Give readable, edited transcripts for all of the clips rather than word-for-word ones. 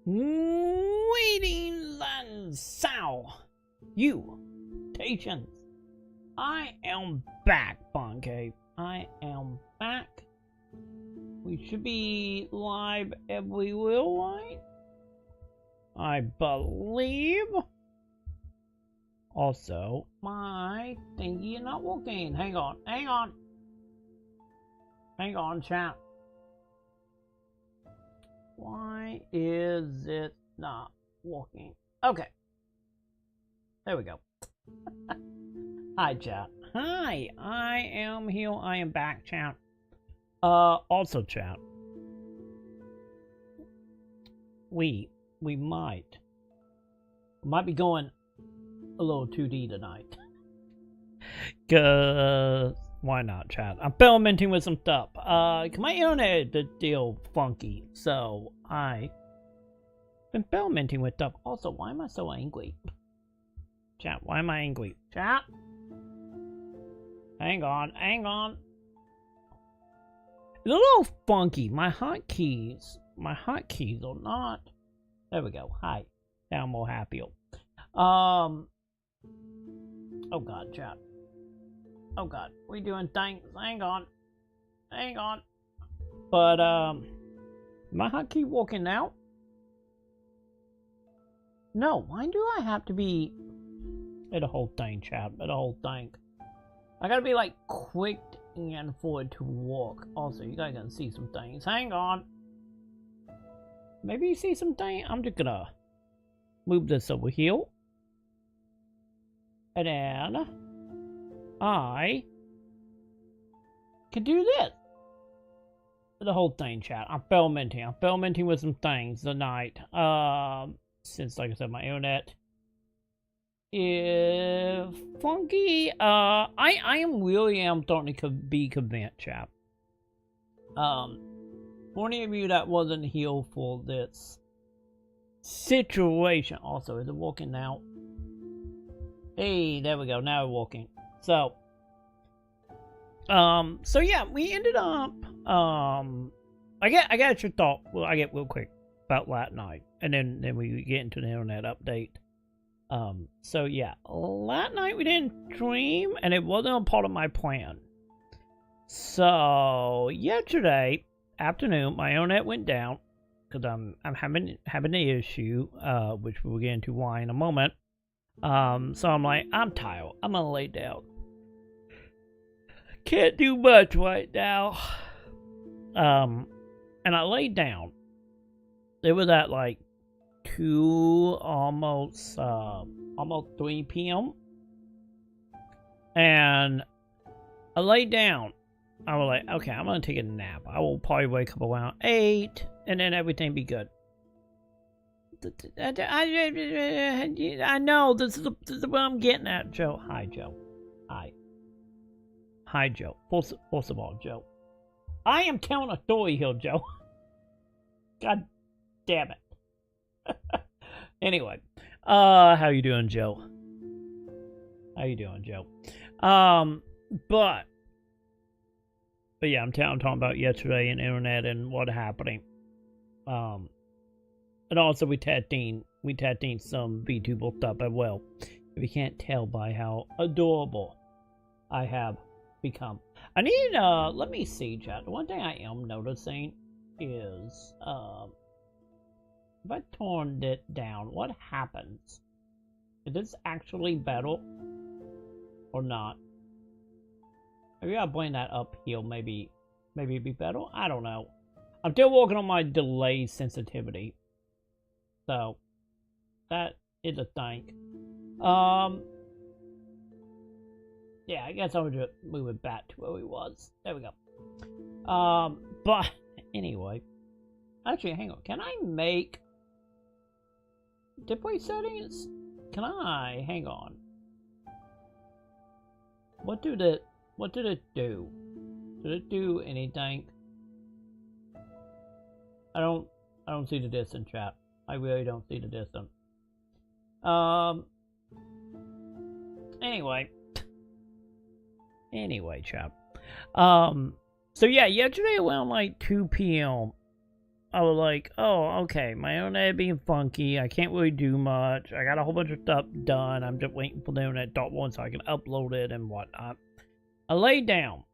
Greetings and salutations. I am back, Boncave. I am back. We should be live every will, right? I believe. Also, my thingy is not working. Hang on. Hang on, chat. Why is it not working? Okay. There we go. Hi, chat. Hi, I am here. I am back, chat. Also, chat. We might be going a little 2D tonight. Cause why not, chat? I'm experimenting with some stuff. My internet is still funky, so I've been experimenting with stuff. Also, why am I so angry? Chat, why am I angry? Chat? Hang on. It's a little funky. My hotkeys are not. There we go. Hi. Now I'm more happier. Oh god, chat. Oh god, we doing things. Hang on. But my hotkey working now? No, why do I have to be at a whole thing, chat? At a whole thing. I gotta be like quick and for it to walk. Also, you guys can see some things. Hang on. Maybe you see some things. I'm just gonna move this over here. And then I can do this. The whole thing, chat. I'm experimenting with some things tonight. Since, like I said, my internet is funky. I really am starting to be convinced, chat. For any of you that wasn't here for this situation, also, is it working now? Hey, there we go. Now we're walking. So yeah, we ended up. I get your thought. Well, I get real quick about last night, and then we get into the internet update. So yeah, last night we didn't stream, and it wasn't a part of my plan. So yesterday afternoon, my internet went down because I'm having an issue, which we'll get into why in a moment. So I'm like, I'm tired. I'm gonna lay down. Can't do much right now. And I laid down. It was at like 2, almost 3 p.m. And I laid down. I was like, okay, I'm gonna take a nap. I will probably wake up around 8, and then everything be good. I know this is what I'm getting at, Joe. Hi, Joe. Hi, Joe. First of all, Joe, I am telling a story here, Joe. God damn it. Anyway, how you doing, Joe? But yeah, I'm talking about yesterday and internet and what happening. And also we tagged some VTuber stuff as well. If you can't tell by how adorable I have become. I need, let me see, chat. The one thing I am noticing is, if I turn it down, what happens? Is this actually better? Or not? Maybe I'll bring that up here, maybe it'd be better? I don't know. I'm still working on my delay sensitivity. So, that is a thing. Yeah, I guess I'll just move it back to where he was. There we go. But, anyway. Actually, hang on. Can I make display settings? Hang on. What did it do? Did it do anything? I don't see the distance, chat. I really don't see the distance. Anyway, chap. So yeah, yesterday around like 2 p.m. I was like, oh, okay, my internet being funky. I can't really do much. I got a whole bunch of stuff done. I'm just waiting for the internet to one so I can upload it and whatnot. I laid down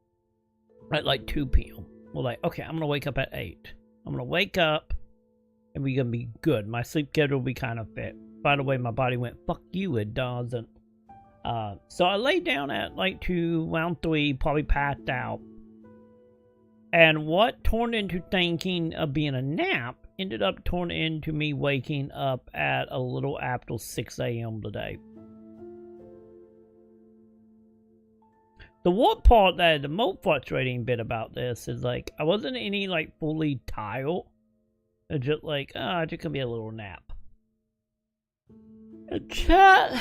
at like 2 p.m. Well, like, okay, I'm going to wake up at 8. I'm going to wake up and we're going to be good. My sleep schedule will be kind of fit. By the way, my body went, fuck you, it doesn't. So I laid down at like 2, around 3, probably passed out. And what turned into thinking of being a nap ended up turning into me waking up at a little after 6 a.m. today. The one part that the most frustrating bit about this is like I wasn't any like fully tired. It's just like, oh, just gonna be a little nap. And chat,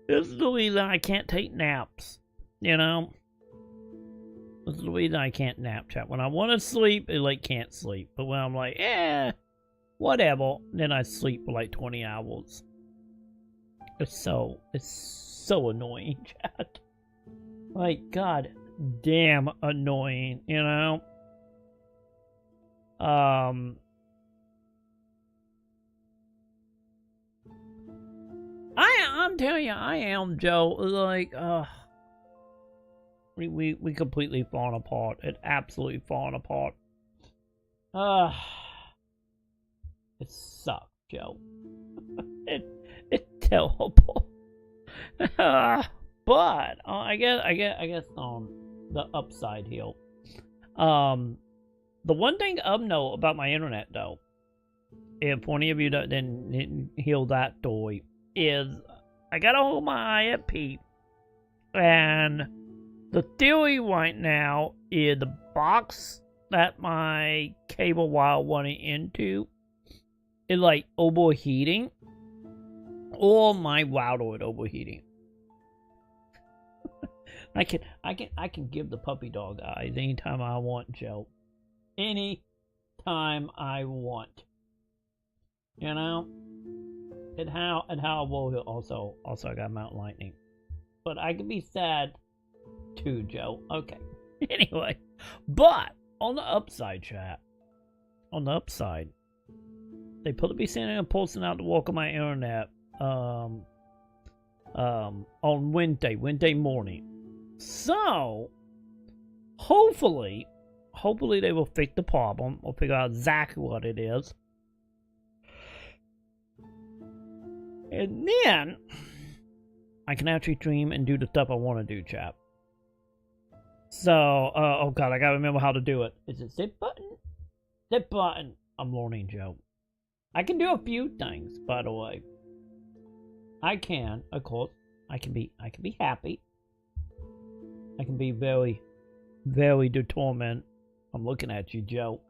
this is the reason I can't take naps, you know? This is the reason I can't nap, chat. When I want to sleep, I like can't sleep. But when I'm like, whatever, then I sleep for like 20 hours. It's so annoying, chat. Like, god damn annoying, you know? I'm telling you, I am, Joe. Like, we completely fallen apart. It absolutely fallen apart. It sucks, Joe. It's terrible. But I guess on the upside here, the one thing I know about my internet though, if any of you didn't hear that story, is I got a hold of my IFP, and the theory right now is the box that my cable wire running into is like overheating, or my router is overheating. I can give the puppy dog eyes anytime I want, Joe. Anytime I want. You know? And how I will also I got mountain lightning. But I can be sad too, Joe. Okay. Anyway. But on the upside, chat. On the upside. They put be sending and posting out to walk on my internet on Wednesday morning. So hopefully they will fix the problem or figure out exactly what it is. And then I can actually stream and do the stuff I want to do, chat. So, oh god, I gotta remember how to do it. Is it zip button? Zip button. I'm learning, Joe. I can do a few things, by the way. I can, of course. I can be happy. I can be very, very determined. I'm looking at you, Joe.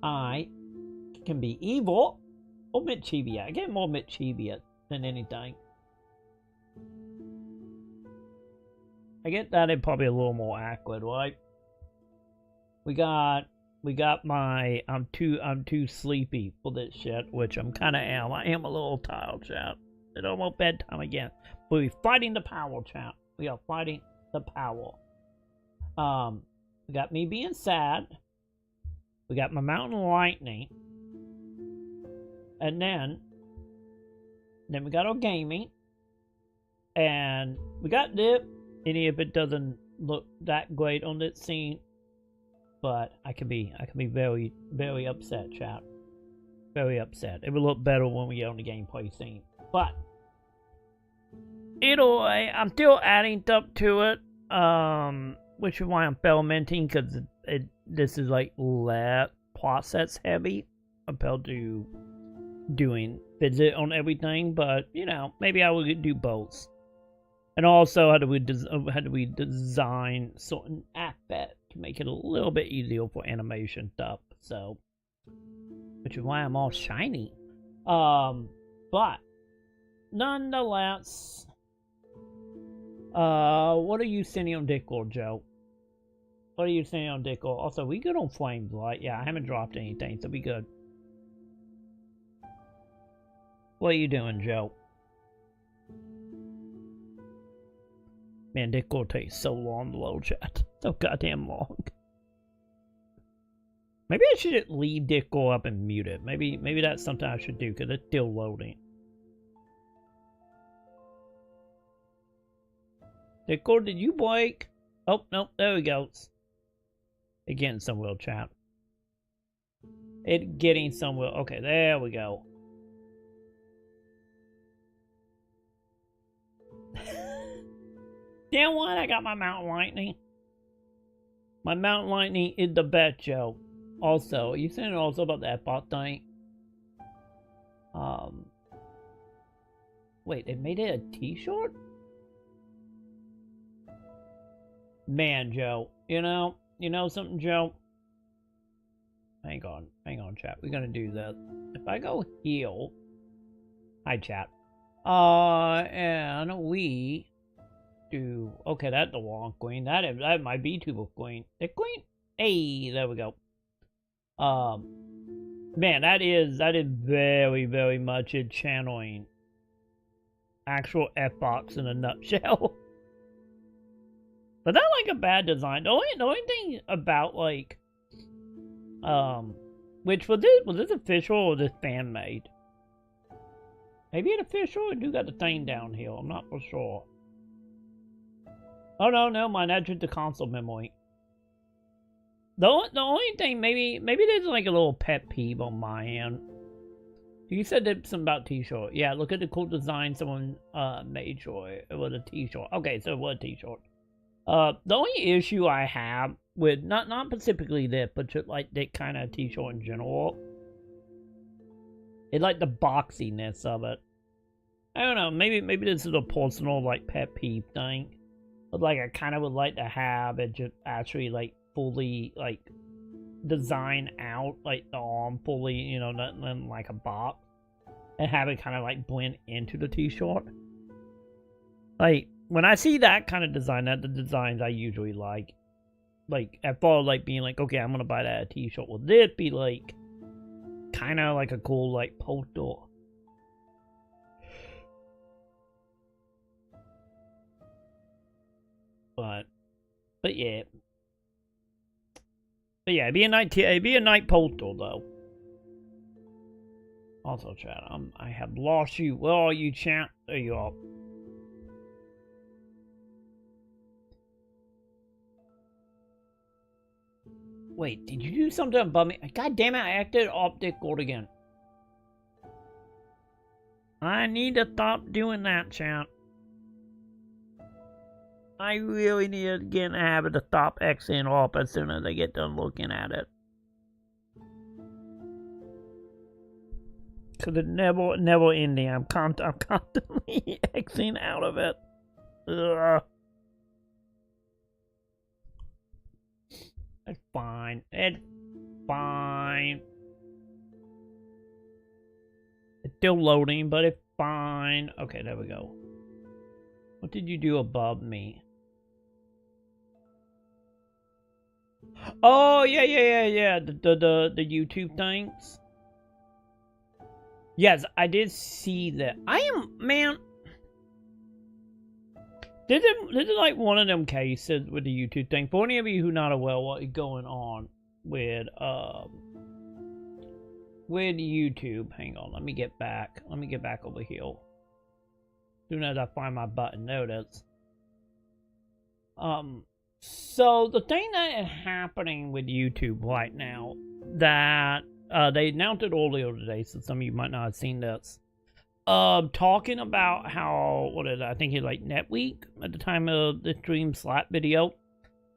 I can be evil or mischievous. I get more mischievous than anything. I get that it's probably a little more accurate, right? We got my I'm too sleepy for this shit, which I'm kinda am. I am a little tired, chat. It's almost bedtime again. But we're fighting the power, chat. We are fighting the power. We got me being sad. We got my mountain lightning. And then we got our gaming. And we got dip. Any if it doesn't look that great on this scene. But I can be very, very upset, chat. Very upset. It will look better when we get on the gameplay scene. But either way, I'm still adding stuff to it. Which is why I'm fermenting, because this is like less process heavy compared to doing visit on everything. But you know, maybe I will do both. And also, how do we design certain aspects to make it a little bit easier for animation stuff? So, which is why I'm all shiny. But nonetheless, what are you sending on Discord, Joe? What are you sending on Discord? Also, we good on flames, right? Yeah, I haven't dropped anything, so we good. What are you doing, Joe? Man, Discord takes so long to load, chat. So goddamn long. Maybe I should leave Discord up and mute it. Maybe that's something I should do because it's still loading. Discord, did you break? Oh, no, there we go. It getting somewhere, chat. It getting somewhere. Okay, there we go. Damn what, I got my Mountain Lightning. My Mountain Lightning is the best, Joe. Also, you saying also about that bot thing? Wait, they made it a t-shirt? Man, Joe, you know something, Joe? Hang on, chat. We're gonna do this. If I go heal, hi, chat. And we do. Okay, that's the wrong queen. That might be VTuber queen. The queen. Hey, there we go. Man, that is very, very much a channeling actual F-box in a nutshell. But not like a bad design. The only thing about like, which was this official or this fan made? Maybe it official. I do got the thing down here. I'm not for sure. Oh no, mine. That's just the console memory. The only thing, maybe there's like a little pet peeve on my end. You said that something about t-shirt. Yeah, look at the cool design someone made sure it was a t-shirt. Okay, so it was a t-shirt. The only issue I have with not specifically this, but just like that kind of t-shirt in general, it's like the boxiness of it. I don't know. Maybe this is a personal like pet peeve thing. But like I kind of would like to have it just actually like fully like design out like the arm fully, you know, nothing like a box, and have it kind of like blend into the t-shirt. Like when I see that kind of design, that the designs I usually like at far like being like, okay, I'm gonna buy that t-shirt. Will this be like kind of like a cool like poster? But yeah. But yeah, it'd be a night poster though. Also, chat, I have lost you. Where are you, chat? There you are. Wait, did you do something above me? God damn it, I acted off Discord again. I need to stop doing that, chat. I really need to get in the habit to stop Xing off as soon as I get done looking at it. Cause it never ending. I'm constantly Xing out of it. Ugh. It's fine. It's fine. It's still loading, but it's fine. Okay, there we go. What did you do above me? Oh, yeah. The YouTube things. Yes, I did see that. Man. This is like one of them cases with the YouTube thing. For any of you who not aware what is going on with YouTube. Hang on, let me get back. Let me get back over here. As soon as I find my button, there it is. So the thing that is happening with YouTube right now, that they announced it earlier today, so some of you might not have seen this. Talking about how, what is it, I think it's like NetWeek at the time of the stream slap video,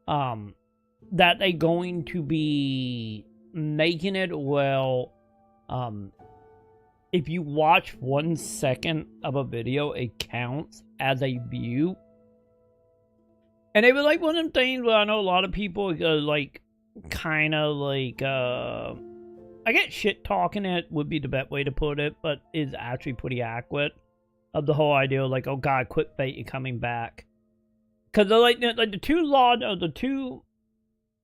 that they're going to be making it, well, if you watch 1 second of a video, it counts as a view. And it was like one of them things where I know a lot of people like, kind of like, I get shit talking, it would be the best way to put it, but is actually pretty accurate of the whole idea of like, oh god, quit bait, you're coming back. Cause they're like the two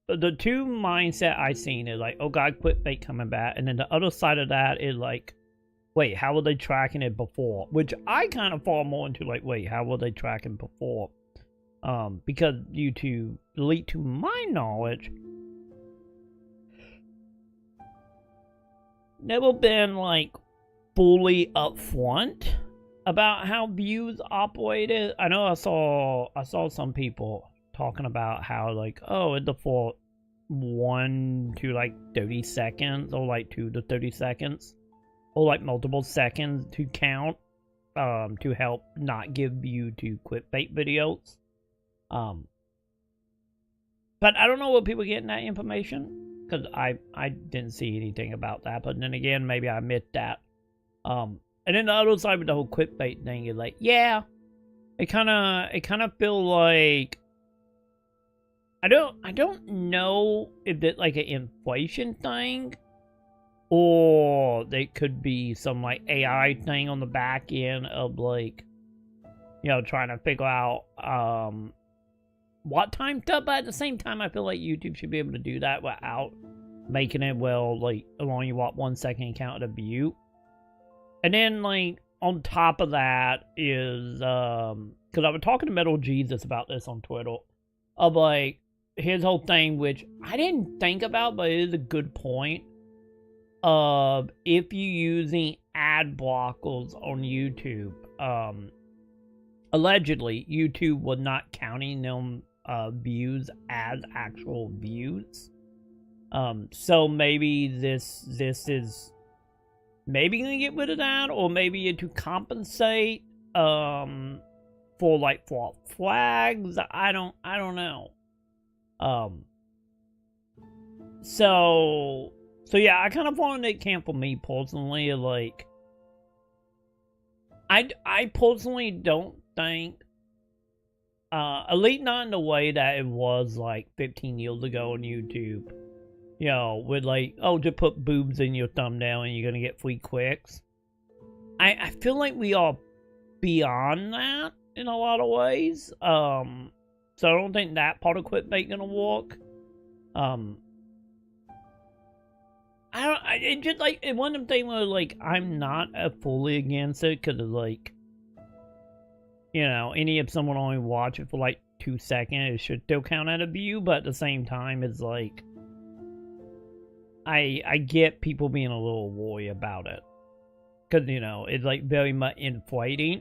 mindset I seen is like, oh god, quit bait coming back, and then the other side of that is like, wait, how were they tracking it before? Which I kind of fall more into like, wait, how were they tracking before? Because YouTube, at least to my knowledge, never been like fully upfront about how views operated. I know I saw some people talking about how like, oh, it default 1 to like 30 seconds or like 2 to 30 seconds or like multiple seconds to count to help not give view to clickbait videos. But I don't know where people getting that information, because I didn't see anything about that. But then again, maybe I missed that. And then the other side with the whole clickbait thing is like, yeah, it kind of feel like I don't know if it's like an inflation thing, or there could be some like AI thing on the back end of like, you know, trying to figure out what time stuff. But at the same time, I feel like YouTube should be able to do that without making it, well, like allowing you what 1 second count of view. And then like on top of that is because I was talking to Metal Jesus about this on Twitter, of like his whole thing, which I didn't think about, but it is a good point. Of if you're using ad blockers on YouTube, allegedly YouTube was not counting them views as actual views. So maybe this is maybe gonna get rid of that, or maybe to compensate for like for flags. I don't know. So yeah, I kind of fall in that camp for me personally. Like, I personally don't think, at least not in the way that it was like 15 years ago on YouTube. You know, with like, oh, just put boobs in your thumbnail and you're gonna get free clicks. I feel like we are beyond that in a lot of ways. So I don't think that part of clickbait gonna work. It just like, it one of them things where like, I'm not fully against it, because it's like, you know, if someone only watch it for like 2 seconds, it should still count as a view. But at the same time, it's like, I get people being a little worried about it, because, you know, it's like very much inflating.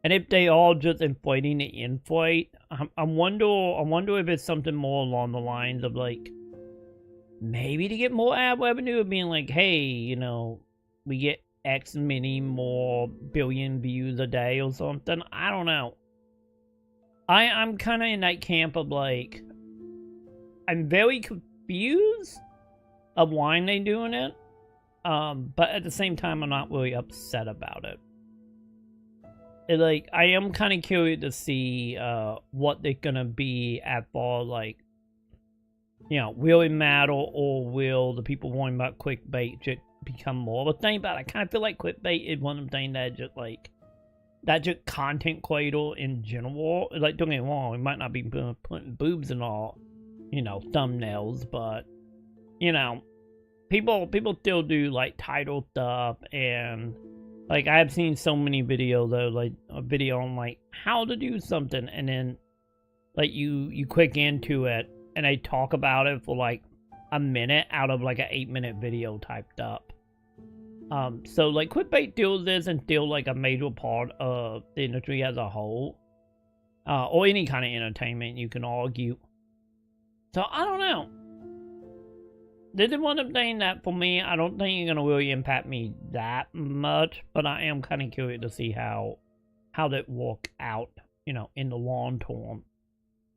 And if they all just inflating to inflate, I wonder if it's something more along the lines of like, maybe to get more ad revenue, of being like, hey, you know, we get X many more billion views a day or something. I don't know. I'm kind of in that camp of like, I'm very confused of why they're doing it. But at the same time, I'm not really upset about it. It's like, I am kind of curious to see what they're gonna be at far like, you know, will it matter, or will the people worrying about clickbait just become more of a thing? But I kind of feel like clickbait is one of the things that just like, that just content creator in general. Like, don't get me wrong, it might not be putting boobs in all, you know, thumbnails, but, you know, people still do like title stuff. And like, I've seen so many videos though, like a video on like how to do something, and then like you click into it and they talk about it for like a minute out of like an 8-minute video typed up. So like clickbait still is and still like a major part of the industry as a whole, or any kind of entertainment, you can argue. So I don't know. This is one of the things that for me, I don't think it's gonna really impact me that much, but I am kind of curious to see how that work out, you know, in the long term.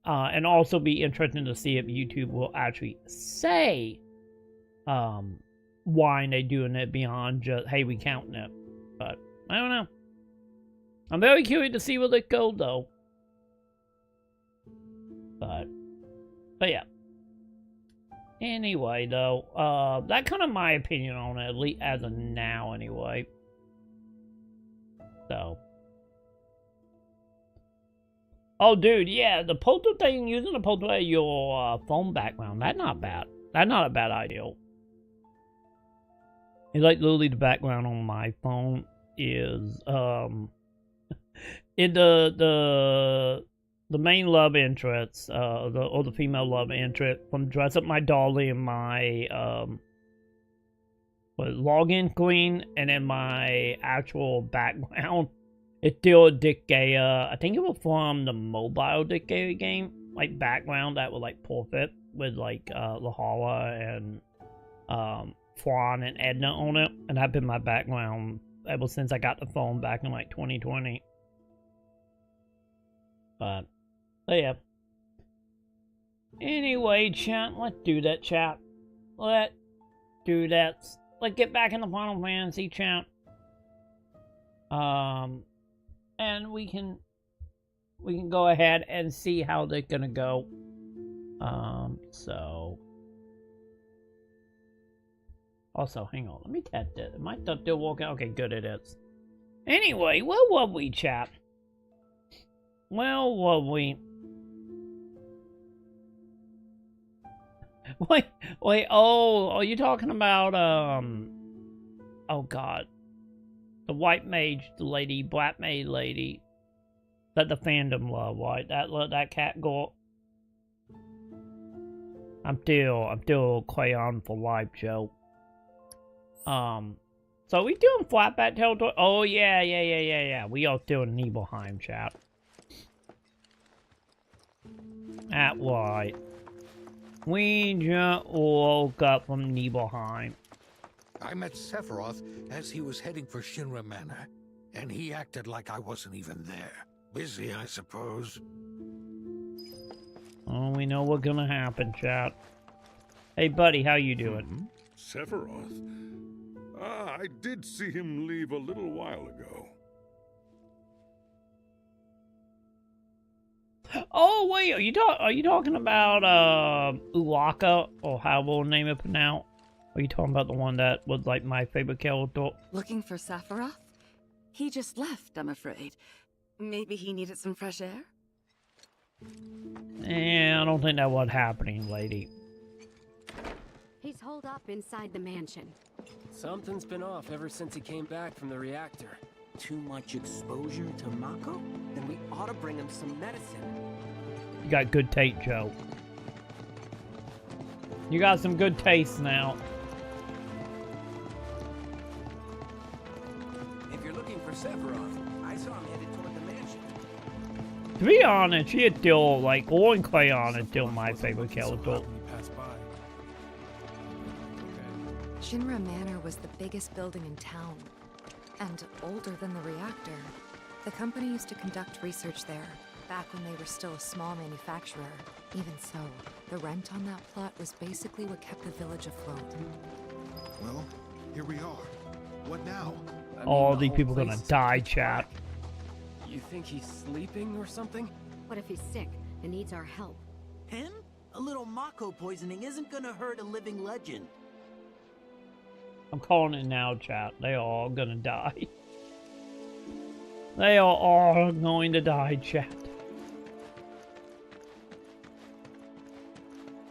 And also be interesting to see if YouTube will actually say why they're doing it beyond just, hey, we counting it. But I don't know. I'm very curious to see where they go though. But yeah. Anyway though, that's kind of my opinion on it, at least as of now anyway. So. Oh, dude, yeah, the poster thing, using the poster as your phone background, that's not bad. That's not a bad idea. It's like literally the background on my phone is in the main love interest, or the female love interest from Dress Up My Dolly and my But login screen and then my actual background, it's still Dick Gaya. I think it was from the mobile Dick Gaya game, like background that would like perfect with like Lahala and Fran and Edna on it, and that's been my background ever since I got the phone back in like 2020. But yeah. Anyway, chat, let's do that, chat. Let's do that. Let's get back in the Final Fantasy, chat. And we can go ahead and see how they're gonna go. So also, hang on, let me test it. Am I still walking? Okay, good, it is. Anyway, where were we, chat? Where were we? Wait, oh, are you talking about, oh god. The white mage lady, black mage lady. That the fandom love, right? That cat girl. I'm still Crayon for life, Joe. So we doing flatback territory? Oh, yeah. We are still in Nibelheim, chat. That's right. We just woke up from Nibelheim. I met Sephiroth as he was heading for Shinra Manor, and he acted like I wasn't even there. Busy, I suppose. Oh, we know what's gonna happen, chat. Hey, buddy, how you doing? Sephiroth? Ah, I did see him leave a little while ago. Oh, wait, are you talking about, Ulaka, or how we'll name it now? Are you talking about the one that was, like, my favorite character? Looking for Sephiroth? He just left, I'm afraid. Maybe he needed some fresh air? I don't think that was happening, lady. He's holed up inside the mansion. Something's been off ever since he came back from the reactor. Too much exposure to Mako? Then we ought to bring him some medicine. You got good taste, Joe. You got some good taste now. If you're looking for Sephiroth, I saw him headed toward the mansion. To be honest, she is still, like, Orange Crayon is still my favorite character. Shinra Manor was the biggest building in town, and older than the reactor. The company used to conduct research there, back when they were still a small manufacturer. Even so, the rent on that plot was basically what kept the village afloat. Well, here we are. What now? All these people gonna die, chat. You think he's sleeping or something? What if he's sick and needs our help? Him? A little Mako poisoning isn't gonna hurt a living legend. I'm calling it now, chat. They are all gonna die. They are all going to die, chat.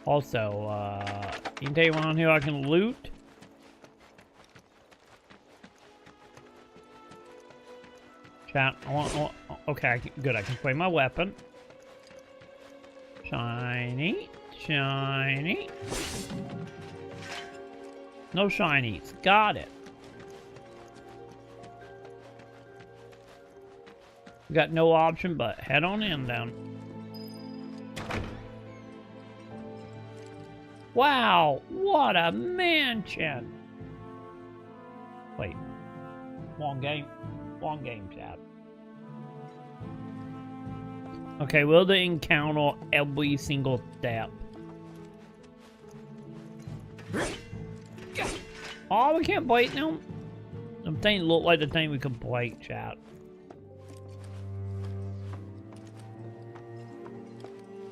Also, anything around here I can loot? Chat, okay, good, I can play my weapon. Shiny. No shinies. Got it. We got no option but head on in then. Wow, what a mansion. Wait. One game, chat. Okay, will they encounter every single step? Oh, we can't bite them? Them things look like the thing we could bite, chat.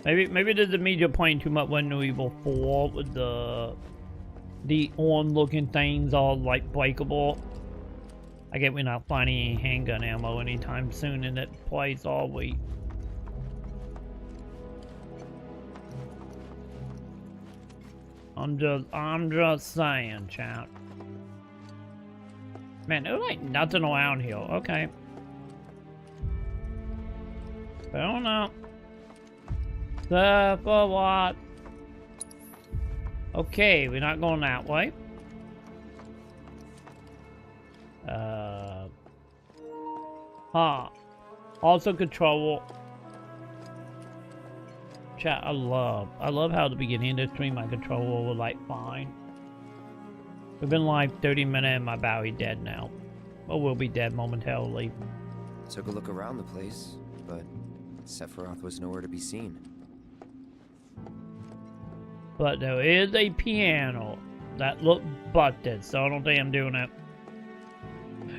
Maybe there's a media playing too much when we before with the on-looking things all like breakable. I guess we're not finding any handgun ammo anytime soon in that place, are we? I'm just saying, chat. Man, there's like nothing around here. Okay. I don't know. For what? Okay, we're not going that way. Huh. Also control. Chat, I love how at the beginning of the stream my controller was like fine. We've been live 30 minutes and my Bowie dead now. Or will be dead momentarily. Took a look around the place, but Sephiroth was nowhere to be seen. But there is a piano that looked busted, so I don't think I'm doing it.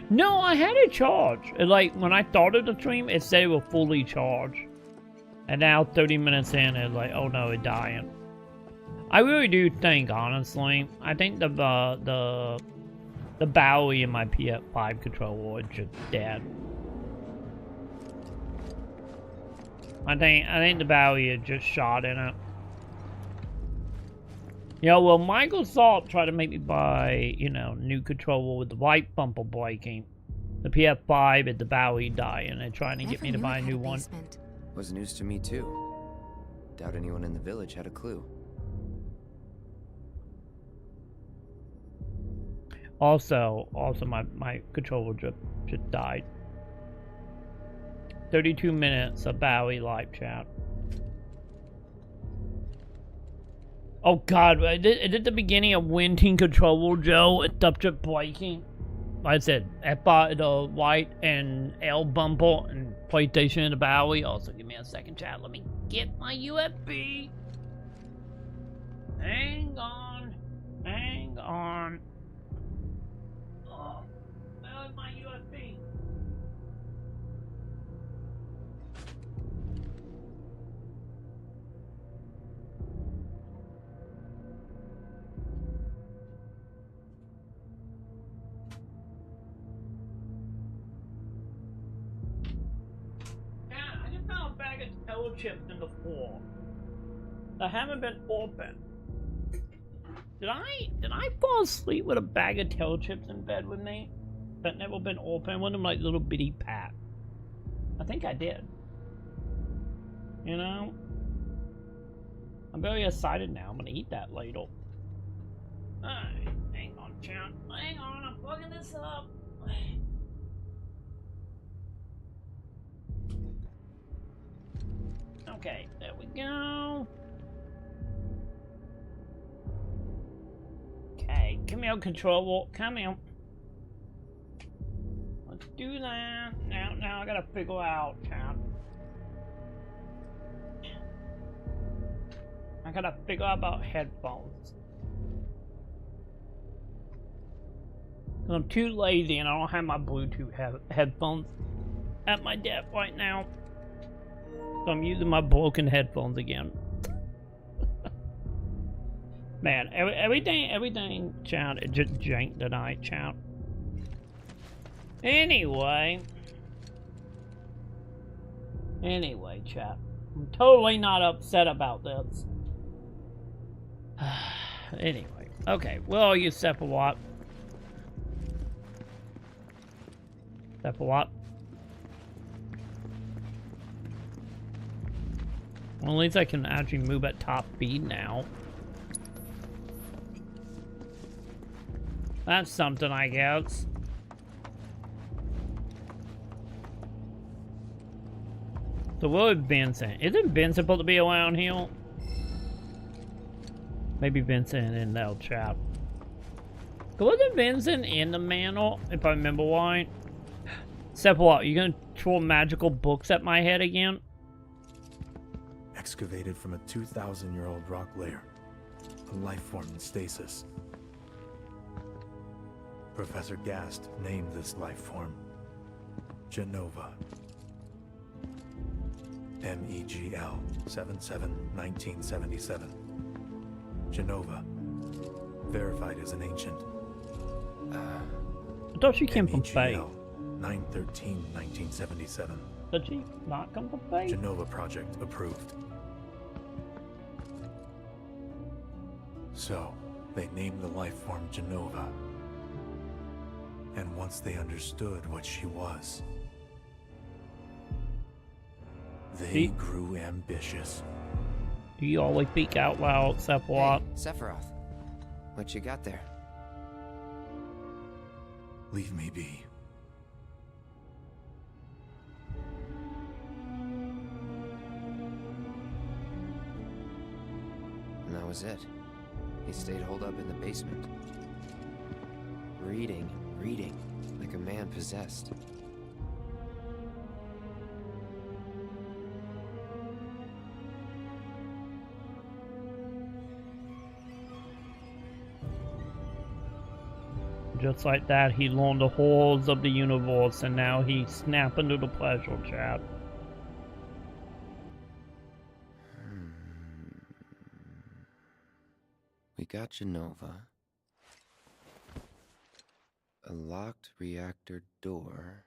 No, I had it charged. Like, when I started the stream, it said it was fully charged. And now, 30 minutes in, it's like, oh no, it's dying. I really do think, honestly, I think the Bowie in my PS5 controller is just dead. I think the Bowie is just shot in it. You know, well, Microsoft tried to make me buy, you know, new controller with the white bumper breaking. The PS5 and the Bowie dying. They're trying to get me to buy a new one. Was news to me too. Doubt anyone in the village had a clue. Also my controller just died. 32 minutes of Bowie live chat. Oh god, is it the beginning of Winting controller, Joe? It's up to breaking. Like I said, F5, the white and L bumper and PlayStation and the Bowie. Also, give me a second, chat. Let me get my USB. Hang on. Hang on. Oh, where's my USB? Chips in the floor that haven't been opened. Did I fall asleep with a bag of tail chips in bed with me that never been opened? One of them like little bitty pack. I think I did. You know, I'm very excited now. I'm gonna eat that later. Alright, hang on, champ. Hang on, I'm plugging this up. Okay, there we go. Okay, come here, controller. Come here. Let's do that. Now I gotta figure out, chat. I gotta figure out about headphones. I'm too lazy and I don't have my Bluetooth headphones at my desk right now. So I'm using my broken headphones again. Man, everything, chat, it just janked tonight, chat. Anyway, chat. I'm totally not upset about this. Anyway, okay. Well, you Sephiroth. Sephiroth. Well, at least I can actually move at top speed now. That's something, I guess. So what is Vincent? Isn't Vincent supposed to be around here? Maybe Vincent in the chat. Wasn't Vincent in the manor, if I remember right? Sephiroth, you gonna throw magical books at my head again? Excavated from a 2,000-year-old rock layer, a life form in stasis. Professor Gast named this life form Genova. MEGL 77-1977. Genova, verified as an ancient. I thought she came from Faye. 9/13/1977. Did she not come from Faye? Genova project approved. So, they named the life form Genova. And once they understood what she was, they grew ambitious. Do you always speak out loud, Sephiroth? Hey, Sephiroth, what you got there? Leave me be. that was it. He stayed holed up in the basement. Reading, like a man possessed. Just like that, he learned the horrors of the universe, and now he's snapping to the pleasure, chat. We got Genova. A locked reactor door.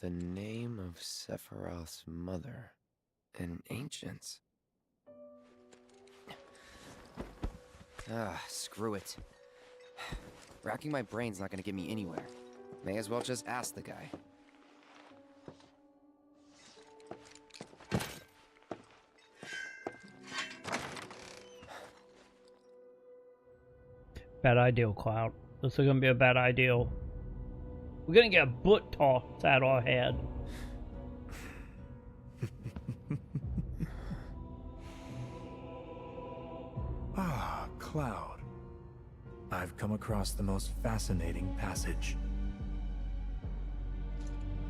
The name of Sephiroth's mother. And ancients. Ah, screw it. Racking my brain's not gonna get me anywhere. May as well just ask the guy. Bad idea, Cloud. This is gonna be a bad idea. We're gonna get a butt tossed at our head. Ah, Cloud. I've come across the most fascinating passage.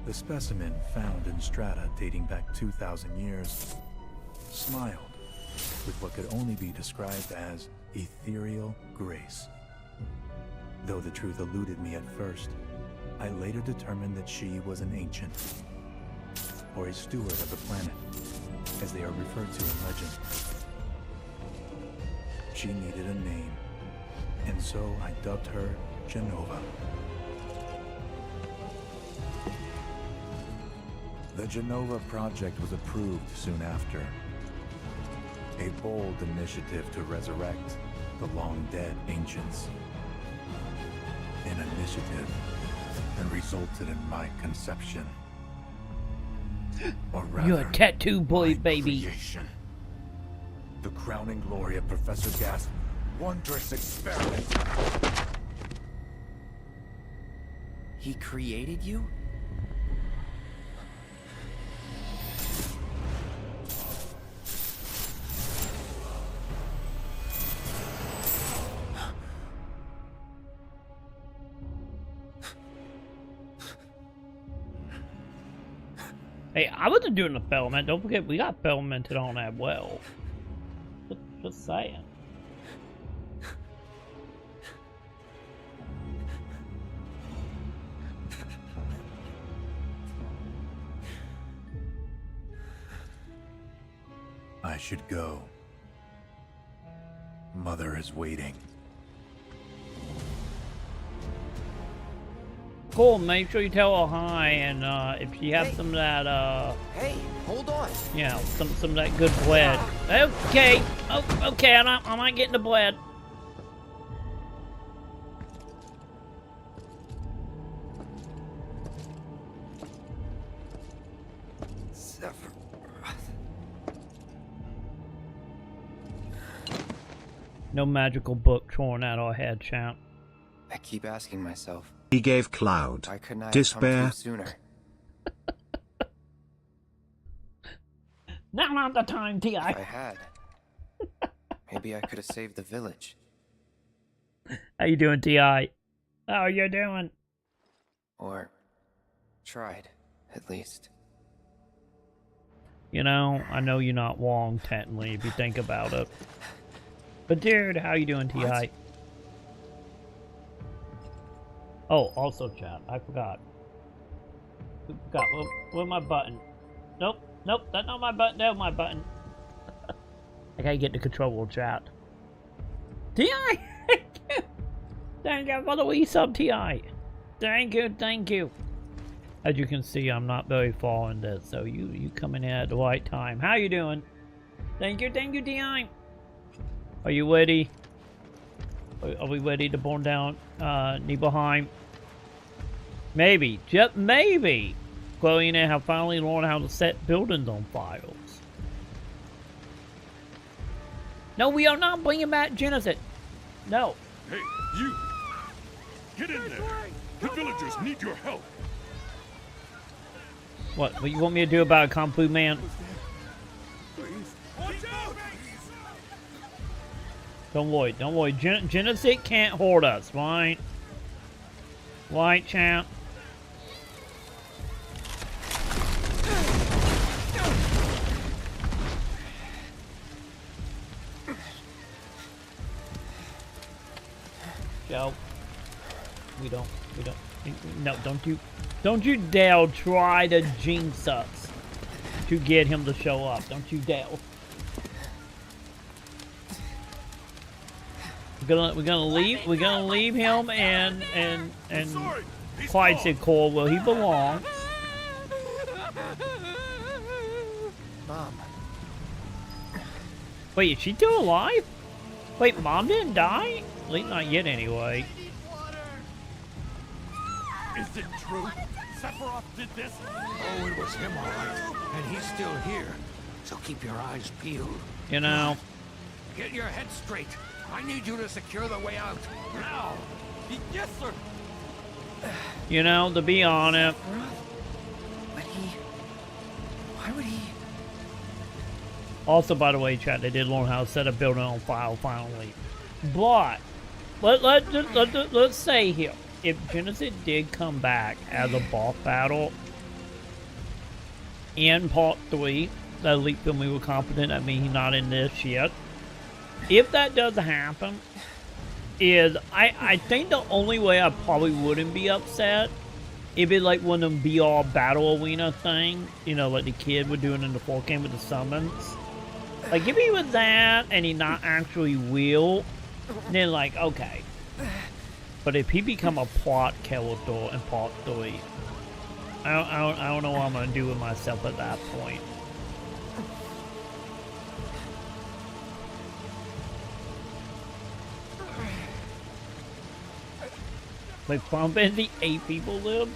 The specimen found in strata dating back 2,000 years smiled with what could only be described as ethereal grace. Though the truth eluded me at first, I later determined that she was an ancient, or a steward of the planet, as they are referred to in legend. She needed a name, and so I dubbed her Genova. The Genova project was approved soon after. A bold initiative to resurrect the long-dead ancients. An initiative that resulted in my conception. Or rather, You're a tattoo boy, baby. Creation. The crowning glory of Professor Gas' wondrous experiment. He created you? Hey, I wasn't doing the filament. Don't forget, we got filamented on that well. Just saying. I should go. Mother is waiting. Cool, make sure you tell her hi, and if she has some of that, Hey, hold on. you know, some of that good bread. Okay, oh, okay, I might get the bread. No magical book torn out our head, champ. I keep asking myself. He gave Cloud Why couldn't I despair. have come to sooner? Now not the time, T.I. If I had, maybe I could have saved the village. How you doing, T.I.? How you doing? Or tried, at least. You know, I know you're not wrong, technically, if you think about it. But dude, how you doing, T.I.? Oh, also, chat, I forgot. Where's my button? Nope, that's not my button. There's my button. I gotta get the controller, chat. T.I. Thank you for the wee sub, T.I. Thank you. As you can see, I'm not very far in this, so you coming in at the right time. How you doing? Thank you, T.I. Are you ready? Are we ready to burn down Nibelheim? Maybe, just maybe, Chloe and I have finally learned how to set buildings on fires. No, we are not bringing back Genesis. No. Hey, you! Get in there! The villagers need your help! What you want me to do about a Kung Fu man? Watch out! Don't worry, don't worry. Genocide can't hold us, right? Right, champ? Joe. We don't. No, don't you dare try to jinx us to get him to show up. Don't you dare. We're gonna leave him and Clyde said, Cole, where he belongs. Mom. Wait, is she still alive? Wait, Mom didn't die? At least not yet, anyway. Is it true? Sephiroth did this? Oh, it was him, all right. And he's still here. So keep your eyes peeled. You know. Get your head straight. I need you to secure the way out. Now. Yes, sir. You know, to be honest. But why would he? Also, by the way, chat, they did learn how to set a building on fire finally. But let's say here, if Genesis did come back as a boss battle in part 3, that leaked film we were competent, I mean he's not in this yet. If that does happen, I think the only way I probably wouldn't be upset, it'd be like one of them BR battle arena thing, you know, like the kid were doing in the 4th game with the summons. Like if he was that and he not actually will, then like okay. But if he become a plot character in part 3, I don't know what I'm gonna do with myself at that point. Like Final Fantasy 8 people live.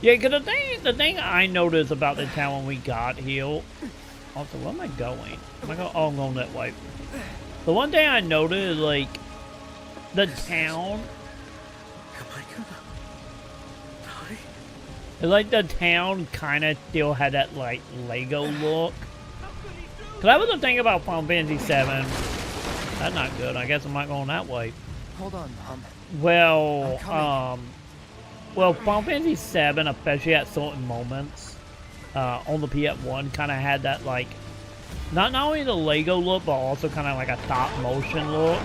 Yeah, cause the thing I noticed about the town when we got here. Also, where am I going? Am I going? Oh, I'm going that way. The one thing I noticed is like the town. Am I gonna die? It's like the town kind of still had that like Lego look. Cause that was the thing about Final Fantasy VII. That's not good. I guess I'm not going that way. Hold on, Mom. Well, well, Final Fantasy VII, especially at certain moments, on the PS1, kind of had that like, not only the Lego look, but also kind of like a stop motion look.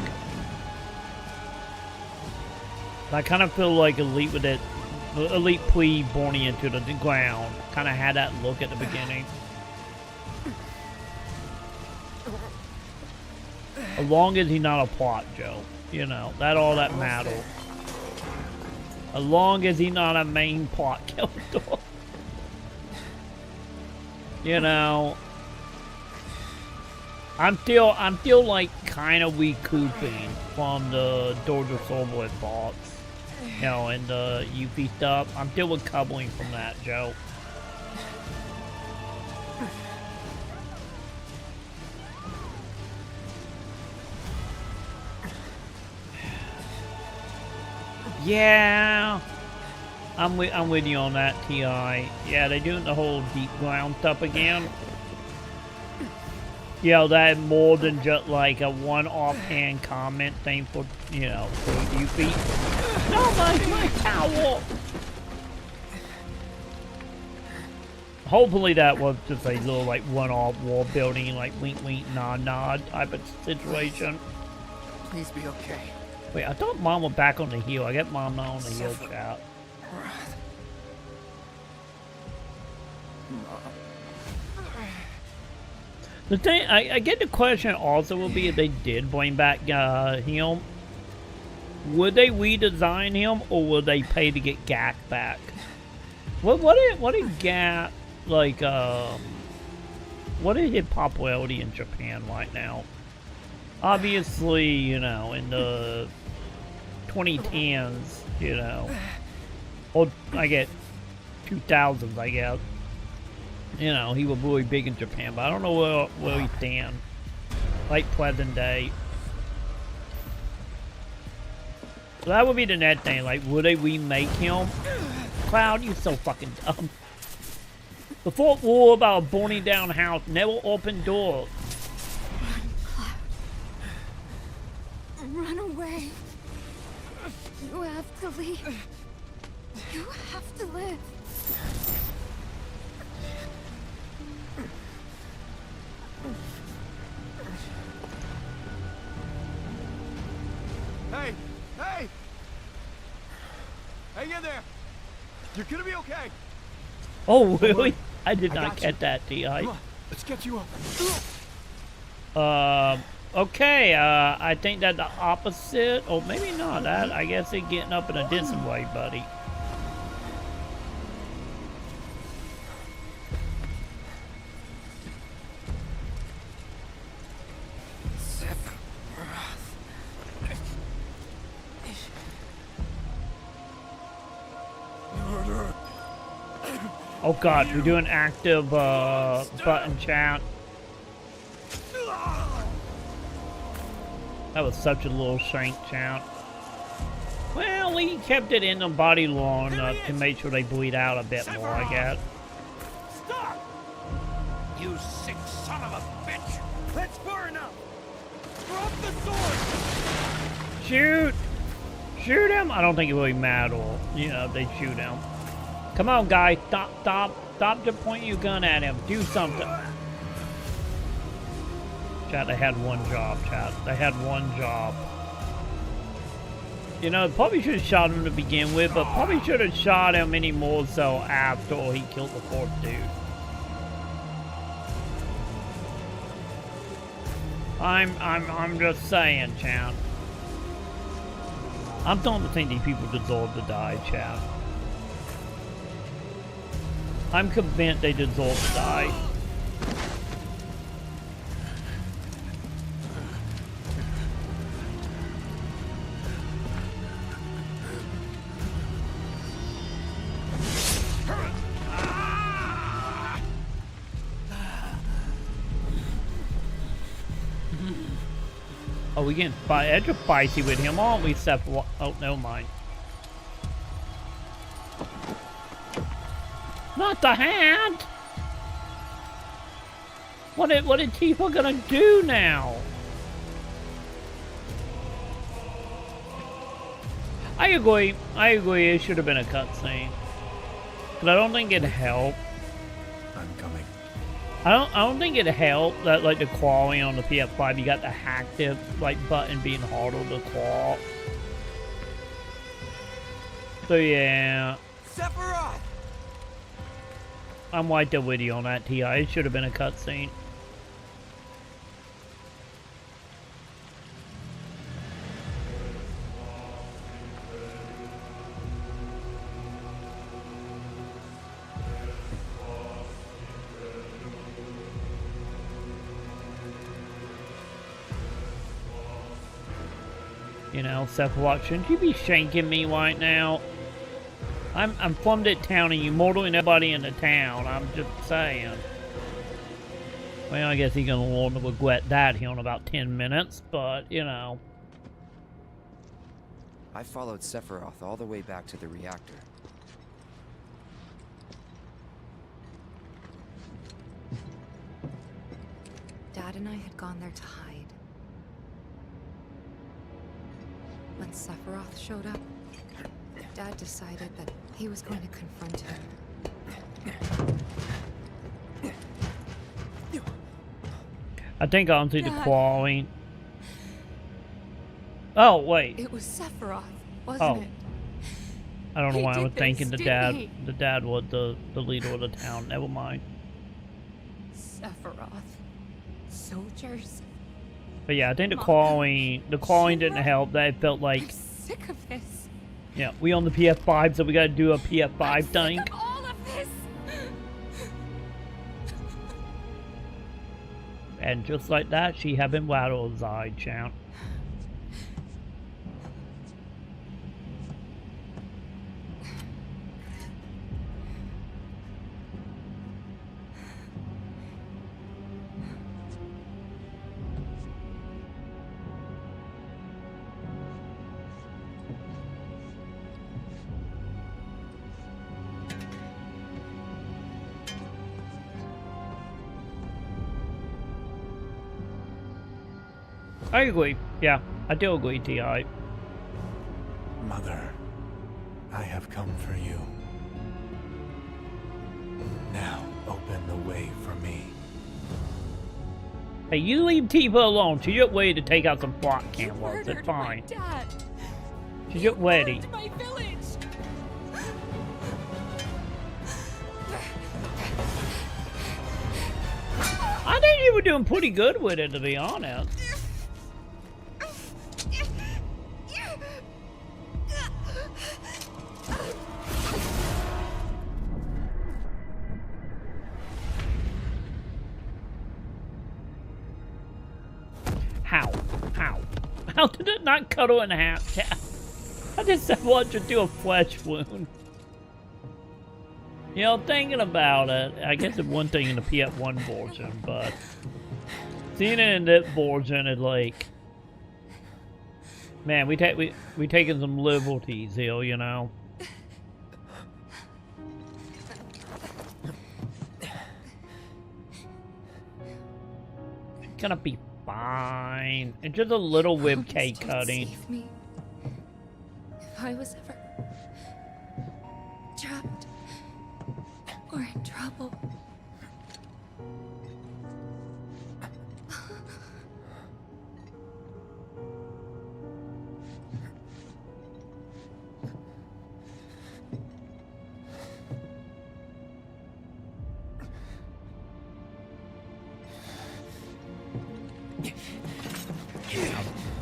I kind of feel like Elite with it, Elite pre-borning into the ground, kind of had that look at the beginning. As long as he's not a plot, Joe. You know, that all that matters. As long as he's not a main plot character. You know. I'm still like kind of recouping from the Dojo Soulboy thoughts. You know, and the UP stuff. I'm still recovering from that, Joe. Yeah, I'm with you on that, T.I. Yeah, they're doing the whole deep ground stuff again. Yeah, that more than just like a one offhand comment thing for, you know, for you feet. No, my towel! Hopefully that was just a little like one-off wall building, like wink wink nod nod type of situation. Please be okay. Wait, I thought Mom was back on the hill. I got Mom not on the hill, chat. The thing, I get the question also will be if they did bring back him, would they redesign him or would they pay to get Gak back? What did Gak like? What is his popularity in Japan right now? Obviously, you know, in the 2010s, you know, or I get 2000s, I guess. You know, he was really big in Japan, but I don't know where he stands. Like present day. So that would be the next thing. Like, would they remake him? Cloud, you so fucking dumb. The Fort War about a burning down house never opened doors. run away. You have to leave. You have to live. Hey! Hey! Hang in there! You're gonna be okay! Oh, really? I did not get that, T.I. Come on, let's get you up. Okay, I think that the opposite, or maybe not, that, I guess they're getting up in a different way, buddy. Oh god, we're doing active, button chant. That was such a little shank chant. Well, we kept it in the body long enough to make sure they bleed out a bit more, I guess. Stop! You sick son of a bitch! That's far enough! Drop the sword! Shoot! Shoot him! I don't think it really matters, you know, if they shoot him. Come on, guy. Stop to point your gun at him. Do something. Chat, they had one job, chat. They had one job. You know, probably should have shot him to begin with, but probably should have shot him any more so after he killed the fourth dude. I'm just saying, chat. I'm starting to think these people deserve to die, chat. I'm convinced they deserve to die. Oh, we getting extra spicy with him, aren't we, Seth? Oh, never mind. Not the hand! What did Tifa gonna do now? I agree, it should have been a cutscene. But I don't think it helped. I'm coming. I don't think it helped that, like, the clawing on the PS5, you got the active, like, button being harder to claw. So yeah. Sephiroth! I'm right there with you on that, T.I. It should have been a cutscene. You know, Sephiroth, shouldn't you be shanking me right now? I'm from that town and you're murdering everybody in the town. I'm just saying. Well, I guess he's gonna learn to regret that here in about 10 minutes, but, you know. I followed Sephiroth all the way back to the reactor. Dad and I had gone there to hide. When Sephiroth showed up, Dad decided that he was going to confront him. I think I'll see the clawing. Oh, wait. It was Sephiroth, wasn't it? I don't know why I was thinking the dad he? was the leader of the town. Never mind. Sephiroth. Soldiers. But yeah, I think the clawing didn't help. That it felt like, I'm sick of this. yeah, we on the PS5, so we gotta do a PS5 thing. Sick of all of this. And just like that, she had been rattled aside, chant. I agree. Yeah, I do agree, T.I. Mother, I have come for you. Now, open the way for me. Hey, you leave Tifa alone. She's just ready to take out some plot cameras. It's fine. She's just ready. My village. I think you were doing pretty good with it, to be honest. How did it not cut her in half? I just wanted to do a flesh wound. You know, thinking about it, I guess it's one thing in the PS1 version, but seeing it in that version is like, man, we taking some liberties here, you know. It's gonna be fine. It's just a little rib cake cutting. Save me. If I was ever trapped or in trouble.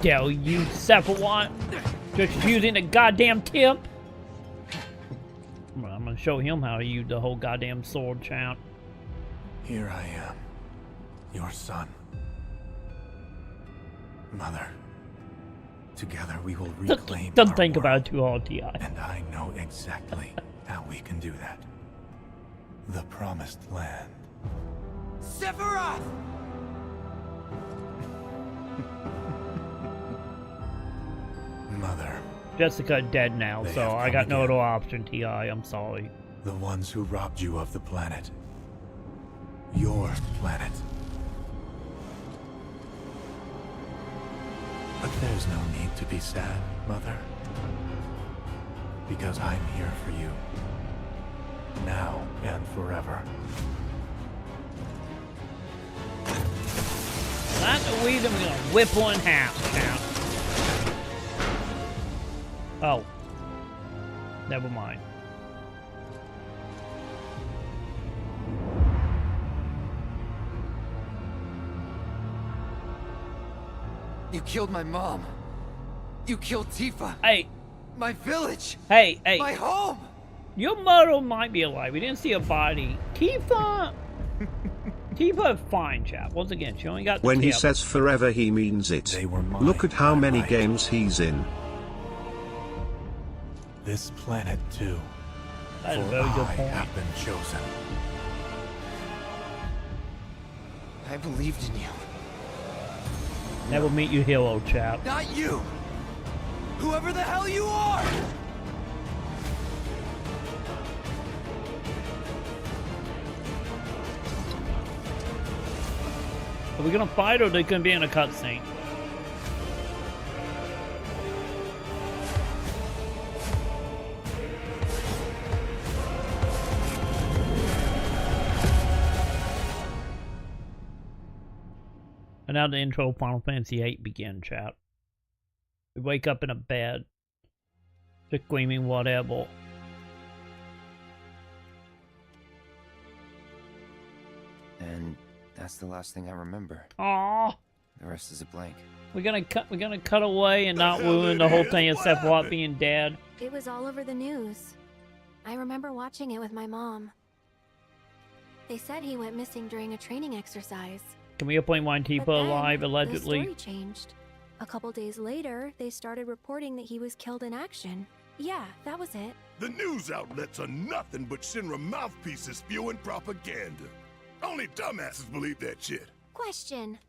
Dare you, Sephiroth, just using a goddamn tip? Well, I'm gonna show him how to use the whole goddamn sword chant. Here I am, your son. Mother, together we will reclaim Don't our think world, about it too hard, T.I. And I know exactly how we can do that. The Promised Land. Sephiroth! Mother. Jessica dead now, so I got no other option, T.I. I'm sorry. The ones who robbed you of the planet. Your planet. But there's no need to be sad, Mother. Because I'm here for you. Now and forever. That's the reason we're gonna whip her in half, champ. Oh. Never mind. You killed my mom. You killed Tifa. Hey. My village. Hey. My home. Your mother might be alive. We didn't see a body. Tifa. Tifa is fine, chap. Once again, she only got the When he tip. says forever, he means it. Look at how many games he's in. This planet too. That's a For very good I point. have been chosen. I believed in you. Never meet your hero, chap. Not you! Whoever the hell you are! Are we gonna fight or they gonna be in a cutscene? And now the intro of Final Fantasy VIII begin, chat. We wake up in a bed. Just screaming whatever. And that's the last thing I remember. Aww. The rest is a blank. We're gonna cut away and not ruin the whole thing except Watt being dead. It was all over the news. I remember watching it with my mom. They said he went missing during a training exercise. Can we appoint one Tifa But then, alive, the allegedly? story changed. A couple days later, they started reporting that he was killed in action. Yeah, that was it. The news outlets are nothing but Shinra mouthpieces spewing propaganda. Only dumbasses believe that shit. Question.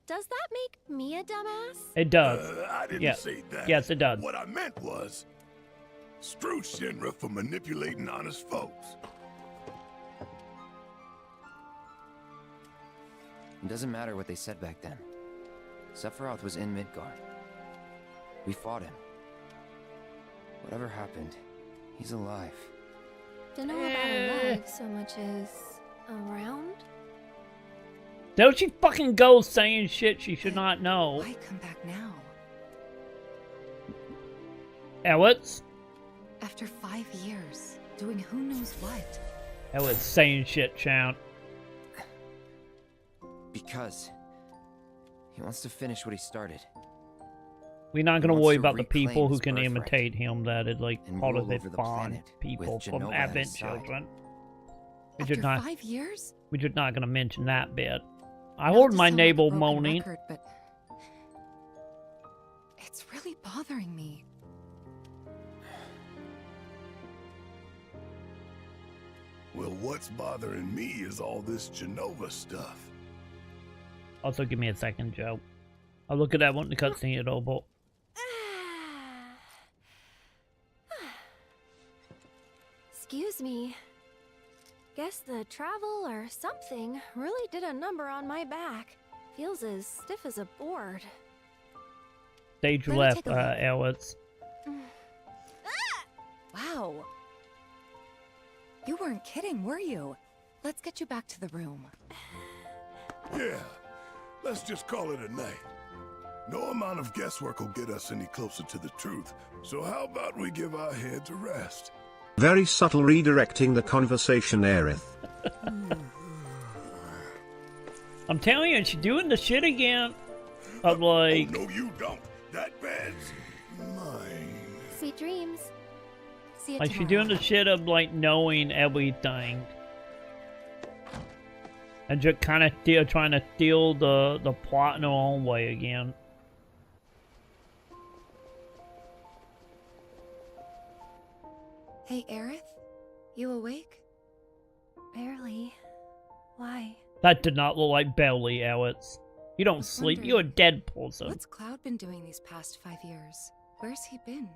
Does that make me a dumbass? It does. I didn't Yeah. say that. Yes, it does. What I meant was, screw Shinra for manipulating honest folks. It doesn't matter what they said back then. Sephiroth was in Midgard. We fought him. Whatever happened, he's alive. Don't know about alive so much as around? Don't she fucking go saying shit she should not know. Why come back now? Alex? After 5 years, doing who knows what? Alex saying shit, Count. Because he wants to finish what he started. We're not gonna worry about the reclaim people who his can birthright imitate him. That is like and part of rule the over the fun planet people with from Genova at Advent his side. Children. After 5 years? We're just not gonna mention that bit. I Not heard to my sound like a neighbor broken moaning. record, but it's really bothering me. Well, what's bothering me is all this Genova stuff. Also, give me a second, Joe. I'll look at that one in the cutscene at all, but Excuse me. Guess the travel or something really did a number on my back. Feels as stiff as a board. stage Let me left, take a look. Alex. Wow. You weren't kidding, were you? Let's get you back to the room. Yeah, let's just call it a night. No amount of guesswork will get us any closer to the truth, so how about we give our heads a rest? Very subtle redirecting the conversation, Aerith. I'm telling you, she's doing the shit again. I'm like, Oh, no, you don't. That bed's mine. Sweet dreams. See you like she's tomorrow. doing the shit of like knowing everything. And just kind of trying to steal the plot in her own way again. Hey, Aerith? You awake? Barely. Why? That did not look like belly, Alex. You don't sleep. You're a dead person. What's Cloud been doing these past 5 years? Where's he been?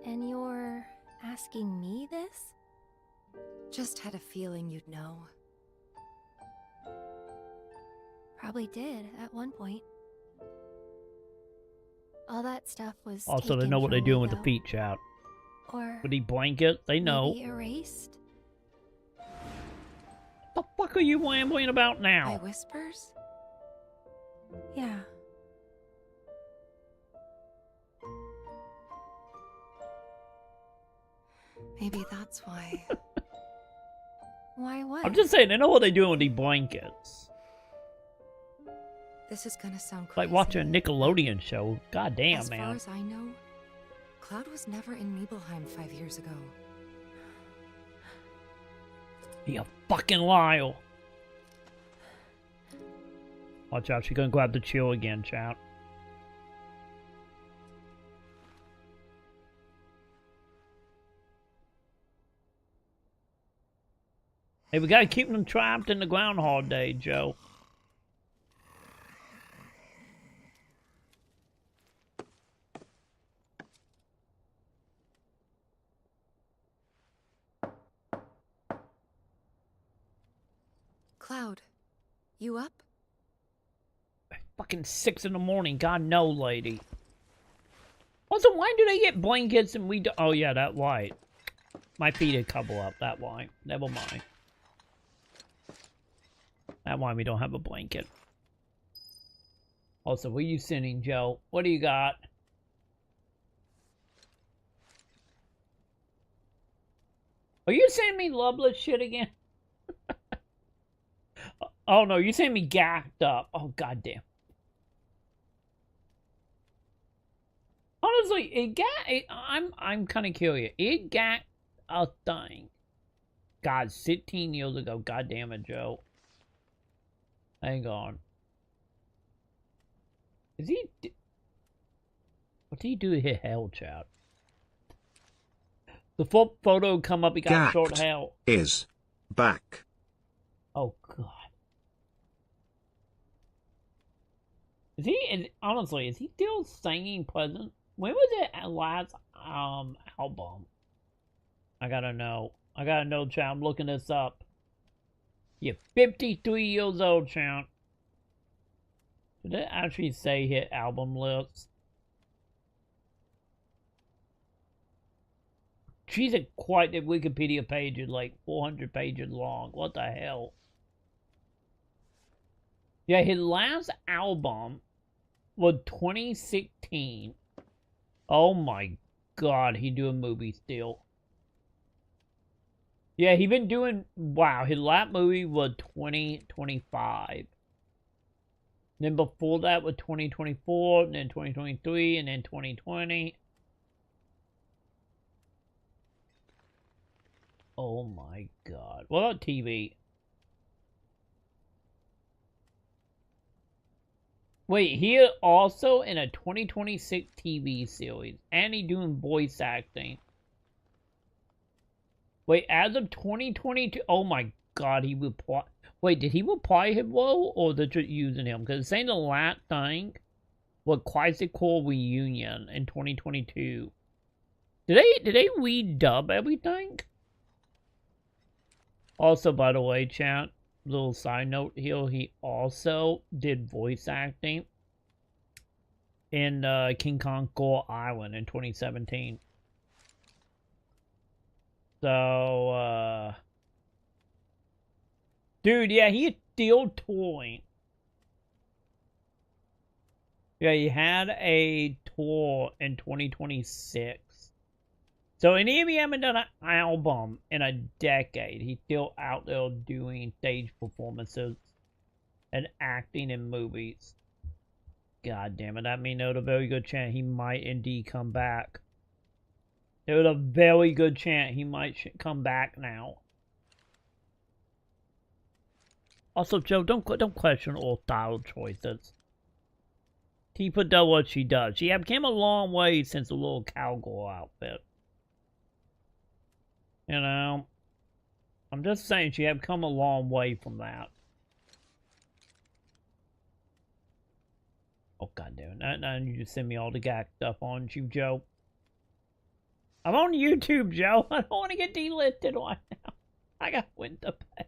And you're asking me this? Just had a feeling you'd know. Probably did at one point. All that stuff was Also, they taken know what they're from me, doing with the though. feet out. Or With the blanket, they know. maybe erased? The fuck are you rambling about By now? whispers? Yeah. Maybe that's why. Why what? I'm just saying, they know what they're doing with the blankets. This is gonna sound It's crazy. like watching a Nickelodeon show. God damn, As far man. as I know, Cloud was never in Nibelheim 5 years ago. You fucking liar. Watch out, she's gonna grab the chill again, chat. Hey, we gotta keep them trapped in the Groundhog Day, Joe. Cloud, you up? Fucking 6 in the morning. God, no, lady. Also, why do they get blankets and we do? Oh, yeah, that white. My feet had couple up. That why. Never mind. That why we don't have a blanket. Also, what are you sending, Joe? What do you got? Are you sending me loveless shit again? Oh no, you sending me gacked up. Oh goddamn. Honestly, I'm kind of curious. It got a thing. God, 16 years ago. God damn it, Joe. Hang on. Is he? What did he do to his hell, chat? The full photo come up. He got short Gacked hair. is back. Oh god. Is he? Honestly, is he still singing Pleasant? When was it last album? I gotta know. I gotta know, chat. I'm looking this up. You're 53 years old, chat. Did it actually say hit album list? She's quite a Wikipedia page is like 400 pages long. What the hell? Yeah, his last album was 2016. Oh my god, he doing movies still. Yeah, he been doing, wow, his last movie was 2025. Then before that was 2024, and then 2023, and then 2020. Oh my god. What about TV? Wait, he also in a 2026 TV series, and he doing voice acting. Wait, as of 2022, oh my god, he replied. Wait, did he reply him well, or they're just using him? Because it's saying the last thing was Quasical Reunion in 2022. Did they redub everything? Also, by the way, chat, little side note here, he also did voice acting in King Kong Skull Island in 2017. So, dude, yeah, he's still touring. Yeah, he had a tour in 2026. So, and if he haven't done an album in a decade, he's still out there doing stage performances and acting in movies. God damn it, that means there's a very good chance he might indeed come back. There's a very good chance he might come back now. Also, Joe, don't question all style choices. Tifa does what she does. She came a long way since the little cowgirl outfit. You know, I'm just saying she have come a long way from that. Oh god damn it! Now you just send me all the gag stuff on you, Joe. I'm on YouTube, Joe. I don't want to get delisted right now. I got wind to pay.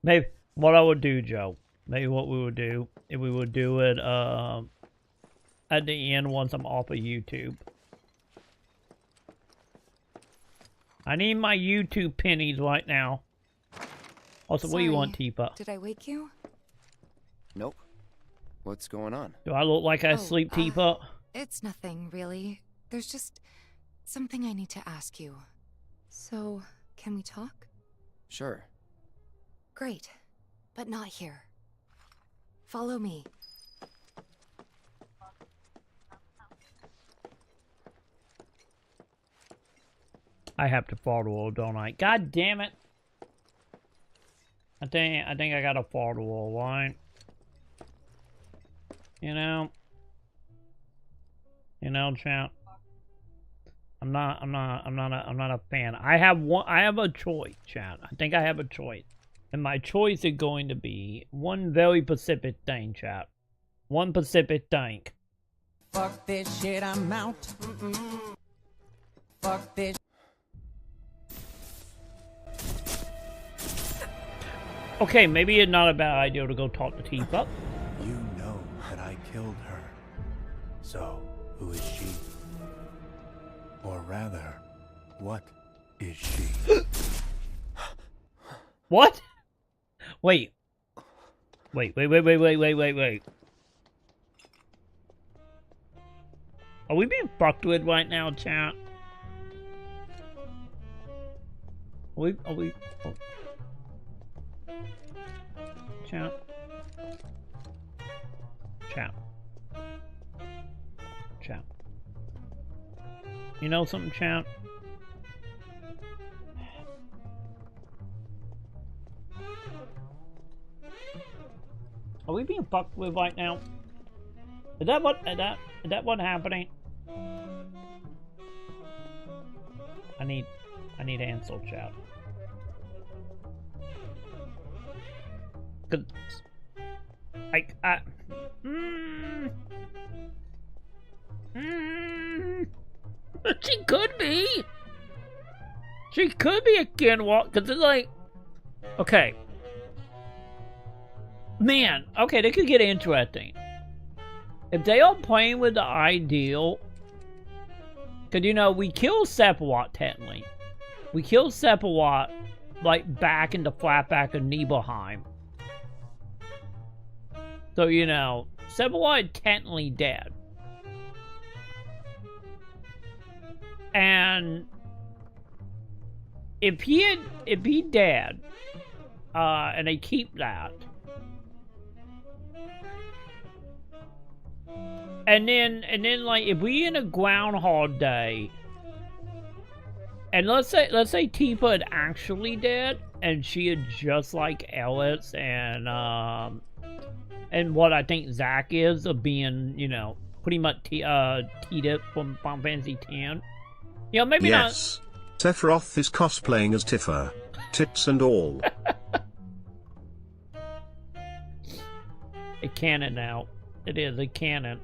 Maybe what I would do, Joe. Maybe what we would do if we would do it at the end once I'm off of YouTube. I need my YouTube pennies right now. Also, Sorry, what do you want, Tifa? Did I wake you? Nope. What's going on? Do I look like I sleep, Tifa? It's nothing, really. There's just something I need to ask you. So, can we talk? Sure. Great. But not here. Follow me. I have to follow, don't I? God damn it! I think I got to follow, right? You know, champ. I'm not a fan. I have a choice, chat. I think I have a choice. And my choice is going to be one very specific thing, chat. One specific thing. Fuck this shit, I'm out. Fuck this. Okay, maybe it's not a bad idea to go talk to Tifa. You know that I killed her. So, who is she? Or rather, what is she? What? Wait. Are we being fucked with right now, chat? Are we? Oh. Chat. You know something, chat? Are we being fucked with right now? Is that what happening? I need answer, chat. Cause she could be. She could be a Kinwalk, cause it's like, okay. Man, okay, they could get interesting. If they are playing with the ideal, because, you know, we killed Sephiroth, technically. We killed Sephiroth, like, back in the flatback of Nibelheim. So, you know, Sephiroth technically dead. And if he dead, and they keep that, and then like if we in a Groundhog Day, and let's say Tifa had actually dead, and she had just like Ellis and what I think Zack is of being, you know, pretty much Tita from Final Fantasy X. You know, maybe yes. Not. Sephiroth is cosplaying as Tifa, tits and all. A canon now. It is a canon.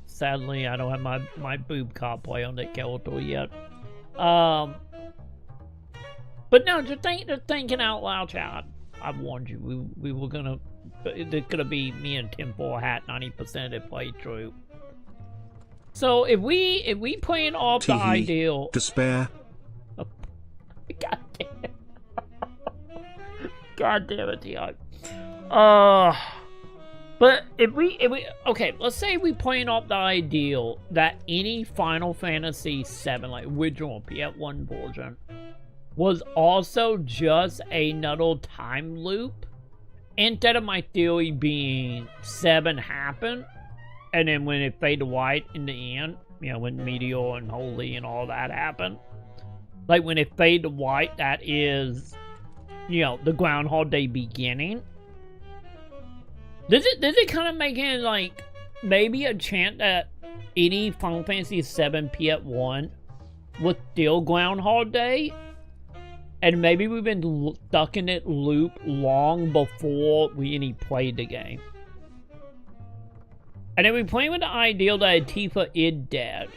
Sadly, I don't have my boob cosplay on that character yet. But no, just thinking out loud, child. I warned you. We were gonna. There's gonna be me and Tim Four Hat 90% of the playthrough. So if we playing off the ideal. Despair. Oh, God damn it. God damn it, T.I. But if we okay, let's say we playing off the ideal that any Final Fantasy VII, like original PS1 version, was also just another time loop, instead of my theory being 7 happened, and then when it faded to white in the end, you know, when Meteor and Holy and all that happened, like when it faded to white, that is, you know, the Groundhog Day beginning. Does it kind of make it like maybe a chance that any Final Fantasy VII PS1 was still Groundhog Day? And maybe we've been stuck in that loop long before we any played the game. And then we playing with the ideal that Tifa is dead.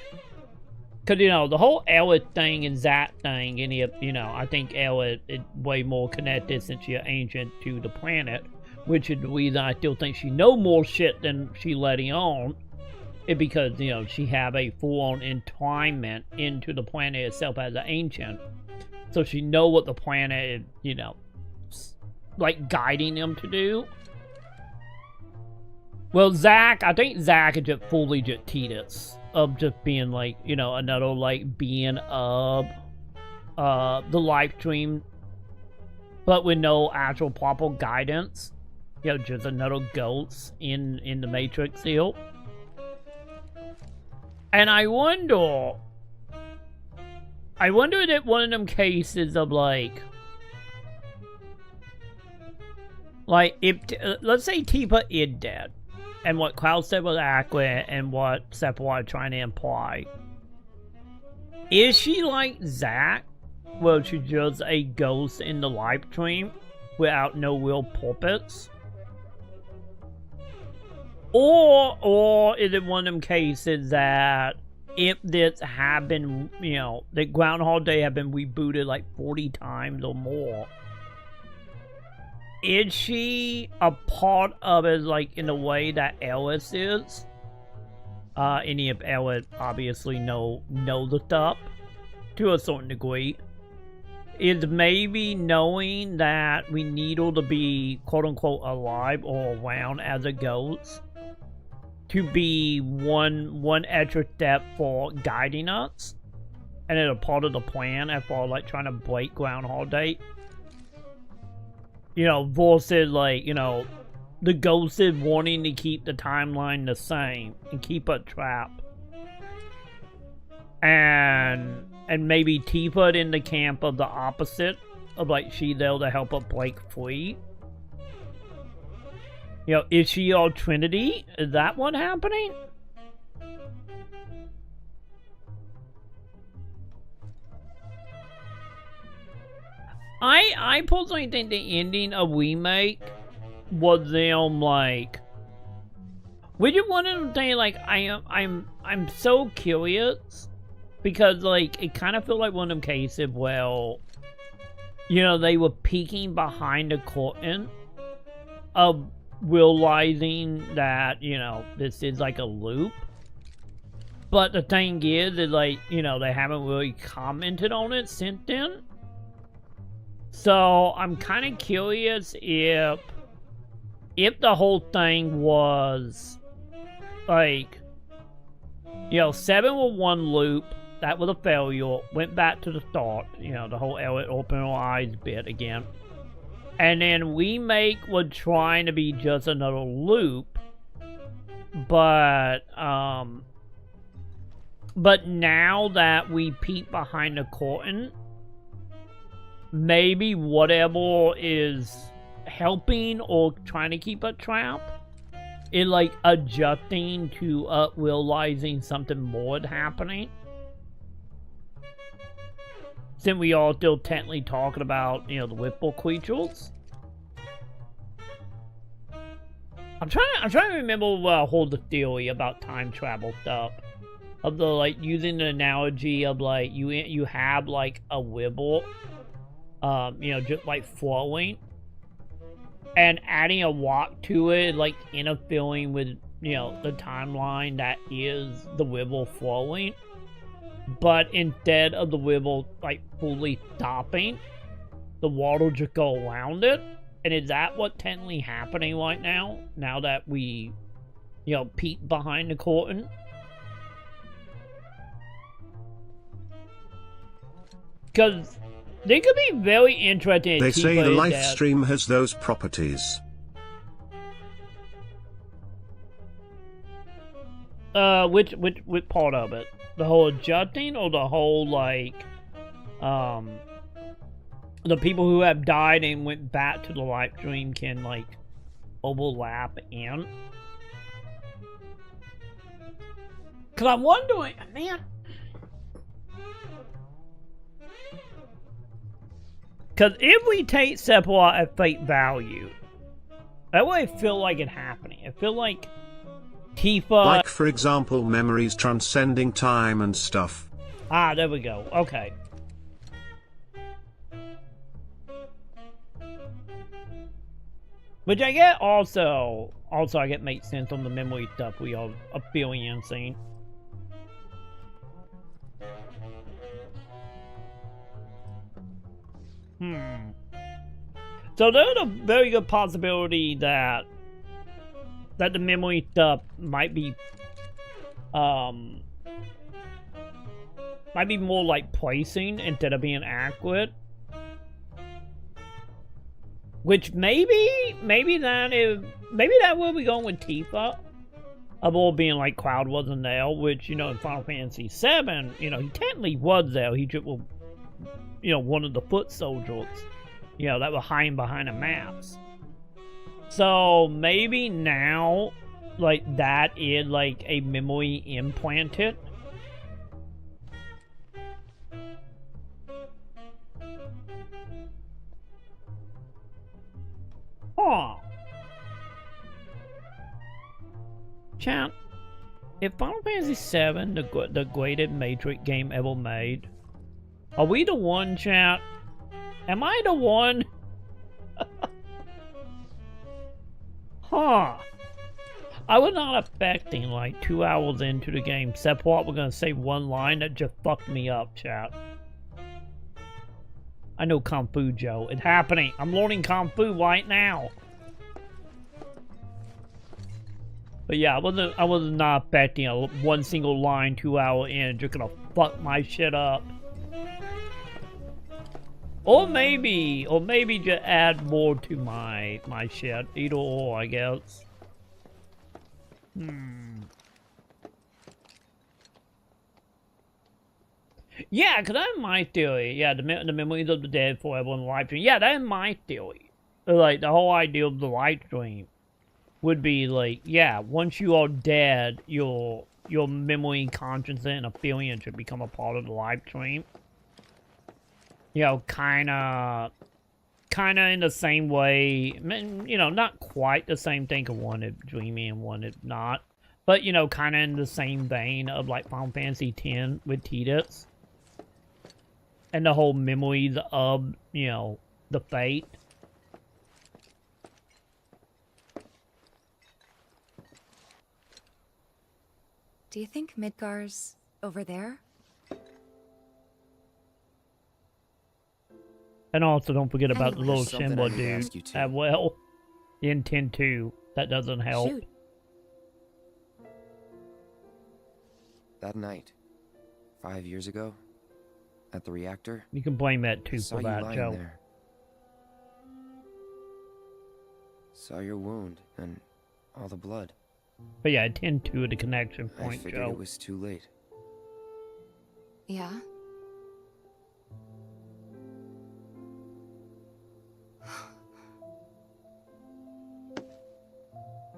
Because, you know, the whole Ella thing and that thing, and, you know, I think Ella is way more connected since she's ancient to the planet. Which is the reason I still think she know more shit than she letting on. It because, you know, she have a full-on entwinement into the planet itself as an ancient. So she know what the planet is, you know, like guiding them to do. Well, Zack, I think Zack is just fully just Titus. Of just being like, you know, another like being of the live stream. But with no actual proper guidance. You know, just another ghost in the Matrix here. And I wonder if one of them cases of like if, let's say Tifa is dead, and what Cloud said was accurate, and what Sephiroth trying to imply. Is she like Zack? Well, she's just a ghost in the live stream without no real purpose? Or is it one of them cases that if this had been, you know, the Groundhog Day have been rebooted like 40 times or more, is she a part of it like in the way that Ellis is? Any of Ellis obviously know the stuff to a certain degree. Is maybe knowing that we need her to be quote-unquote alive or around as a ghost to be one extra step for guiding us, and it's a part of the plan as far like trying to break Groundhog Day. You know, versus like, you know, the ghost is wanting to keep the timeline the same and keep it trapped. And maybe Tifa in the camp of the opposite of like she there to help her break free. You know, is she all Trinity? Is that what happening? I personally think the ending of Remake was them like, which is one of them things like I'm so curious because like it kind of felt like one of them cases, well, you know, they were peeking behind the curtain of realizing that, you know, this is like a loop. But the thing is like, you know, they haven't really commented on it since then. So I'm kind of curious if the whole thing was like, you know, 7 was one loop, that was a failure, went back to the start, you know, the whole Elliot open her eyes bit again. And then remake was trying to be just another loop, but now that we peek behind the curtain, maybe whatever is helping or trying to keep a trap is like adjusting to realizing something more is happening. Since we all still technically talking about, you know, the Whipple creatures. I'm trying to remember what I hold the theory about time travel stuff. Of the, like, using the analogy of, like, you have, like, a wibble, you know, just, like, flowing. And adding a walk to it, like, interfering with, you know, the timeline that is the wibble flowing. But instead of the wibble, like, fully stopping, the water just go around it. And is that what's technically happening right now? Now that we, you know, peek behind the curtain? Because they could be very interesting. They say the live stream has those properties. Which part of it? The whole adjusting or the whole, like, the people who have died and went back to the live stream can, like, overlap in? Because I'm wondering, man. Because if we take Sephiroth at face value, that way I feel like it happening. I feel like Tifa... Like, for example, memories transcending time and stuff. Ah, there we go. Okay. Which I get also I get makes sense on the memory stuff we are experiencing. So there's a very good possibility that the memory stuff might be more like placing instead of being accurate. Which maybe that will be going with Tifa. Of all being like Cloud wasn't there, which, you know, in Final Fantasy VII, you know, he technically was there. He just was, you know, one of the foot soldiers, you know, that were hiding behind the maps. So maybe now, like, that is like a memory implanted. Huh. Chat, if Final Fantasy VII, the greatest Matrix game ever made, are we the one, chat? Am I the one? Huh. I was not expecting, like, 2 hours into the game, Sephiroth was gonna say one line that just fucked me up, chat. I know Kung Fu, Joe. It's happening. I'm learning Kung Fu right now. But yeah, I was not expecting one single line 2 hours in just gonna fuck my shit up. Or maybe just add more to my shit. Either or, I guess. Yeah, because that's my theory. Yeah, the memories of the dead forever in the live stream. Yeah, that's my theory. Like, the whole idea of the live stream would be like, yeah, once you are dead, your memory, consciousness, and experience should become a part of the live stream. You know, kinda in the same way, you know, not quite the same thing, because one is dreamy and one is not. But, you know, kinda in the same vein of, like, Final Fantasy X with Tidus. And the whole memories of, you know, the fate. Do you think Midgar's over there? And also, don't forget about the Anyway, little something I symbol need to dude ask you too. as well. In 10-2. That doesn't help. Shoot. That night, 5 years ago, at the reactor, You can blame that too saw for you that, lying Joe. there. Saw your wound and all the blood. But yeah, 10-2 at the connection I point, figured Joe. it was too late. Yeah?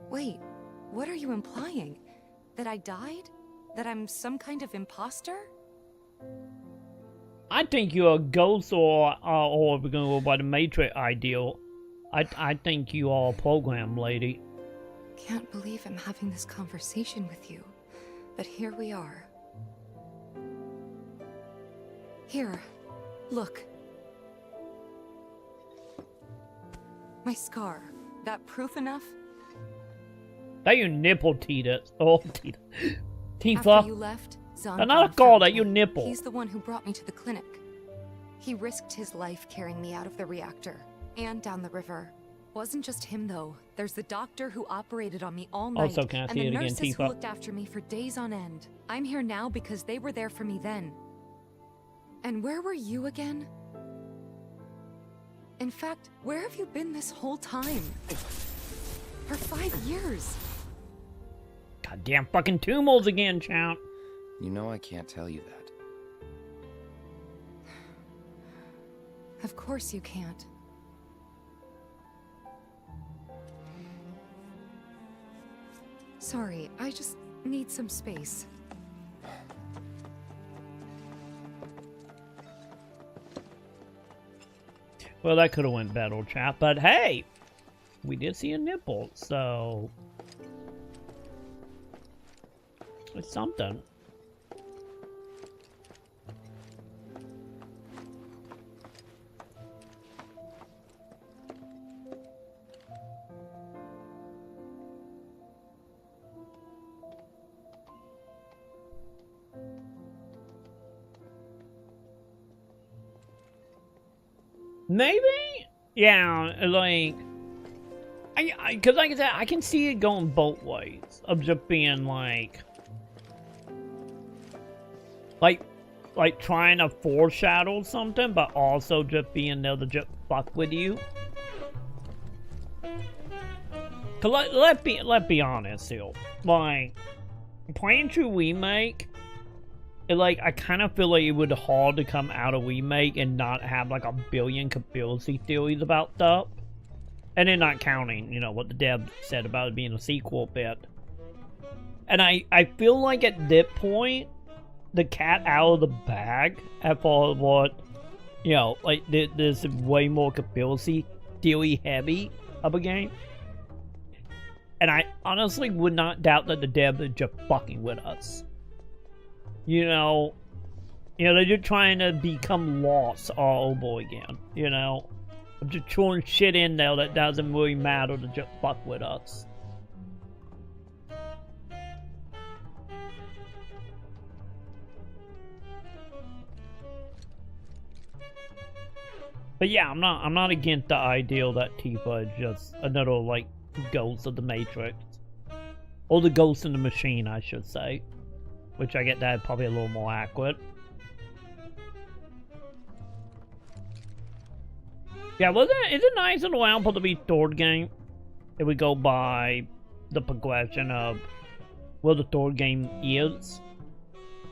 Wait, what are you implying? That I died? That I'm some kind of imposter? I think you're a ghost, or if we're gonna go by the Matrix ideal, I think you are a program, lady. Can't believe I'm having this conversation with you. But here we are. Here, look. My scar. That proof enough? That your nipple, Tita. Oh, Tita. After Tifa. you left, That's not a call, that your nipple. He's the one who brought me to the clinic. He risked his life carrying me out of the reactor and down the river. Wasn't just him though. There's the doctor who operated on me all night, Also, can I and see the it again, nurses who Tifa? looked after me for days on end. I'm here now because they were there for me then. And where were you again? In fact, where have you been this whole time? For 5 years. Goddamn fucking tumors again, champ. You know I can't tell you that. Of course you can't. Sorry, I just need some space. Well, that could have went better, chap. But hey, we did see a nipple, so it's something. Maybe? Yeah, like, because like I said, I can see it going both ways of just being like trying to foreshadow something, but also just being there to just fuck with you. Cause let's be honest here, like playing through remake. Like, I kind of feel like it would hard to come out of remake and not have, like, a billion conspiracy theories about stuff. And then not counting, you know, what the dev said about it being a sequel bit. And I feel like at that point, the cat out of the bag, as far as what, you know, like, there's way more conspiracy theory heavy of a game. And I honestly would not doubt that the dev is just fucking with us. You know, they're just trying to become lost all over again, you know? I'm just throwing shit in there that doesn't really matter to just fuck with us. But yeah, I'm not against the idea that Tifa is just another, like, ghost of the Matrix. Or the ghost in the machine, I should say. Which I get that probably a little more accurate. Yeah, is it nice and allowed for the be third game? If we go by the progression of what the third game is.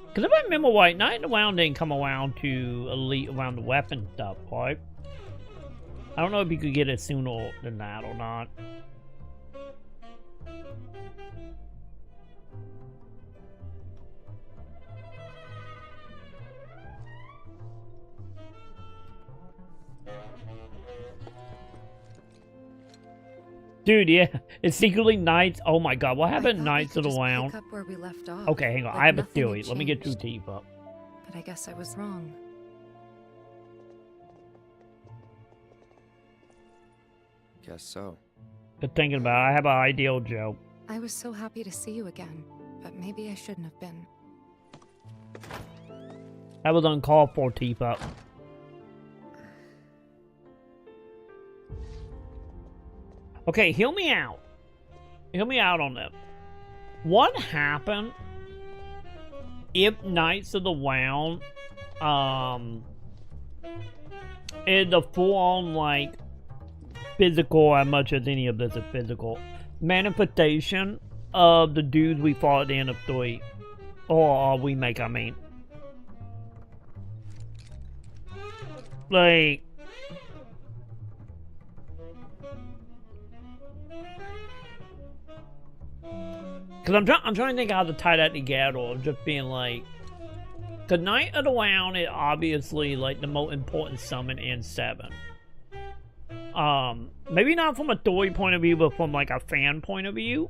Because if I remember right, Night and Round didn't come around to Elite around the weapon stuff, right? I don't know if you could get it sooner than that or not. Dude, yeah, it's secretly Knights. Oh my god, what happened Knights of the Round? Pick up where we left off. Okay, hang on, Like I have a nothing theory. had Let me get through changed. Tifa. But I guess I was wrong. Guess so. But thinking about it, I have an ideal joke. I was so happy to see you again, but maybe I shouldn't have been. That was uncalled for, Tifa. Okay, hear me out. Hear me out on this. What happened if Knights of the Round is the full-on, like, physical, as much as any of this is physical, manifestation of the dudes we fought at the end of 3? Or remake, I mean. Like... Because I'm trying to think how to tie that together, of just being like... The Knight of the Round is obviously, like, the most important summon in 7. Maybe not from a story point of view, but from, like, a fan point of view.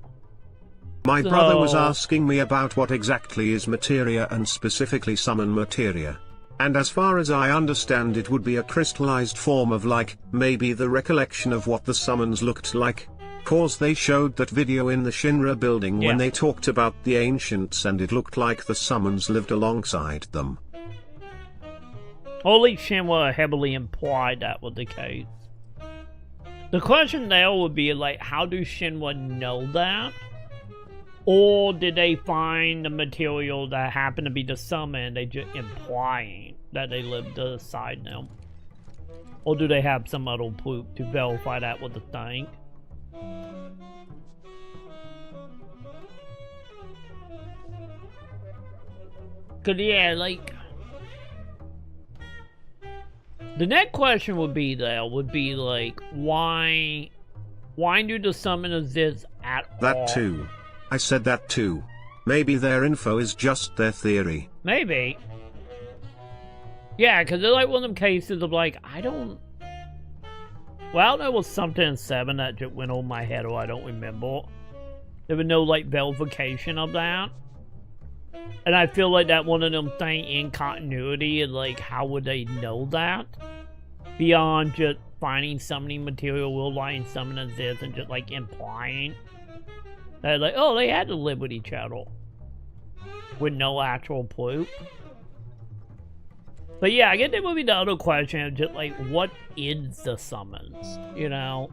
My brother was asking me about what exactly is materia and specifically summon materia. And as far as I understand, it would be a crystallized form of, like, maybe the recollection of what the summons looked like. Cause they showed that video in the Shinra building when they talked about the ancients, and it looked like the summons lived alongside them. Only Shinra heavily implied that was the case. The question there would be, like, how do Shinra know that? Or did they find the material that happened to be the summon, they just implying that they lived aside them? Or do they have some other proof to verify that with the thing? Cause yeah, like... The next question would be like, why do the summon exist at all? That too. I said that too. Maybe their info is just their theory. Maybe. Yeah, because they're like one of them cases of like, I don't... Well, there was something in 7 that just went over my head, or I don't remember. There was no, like, verification of that. And I feel like that one of them thing in continuity is like, how would they know that? Beyond just finding summoning material, will line summon as this, and just like implying that like, oh, they had to live with each other. With no actual proof. But yeah, I guess that would be the other question of just like, what is the summons? You know?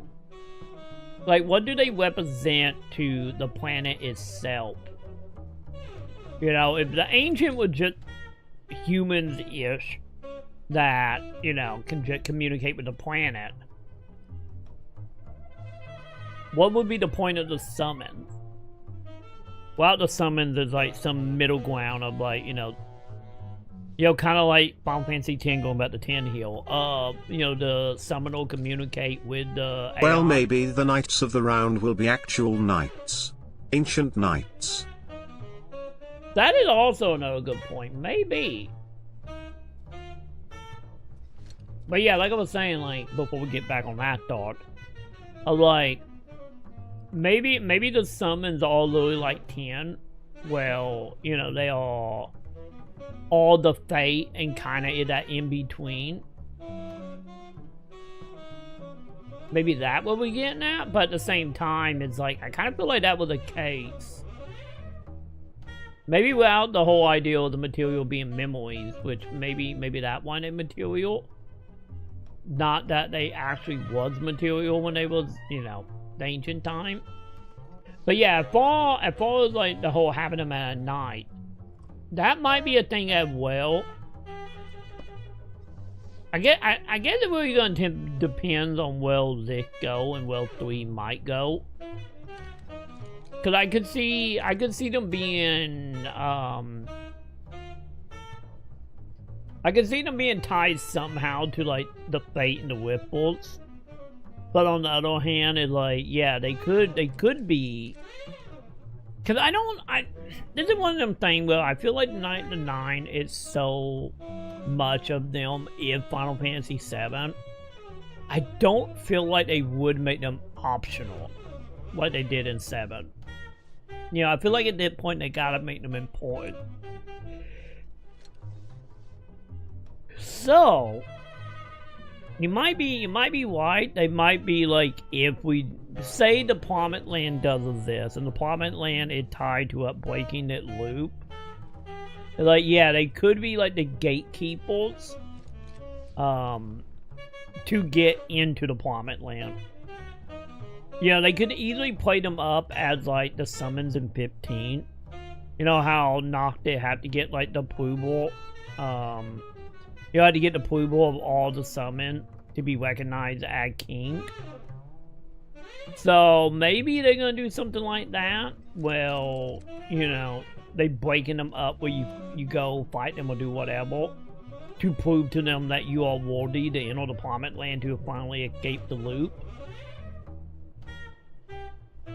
Like, what do they represent to the planet itself? You know, if the ancient were just humans-ish that, you know, can just communicate with the planet, what would be the point of the summons? Well, the summons is like some middle ground of like, you know, kind of like Final Fantasy X going back to 10 Hill. You know, the summon will communicate with the AI. Well, maybe the Knights of the Round will be actual knights. Ancient knights. That is also another good point. Maybe. But yeah, like I was saying, like, before we get back on that thought, of like, maybe the summons are literally like 10. Well, you know, they are all the fate and kind of that in between. Maybe that what we're getting at, but at the same time, it's like, I kind of feel like that was the case. Maybe without the whole idea of the material being memories, which maybe that wanted material. Not that they actually was material when they was, you know, the ancient time. But yeah, as far as like the whole having them at night, that might be a thing as well. I guess it really gonna depends on where this go and where 3 might go. Cause I could see them being I could see them being tied somehow to like the fate and the ripples. But on the other hand, it's like, yeah, they could be. Cause this is one of them things where I feel like Night to 9 is so much of them in Final Fantasy VII. I don't feel like they would make them optional, like they did in 7. You know, I feel like at that point they gotta make them important. So, You might be right. They might be like, if we say the Plummet Land does this, and the Plummet Land is tied to up breaking that loop. Like, yeah, they could be like the gatekeepers, to get into the Plummet Land. You know, they could easily play them up as like the summons in 15. You know how Noctis have to get like the approval, you had to get the approval of all the summon to be recognized as king. So maybe they're gonna do something like that. Well, you know, they breaking them up where you go fight them or do whatever to prove to them that you are worthy to enter the Plummet Land to finally escape the loop.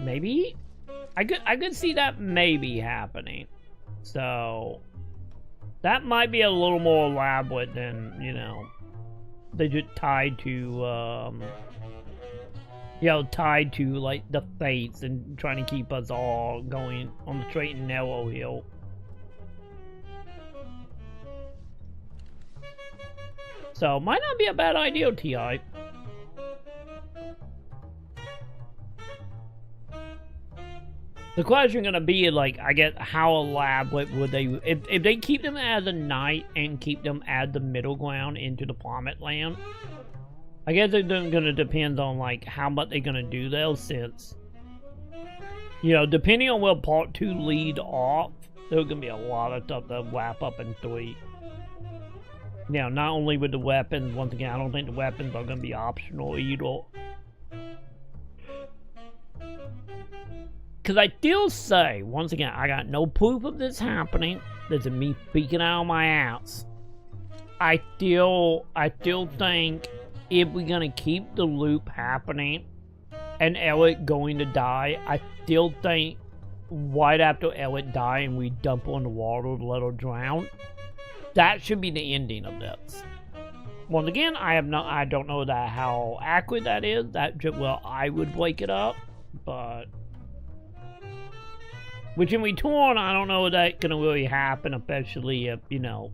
Maybe I could see that maybe happening. So that might be a little more elaborate than, you know, they just tied to, you know, tied to, like, the fates and trying to keep us all going on the straight and narrow hill. So, might not be a bad idea, T.I. The question gonna be, like, I guess, how elaborate would they... If they keep them as a knight and keep them as the middle ground into the Plummet Land, I guess it's gonna depend on, like, how much they're gonna do, though, since... You know, depending on where Part 2 lead off, there's gonna be a lot of stuff to wrap up in 3. Now, not only with the weapons, once again, I don't think the weapons are gonna be optional either. Because I still say, once again, I got no proof of this happening. This is me speaking out of my ass. I still think if we're gonna keep the loop happening and Elliot going to die, I still think right after Elliot dying, we dump her in the water to let her drown. That should be the ending of this. Once again, I don't know that how accurate that is. Well, I would wake it up, but. Which in return, I don't know if that's gonna really happen, especially if, you know,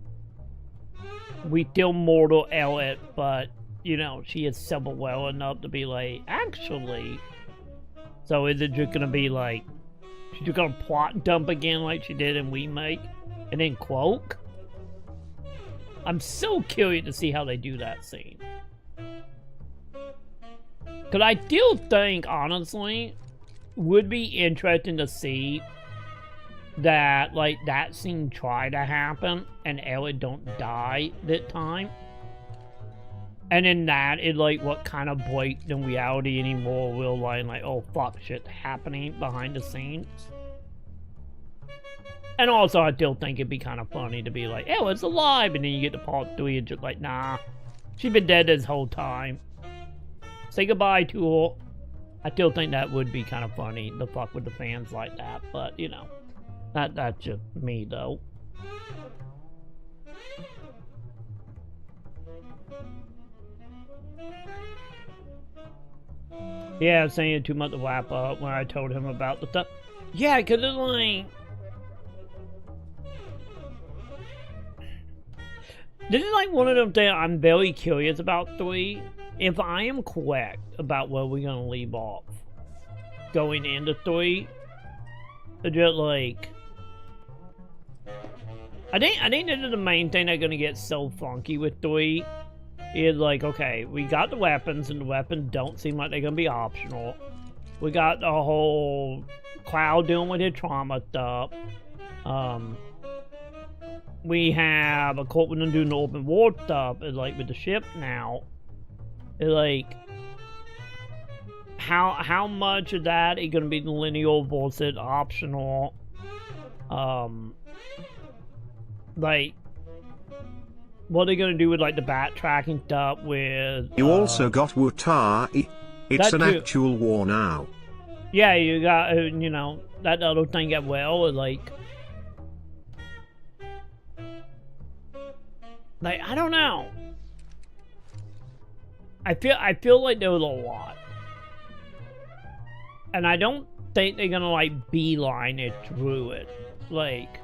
we still mortal Elliot, but, you know, she is civil well enough to be like, actually. So is it just gonna be like, she's just gonna plot dump again like she did in Remake, and then cloak? I'm so curious to see how they do that scene. Cause I still think, honestly, would be interesting to see that, like, that scene try to happen and Elliot don't die that time. And in that, it, like, what kind of break the reality anymore will, like, oh, fuck, shit happening behind the scenes. And also, I still think it'd be kind of funny to be like, Elliot's alive, and then you get to Part 3 and just like, nah, she's been dead this whole time. Say goodbye to her. I still think that would be kind of funny to fuck with the fans like that, but, you know. That's just me, though. Yeah, I was saying too much to wrap up when I told him about the stuff. Yeah, because it's like... This is like one of them things I'm very curious about 3. If I am correct about where we're going to leave off going into 3, just like... I think this is the main thing that's gonna get so funky with 3. Is like, okay, we got the weapons, and the weapons don't seem like they're gonna be optional. We got the whole Cloud dealing with his trauma stuff. We have, of course, we're gonna do the open world stuff. Is like with the ship now. It's like, how much of that is gonna be linear versus optional? Like, what are they gonna do with, like, the backtracking stuff with... You also got Wutari. It's an actual war now. Yeah, you got, you know, that other thing as well, like... Like, I don't know. I feel like there was a lot. And I don't think they're gonna, like, beeline it through it. Like...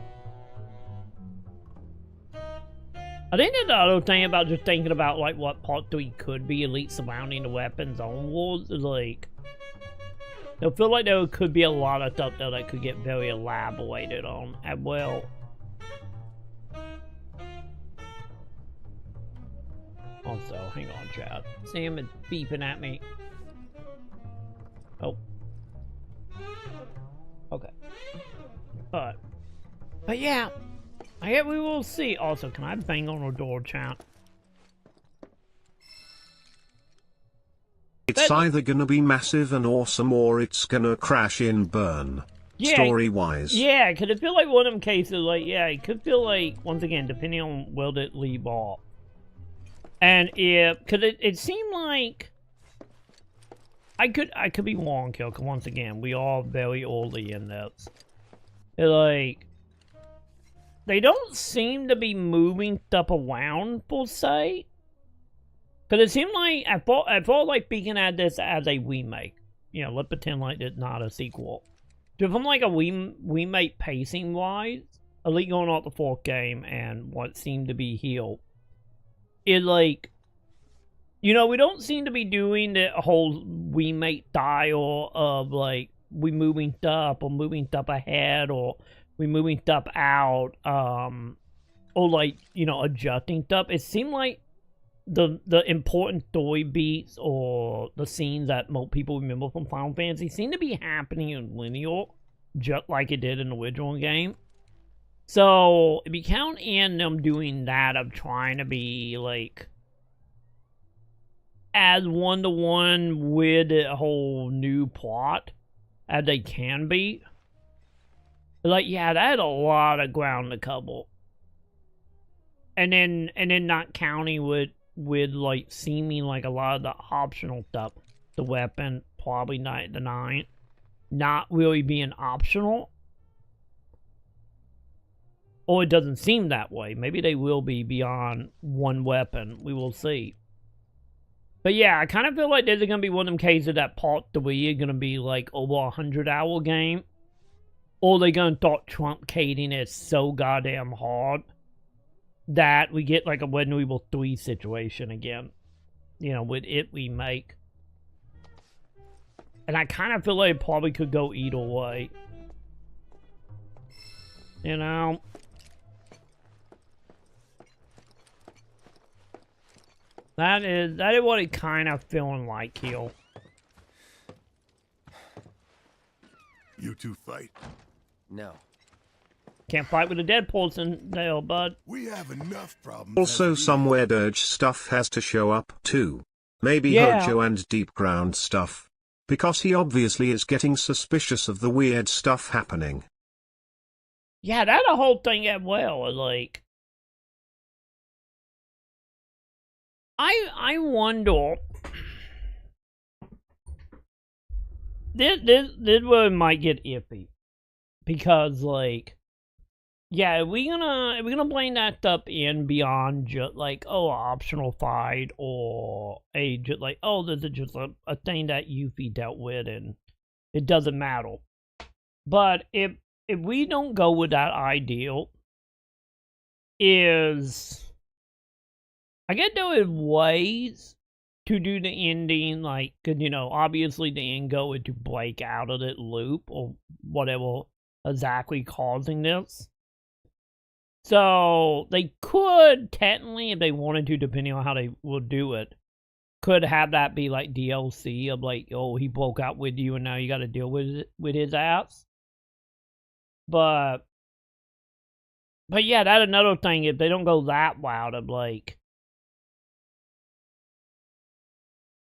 I think that's the other thing about just thinking about like what Part 3 could be, at least surrounding the weapons onwards, is like I feel like there could be a lot of stuff that could get very elaborated on as well. Also, hang on, chat. Sam is beeping at me. Oh. Okay. But yeah. I guess we will see. Also, can I bang on a door, chat? It's either gonna be massive and awesome or it's gonna crash and burn. Yeah, story-wise. Yeah, because it feel like one of them cases, like, yeah, it could feel like, once again, depending on where it leave off. And if, because it seemed like, I could be wrong, Kill, because once again, we are very early in this. They're like, they don't seem to be moving stuff around, per se. Because it seemed like, I thought like speaking at this as a remake. You know, let's pretend like it's not a sequel. So from like a remake pacing-wise, at least going off the fourth game and what seemed to be here, is like, you know, we don't seem to be doing the whole remake style of like, we moving stuff or moving stuff ahead or we moving stuff out, or like, you know, adjusting stuff. It seemed like the important story beats or the scenes that most people remember from Final Fantasy seem to be happening in linear, just like it did in the original game. So if you count in them doing that of trying to be like as one-to-one with a whole new plot as they can be, like, yeah, that had a lot of ground to cover. And then not counting with like seeming like a lot of the optional stuff, the weapon probably not the 9, not really being optional. Or it doesn't seem that way. Maybe they will be beyond one weapon. We will see. But yeah, I kind of feel like there's going to be one of them cases that Part 3 is going to be like over a 100-hour game. Or they're going to start truncating it so goddamn hard that we get like a Resident Evil 3 situation again. You know, with it remake. And I kind of feel like it probably could go either way. You know? That is what it kind of feeling like here. You two fight? No. Can't fight with a dead person there, bud. We have enough problems. Also, some weird urge stuff has to show up too. Maybe Hojo and deep ground stuff. Because he obviously is getting suspicious of the weird stuff happening. Yeah, that a whole thing as well. Like, I wonder. This where it might get iffy, because like, yeah, if we're gonna blame that stuff in beyond just like, oh, optional fight or a just like, oh, this is just a thing that Yuffie dealt with and it doesn't matter. But if we don't go with that ideal, I get there is ways to do the ending, like, cause you know, obviously the end goal is to break out of that loop or whatever exactly causing this. So they could technically, if they wanted to, depending on how they will do it, could have that be like DLC of like, oh, he broke out with you and now you got to deal with his ass. But yeah, that's another thing. If they don't go that route of like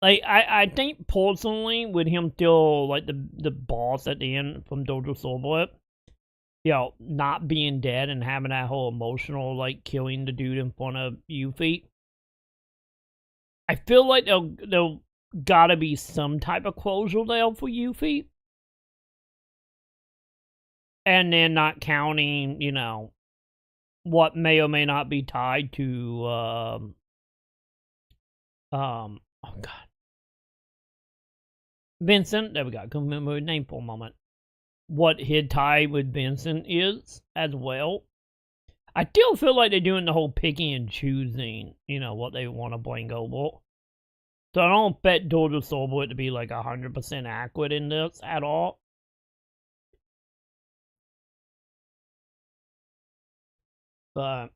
I think personally with him still like the boss at the end from Dojo Silverlet, you know, not being dead and having that whole emotional like killing the dude in front of Yuffie, I feel like there'll gotta be some type of closure there for Yuffie. And then not counting, you know, what may or may not be tied to oh god. Vincent, there we go. I couldn't remember his name for a moment. What his tie with Vincent is as well. I still feel like they're doing the whole picking and choosing, you know, what they want to bring over. So I don't bet Dojo Soulboy to be like 100% accurate in this at all. But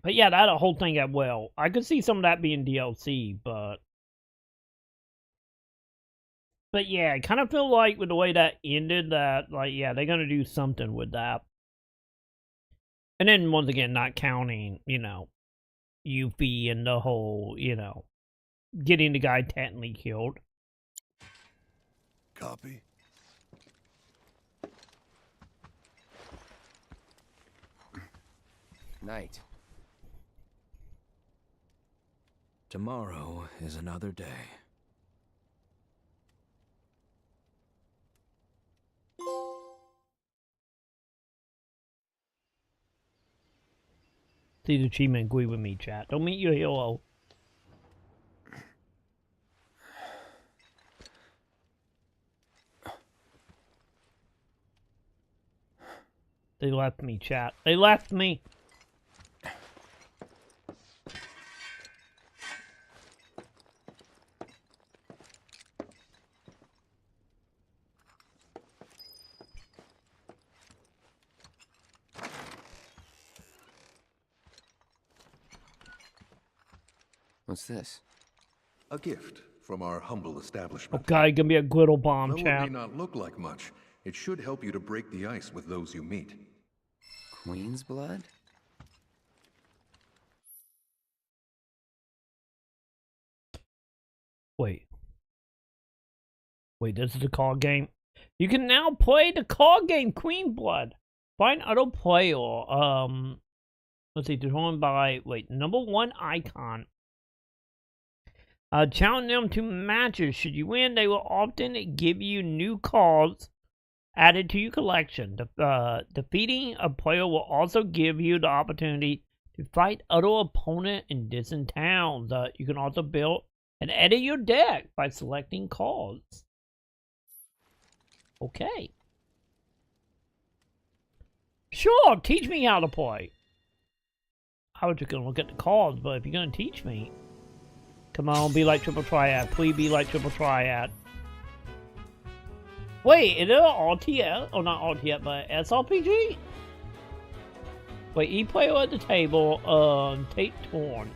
yeah, that whole thing got well. I could see some of that being DLC, but yeah, I kind of feel like with the way that ended, that like yeah, they're gonna do something with that. And then once again, not counting, you know, Yuffie and the whole, you know, getting the guy technically killed. Copy. Night. Tomorrow is another day. See the achievement, agree with me, chat. Don't meet your hero. They left me, chat. They left me. What's this? A gift from our humble establishment. Okay, gonna be a griddle bomb, Though chat. it may not look like much, it should help you to break the ice with those you meet. Queen's blood? Wait, this is the card game? You can now play the card game Queen Blood. Find other player. Let's see, determined by, number 1 icon. Challenge them to matches. Should you win, they will often give you new cards added to your collection. Defeating a player will also give you the opportunity to fight other opponents in distant towns. You can also build and edit your deck by selecting cards. Okay. Sure, teach me how to play. I was just gonna look at the cards, but if you're gonna teach me, come on, be like Triple Triad. Please be like Triple Triad. Wait, is it an RTS? Oh, not RTS, but SRPG? Wait, each player at the table, take turn.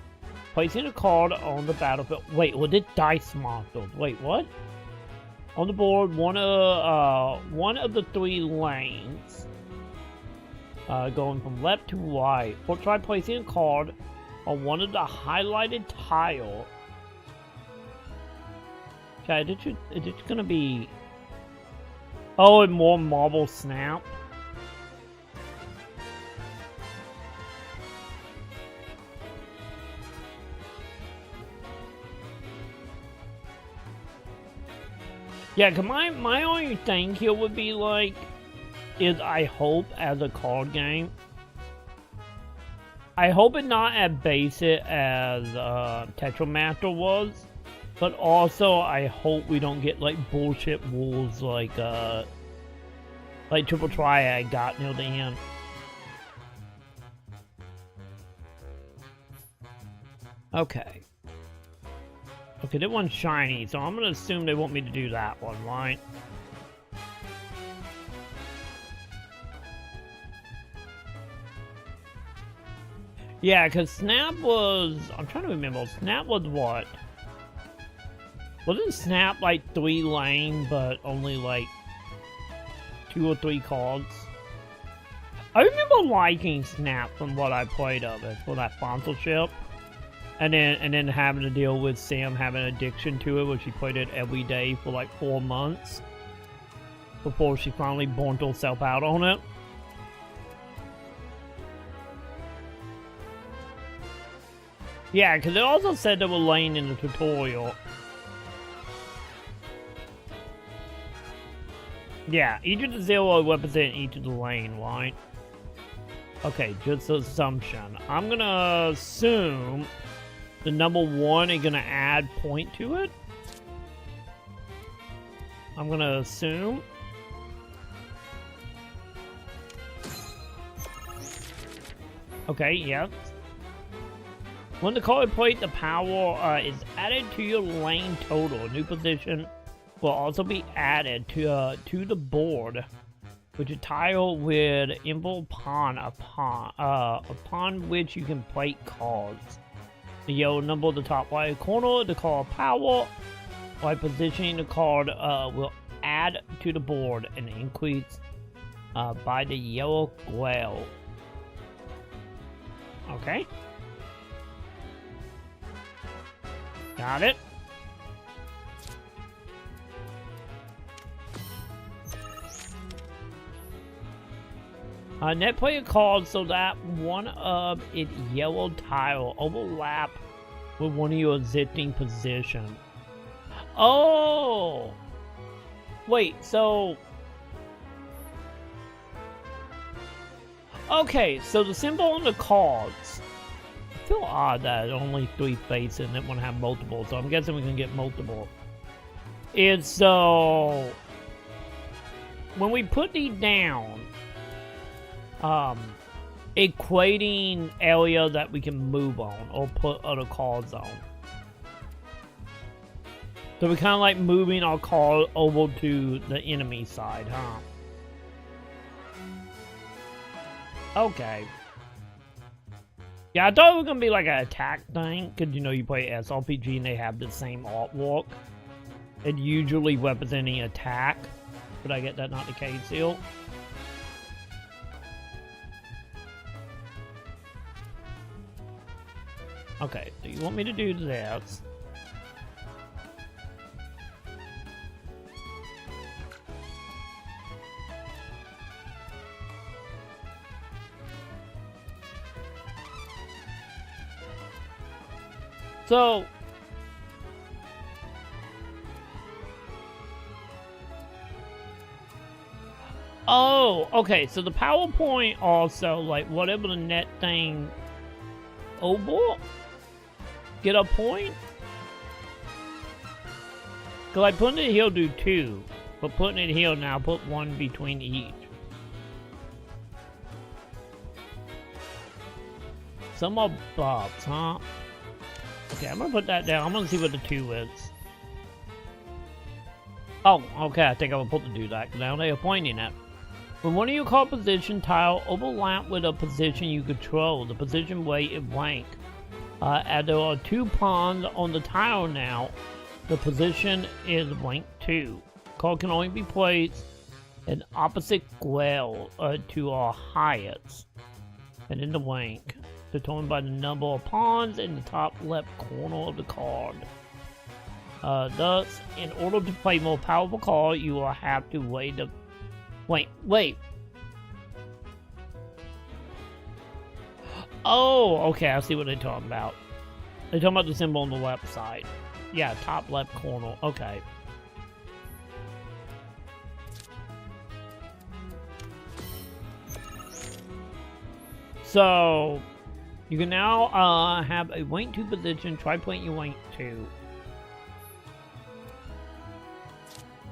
Placing a card on the battlefield. Wait, what did dice monsters? Wait, what? On the board, one of the 3 lanes. Going from left to right. Or try placing a card on one of the highlighted tile. Okay, is it gonna be... Oh, and more Marble Snap? Yeah, cause my only thing here would be like, is I hope as a card game, I hope it not as basic as Tetramaster was, but also I hope we don't get like bullshit rules like Triple Triad got near the end. Okay. Okay, that one's shiny, so I'm gonna assume they want me to do that one, right? Yeah, because Snap was... I'm trying to remember. Snap was what? Wasn't Snap like 3 lane, but only like 2 or 3 cards? I remember liking Snap from what I played of it for that sponsorship. And then having to deal with Sam having an addiction to it, where she played it every day for like 4 months. Before she finally burnt herself out on it. Yeah, because it also said there were lane in the tutorial. Yeah, each of the 0 represent each of the lane, right? Okay, just assumption. I'm gonna assume the number 1 is gonna add point to it. I'm gonna assume. Okay, yeah. When the card plate, the power is added to your lane total. A new position will also be added to the board, which is tile with info upon which you can plate cards. The yellow number at the top right corner, the card power. By positioning the card will add to the board and increase by the yellow glow. Okay. Got it. Net player card so that one of its yellow tile overlap with one of your existing positions. Oh! Wait, so... Okay, so the symbol on the cards. I feel odd that only 3 faces and it won't have multiple, so I'm guessing we can get multiple. It's so... when we put these down, equating area that we can move on or put other cards on. So we're kind of like moving our card over to the enemy side, huh? Okay. Yeah, I thought it was gonna be like an attack thing, because you know you play SRPG and they have the same artwork. It usually representing attack, but I get that not the case here. Okay, do you want me to do this? So, oh, okay, so the PowerPoint also, like, whatever the net thing over, get a point? Cause like putting it here do 2, but putting it here now, put 1 between each. Some are buffs, huh? Okay, I'm gonna put that down. I'm gonna see what the 2 is. Oh, okay, I think I will put the do that, because now they are pointing at. When one of your card position tile overlap with a position you control, the position weight is blank. As there are 2 pawns on the tile now, the position is blank too. Card can only be placed in opposite square to our highest, and in the blank, determined by the number of pawns in the top left corner of the card. Thus, in order to play more powerful card, you will have to weigh the... Wait. Oh, okay, I see what they're talking about. They're talking about the symbol on the left side. Yeah, top left corner. Okay. So, you can now have a rank 2 position. Try playing your rank 2.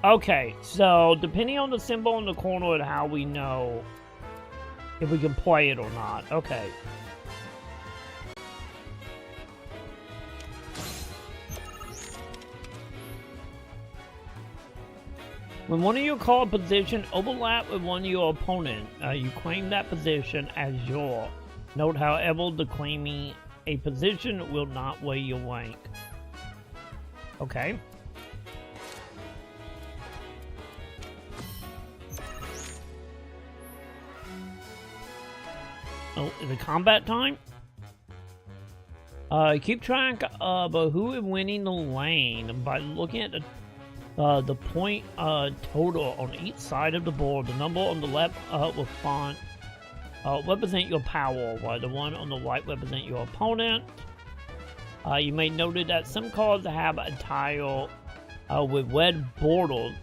Okay, so depending on the symbol in the corner and how we know if we can play it or not. Okay. When one of your card position overlap with one of your opponent, you claim that position as your. Note, however, the claiming a position will not weigh your rank. Okay. Oh, is it combat time? Keep track of who is winning the lane by looking at the point total on each side of the board. The number on the left will font represent your power, while the one on the right represent your opponent. You may notice that some cards have a tile with red borders.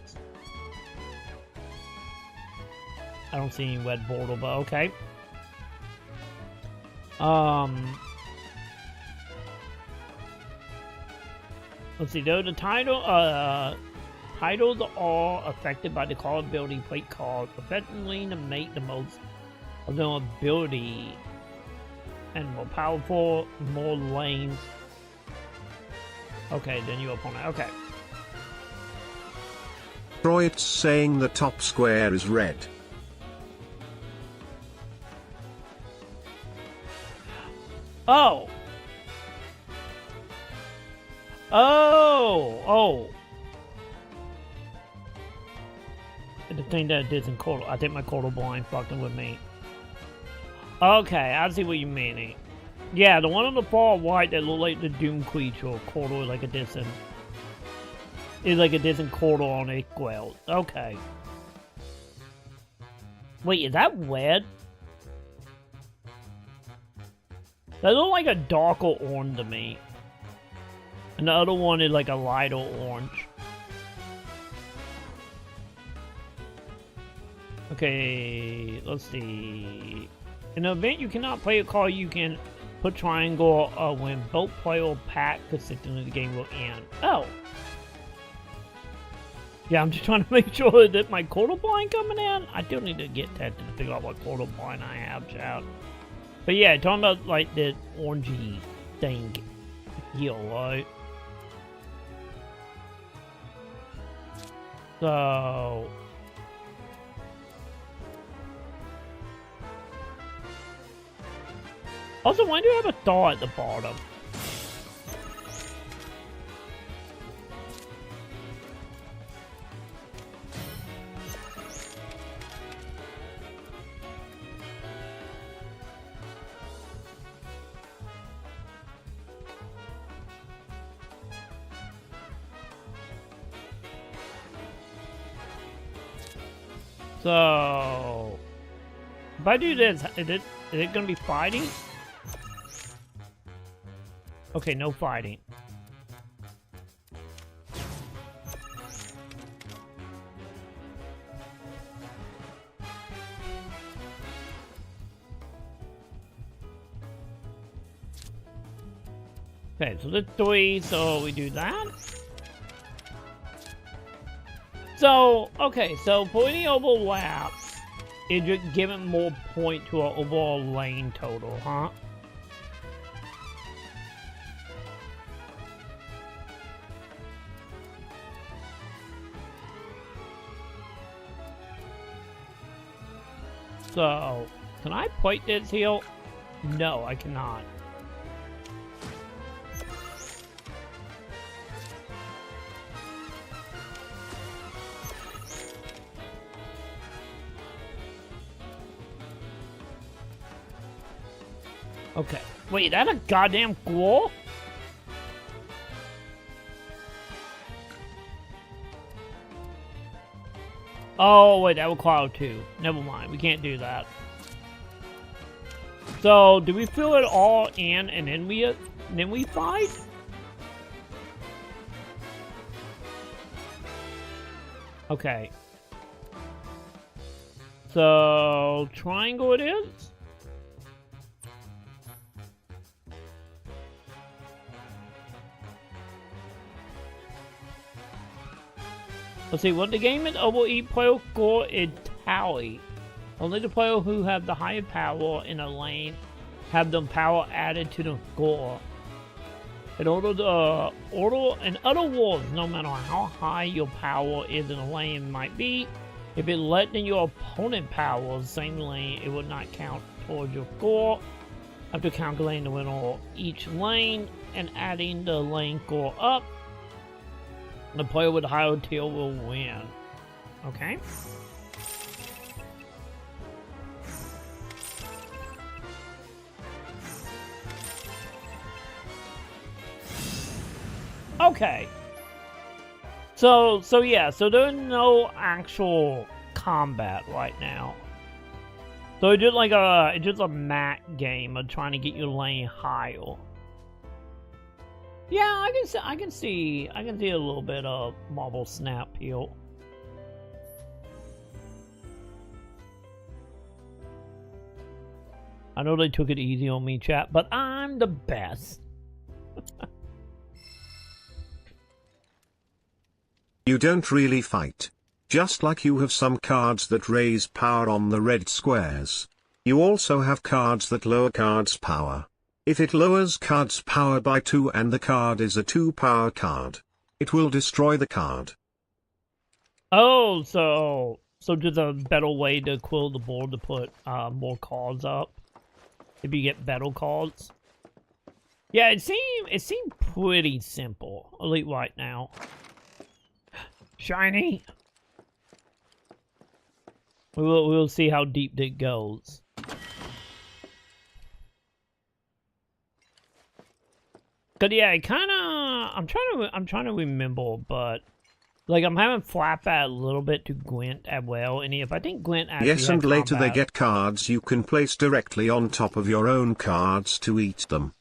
I don't see any red border, but okay. Let's see, though the titles are affected by the card ability plate cards, effectively to make the most of their ability and more powerful, more lanes. Okay, then your opponent. Okay. Troy's saying the top square is red. Oh. Oh. The thing that isn't cold. I think my quarter blind fucking with me. Okay, I see what you mean. Yeah, the one on the far right that look like the Doom creature, quarter like a distant. Is like a distant quarter on a square. Okay. Wait, is that red? That looks like a darker orange to me. And the other one is like a lighter orange. Okay, let's see. In an event you cannot play a card, you can put triangle when both players pack consistently the game will end. Oh. Yeah, I'm just trying to make sure that my quarter blind coming in. I do need to get that to figure out what quarter blind I have, chat. But yeah, talking about like the orangey thing here, right? So also, why do you have a star at the bottom? So, if I do this, is it gonna be fighting? Okay, no fighting. Okay, so the 3, so we do that. So, okay, so for any overlap, it just giving more point to our overall lane total, huh? So, can I point this here? No, I cannot. Okay. Wait, that a goddamn claw? Oh, wait, that would cloud too. Never mind, we can't do that. So, do we fill it all in and then we fight? Okay. So, triangle it is? Let's see, what the game is over each player score is tally. Only the player who have the higher power in a lane have the power added to the score. In other words, no matter how high your power is in a lane might be, if it less than your opponent power, same lane, it would not count towards your score. After calculating the winner of each lane and adding the lane score up, the player with the higher tier will win. Okay? Okay. So yeah, so there's no actual combat right now. So it's just a mat game of trying to get your lane higher. Yeah, I can see a little bit of Marble Snap here. I know they took it easy on me, chat, but I'm the best. You don't really fight. Just like you have some cards that raise power on the red squares. You also have cards that lower cards' power. If it lowers card's power by 2 and the card is a 2 power card, it will destroy the card. Oh, so there's a better way to quill the board to put more cards up if you get better cards. Yeah, it seemed pretty simple, at least right now. Shiny. We'll see how deep it goes. But yeah, it kind of I'm trying to remember, but like I'm having flashback a little bit to Gwent as well, and if I think Gwent actually Yes, and later combat. they get cards you can place directly on top of your own cards to eat them.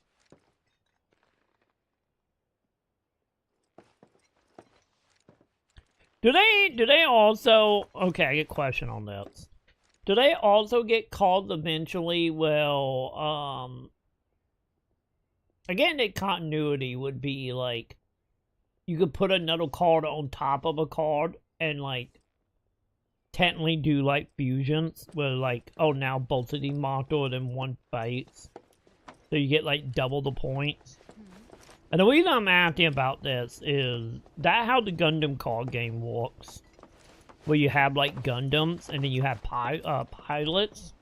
Do they also, okay, I get a question on this. Do they also get called eventually? Well, again, the continuity would be like, you could put another card on top of a card and like, technically do like fusions where like, oh now both of these monsters in one fights. So you get like double the points. And the reason I'm asking about this is that how the Gundam card game works, where you have like Gundams and then you have pilots,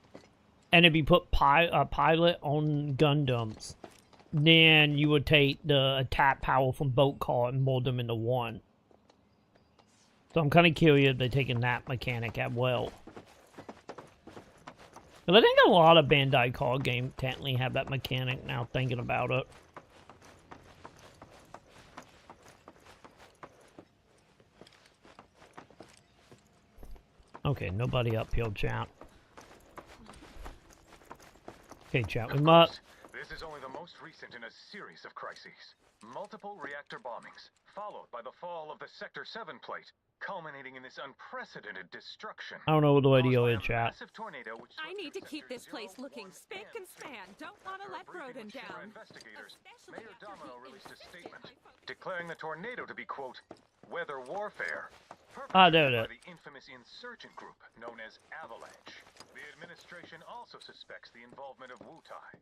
and if you put pilot on Gundams, then you would take the attack power from both card and mold them into one. So I'm kind of curious if they're taking that mechanic as well. But I think a lot of Bandai card games technically have that mechanic now, thinking about it. Okay, nobody up here, chat. Okay, chat, we must... This is only the most recent in a series of crises. Multiple reactor bombings, followed by the fall of the Sector 7 plate, culminating in this unprecedented destruction. I don't know what the radio is, chat. I need to keep this place looking spick and span. Don't want to let Broden down. Mayor Domino released a statement declaring the tornado to be, quote, weather warfare. There it is. By the infamous insurgent group known as Avalanche. The administration also suspects the involvement of Wutai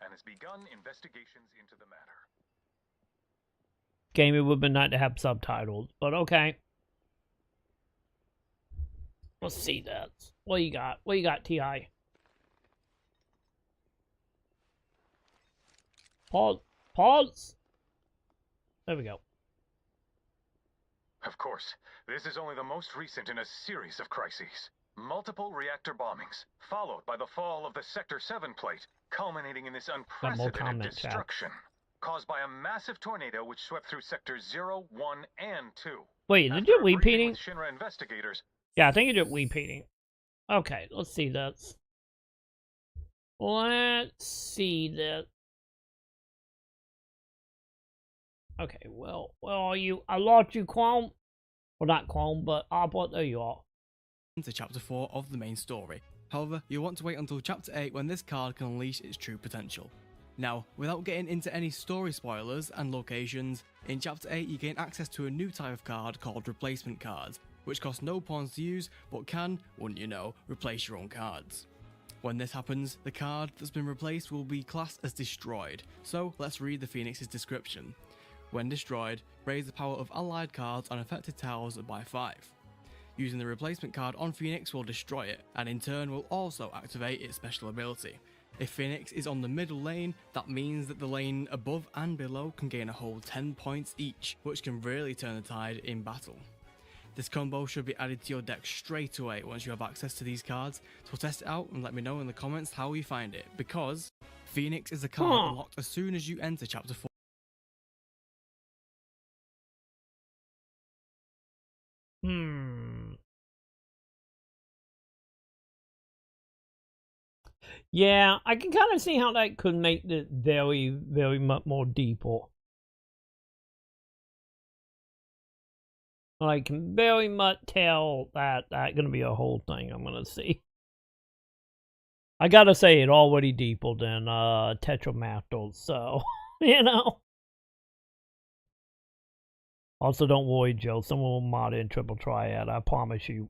and has begun investigations into the matter. Game, it would have been nice to have subtitles, but okay. Let's see that. What you got? What you got, T.I.? Pause. Pause. There we go. Of course, this is only the most recent in a series of crises. Multiple reactor bombings, followed by the fall of the Sector 7 plate, culminating in this unprecedented destruction, caused by a massive tornado which swept through Sectors 0, 1, and 2. Wait, did you repeating? Shinra investigators. Yeah, I think you're repeating. Okay, let's see this. Let's see this. Okay, well, I lost you, Chrome. Well, not Chrome, but Arbot, there you are. To chapter 4 of the main story. However, you'll want to wait until chapter 8 when this card can unleash its true potential. Now, without getting into any story spoilers and locations, in chapter 8 you gain access to a new type of card called replacement cards, which cost no pawns to use, but can, wouldn't you know, replace your own cards. When this happens, the card that's been replaced will be classed as destroyed, so let's read the Phoenix's description. When destroyed, raise the power of allied cards on affected towers by 5. Using the replacement card on Phoenix will destroy it, and in turn will also activate its special ability. If Phoenix is on the middle lane, that means that the lane above and below can gain a whole 10 points each, which can really turn the tide in battle. This combo should be added to your deck straight away once you have access to these cards, so test it out and let me know in the comments how you find it, because Phoenix is a card unlocked as soon as you enter chapter 4. Yeah, I can kind of see how that could make it very, very much more deeper. I can very much tell that that's gonna be a whole thing I'm gonna see. I gotta say it already deeper than Tetramatos, so you know. Also, don't worry, Joe. Someone will mod in Triple Triad. I promise you.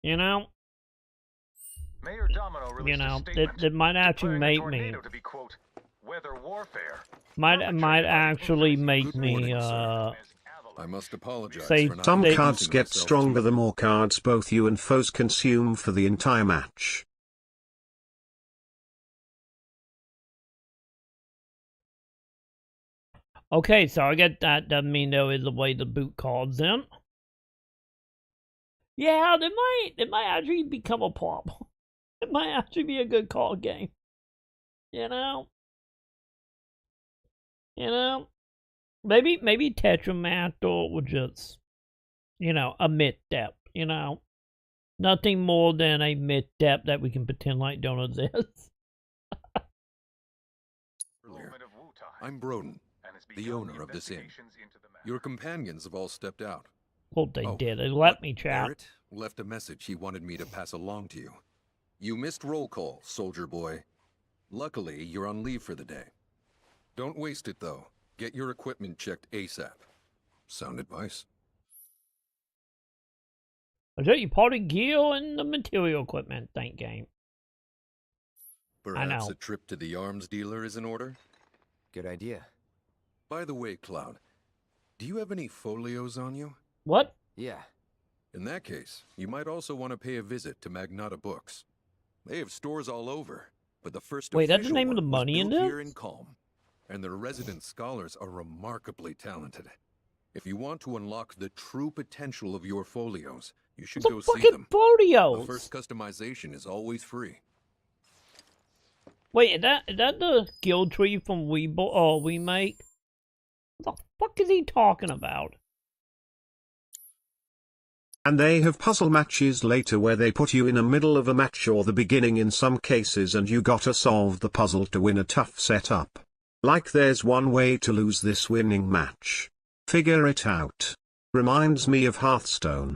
You know? Mayor Domino released You know, a statement that might actually make me... tornado to be, quote, weather warfare. Might actually make me, I must apologize say for not Some they- cards get stronger the more cards both you and foes consume for the entire match. Okay, so I get that. Doesn't mean there is a way to boot cards in. Yeah, they might actually become a problem. It might actually be a good card game. You know? Maybe Tetramator would just, a mid-depth, Nothing more than a mid-depth that we can pretend like don't exist. I'm Broden, the owner of this inn. Your companions have all stepped out. Well, they did. They let me chat. Barrett left a message he wanted me to pass along to you. You missed roll call, soldier boy. Luckily, you're on leave for the day. Don't waste it, though. Get your equipment checked ASAP. Sound advice? I'll show you party gear and the material equipment, thank game. Perhaps a trip to the arms dealer is in order? Good idea. By the way, Cloud, do you have any folios on you? What? Yeah. In that case, you might also want to pay a visit to Magnata Books. They have stores all over, but the first Wait, that's the official name of the one was money in built this? here in Calm, and their resident scholars are remarkably talented. If you want to unlock the true potential of your folios, you should go see them. Folios? The first customization is always free. Wait, is that the skill tree from We Make? What the fuck is he talking about? And they have puzzle matches later where they put you in the middle of a match or the beginning in some cases and you gotta solve the puzzle to win a tough setup. Like there's one way to lose this winning match. Figure it out. Reminds me of Hearthstone.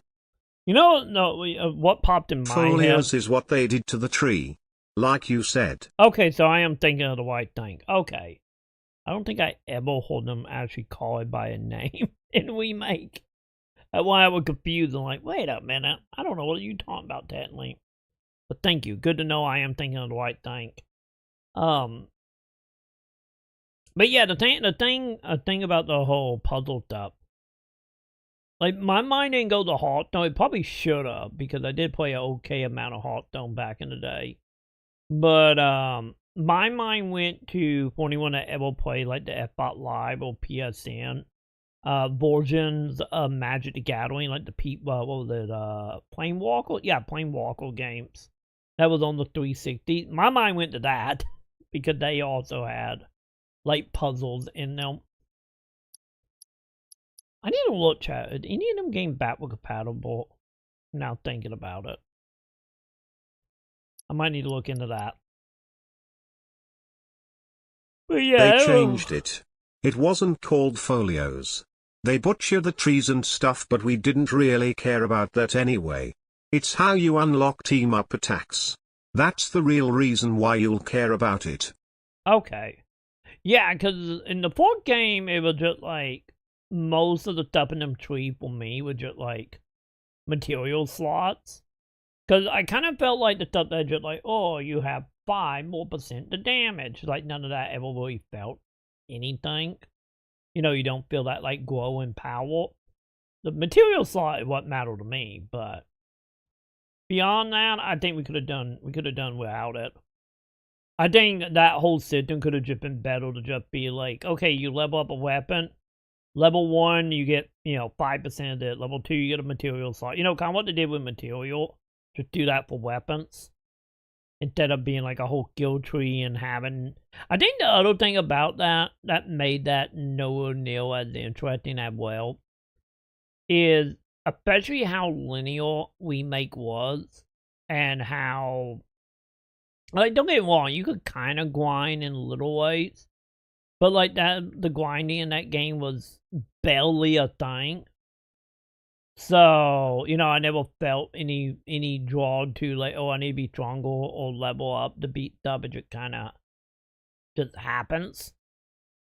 What popped in my Folios head? is what they did to the tree. Like you said. Okay, so I am thinking of the right thing. Okay. I don't think I ever heard them actually call it by a name in We Make. That's why I was confused. I'm like, wait a minute. I don't know what you're talking about, technically. But thank you. Good to know I am thinking of the right thing. But yeah, the thing about the whole puzzle stuff. Like, my mind didn't go to Hearthstone. It probably should have, because I did play an okay amount of Hearthstone back in the day. But, my mind went to, for anyone that ever played, like, the Xbox Live or PSN, versions of Magic the Gathering, like what was it, Planewalker? Yeah, Planewalker games. That was on the 360. My mind went to that, because they also had, like, puzzles in them. I need to look, chat. Did any of them games backward compatible? Now thinking about it. I might need to look into that. But yeah, they changed it. It wasn't called folios. They butcher the trees and stuff, but we didn't really care about that anyway. It's how you unlock team-up attacks. That's the real reason why you'll care about it. Okay. Yeah, because in the fourth game, it was just like, most of the stuff in them trees for me was just like material slots. Because I kind of felt like the stuff that just like, oh, you have 5% more the damage. Like, none of that ever really felt anything. You don't feel that, like, glow and power. The material slot is what mattered to me, but beyond that, I think we could have done without it. I think that whole system could have just been better to just be like, okay, you level up a weapon. Level 1, you get, 5% of it. Level 2, you get a material slot. Kind of what they did with material. Just do that for weapons. Instead of being like a whole skill tree and having... I think the other thing about that made that nowhere near as interesting as well, is especially how linear We Make was, and how... Like, don't get me wrong, you could kind of grind in little ways, but like the grinding in that game was barely a thing. So, I never felt any draw to like, oh, I need to be stronger or level up to beat stuff. It just kind of just happens.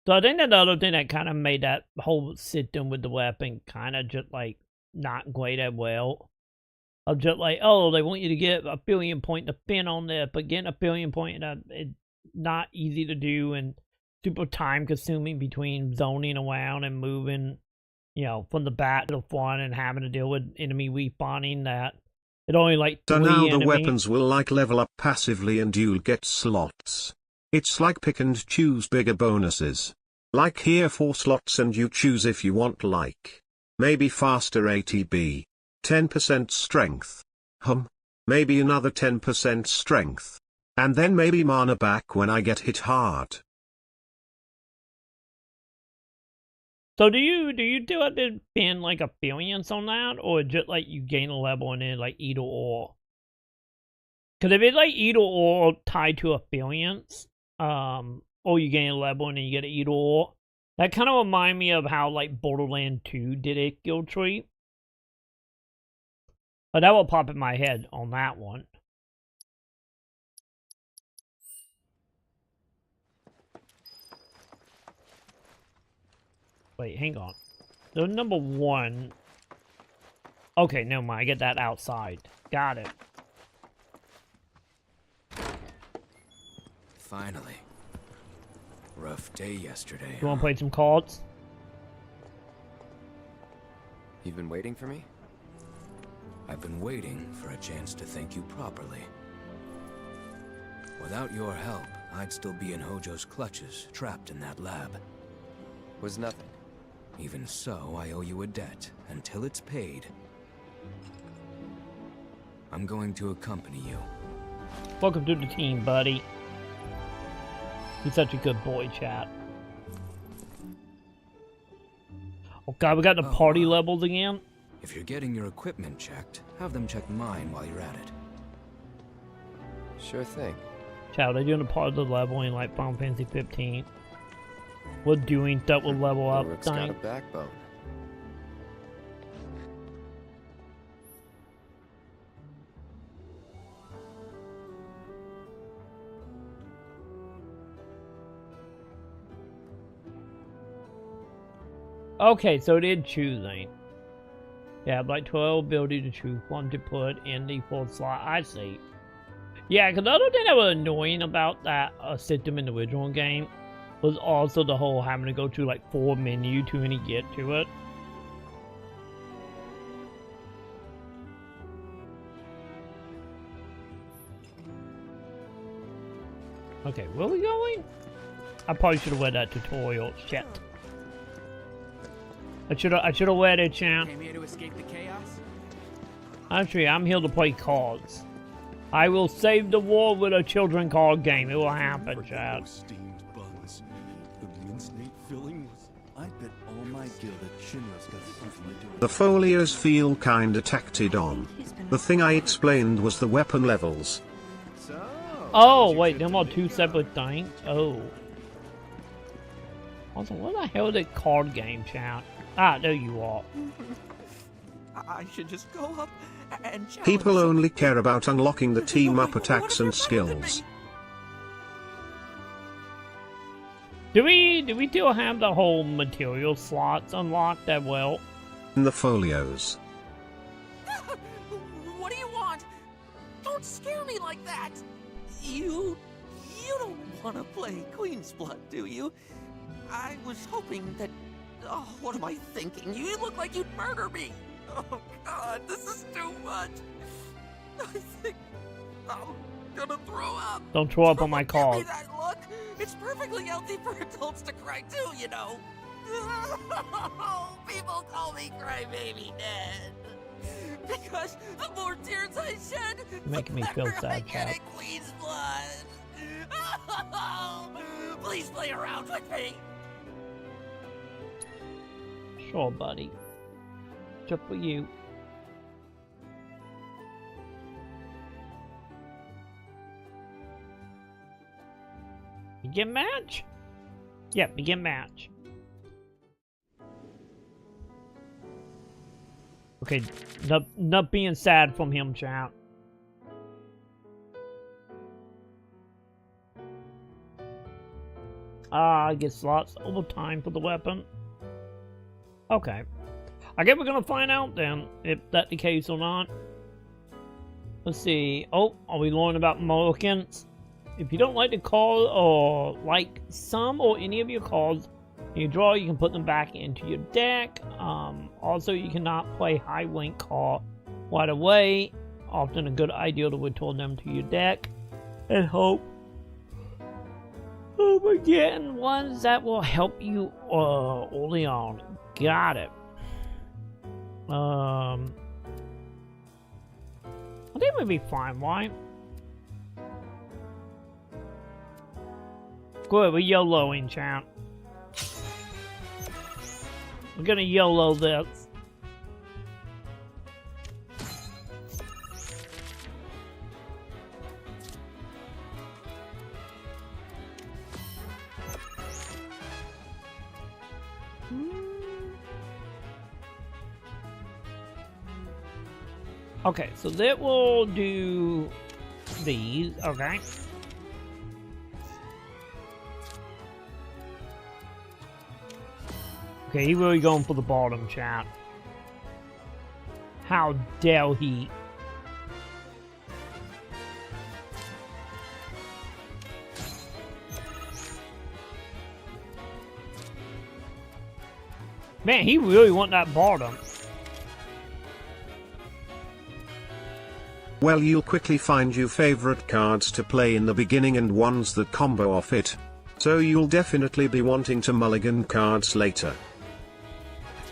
So I think that the other thing that kind of made that whole system with the weapon kind of just like not great as well of just like, oh, they want you to get a billion point to spin on this, but getting a billion point, it's not easy to do and super time consuming between zoning around and moving, you know, from the back to the front and having to deal with enemy respawning that it only like so now the enemies. weapons will like level up passively and you'll get slots. It's like pick and choose bigger bonuses. Like here 4 slots and you choose if you want like, maybe faster ATB, 10% strength, maybe another 10% strength, and then maybe mana back when I get hit hard. So do you do it to spend like affiliates on that, or just like you gain a level and then like either or? Because if it's like either or tied to affiliates, or you gain a level and then you get an either or, that kind of remind me of how like Borderlands 2 did a skill tree. But that will pop in my head on that one. Wait, hang on. So number 1. Okay, never mind. I get that outside. Got it. Finally. Rough day yesterday. You want to play some cards? You've been waiting for me? I've been waiting for a chance to thank you properly. Without your help, I'd still be in Hojo's clutches, trapped in that lab. Was nothing. Even so, I owe you a debt. Until it's paid, I'm going to accompany you. Welcome to the team, buddy. He's such a good boy, chat. Oh god, we got the party levels again? If you're getting your equipment checked, have them check mine while you're at it. Sure thing. Chat, they're doing a part of the leveling like Final Fantasy 15. We're doing stuff with level up. Rook's got a backbone. Okay, so it is choosing. Yeah, like 12 ability to choose one to put in the full slot. I see. Yeah, because the other thing that was annoying about that system in the original game was also the whole having to go through like 4 menus to really get to it. Okay, where are we going? I probably should have read that tutorial. Shit. I should have read it, champ. Came here to escape the chaos? Actually, I'm here to play cards. I will save the world with a children card game. It will happen, chat. Steamed buns. The minced meat filling was. I bet all my gil that Shinra's got something to do with. The folios feel kinda tacted on. The thing I explained was the weapon levels. Oh, wait, them are 2 separate things? Oh. Also, what the hell is that card game, chat? Ah, there you are. I should just go up and challenge People only care about unlocking the team-up attacks and skills. Do we still have the whole material slots unlocked that well? In the folios. What do you want? Don't scare me like that! You don't want to play Queen's Blood, do you? I was hoping that... Oh, what am I thinking? You look like you'd murder me! Oh god, this is too much! I think I'm gonna throw up! Don't throw up on my call. Give me that look! It's perfectly healthy for adults to cry too, you know! People call me Crybaby Dad! Because the more tears I shed, making me feel sad, chat. Queen's Blood! Please play around with me! Sure, buddy. Just for you. Begin match? Yeah, begin match. Okay, not being sad from him, chat. I get slots over time for the weapon. Okay. I guess we're gonna find out then, if that's the case or not. Let's see. Oh, are we learning about mulligans? If you don't like the card or like some or any of your cards you draw, you can put them back into your deck. Also, you cannot play high link card right away. Often a good idea to return them to your deck and hope we're getting ones that will help you early on. Got it. I think we'll be fine, right? Good, we're YOLOing, champ. We're gonna YOLO this. Okay, so that will do these, okay. Okay, he really going for the bottom, chat. How dare he? Man, he really want that bottom. Well, you'll quickly find your favorite cards to play in the beginning and ones that combo off it. So you'll definitely be wanting to mulligan cards later.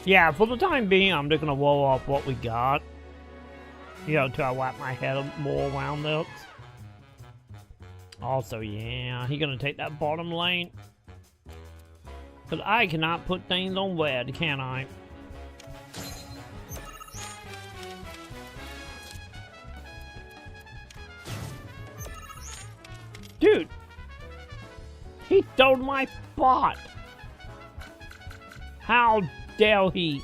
Yeah, for the time being, I'm just gonna roll off what we got. You know, till I wrap my head more around this. Also, yeah, he gonna take that bottom lane. But I cannot put things on red, can I? Dude! He stole my spot! How dare he?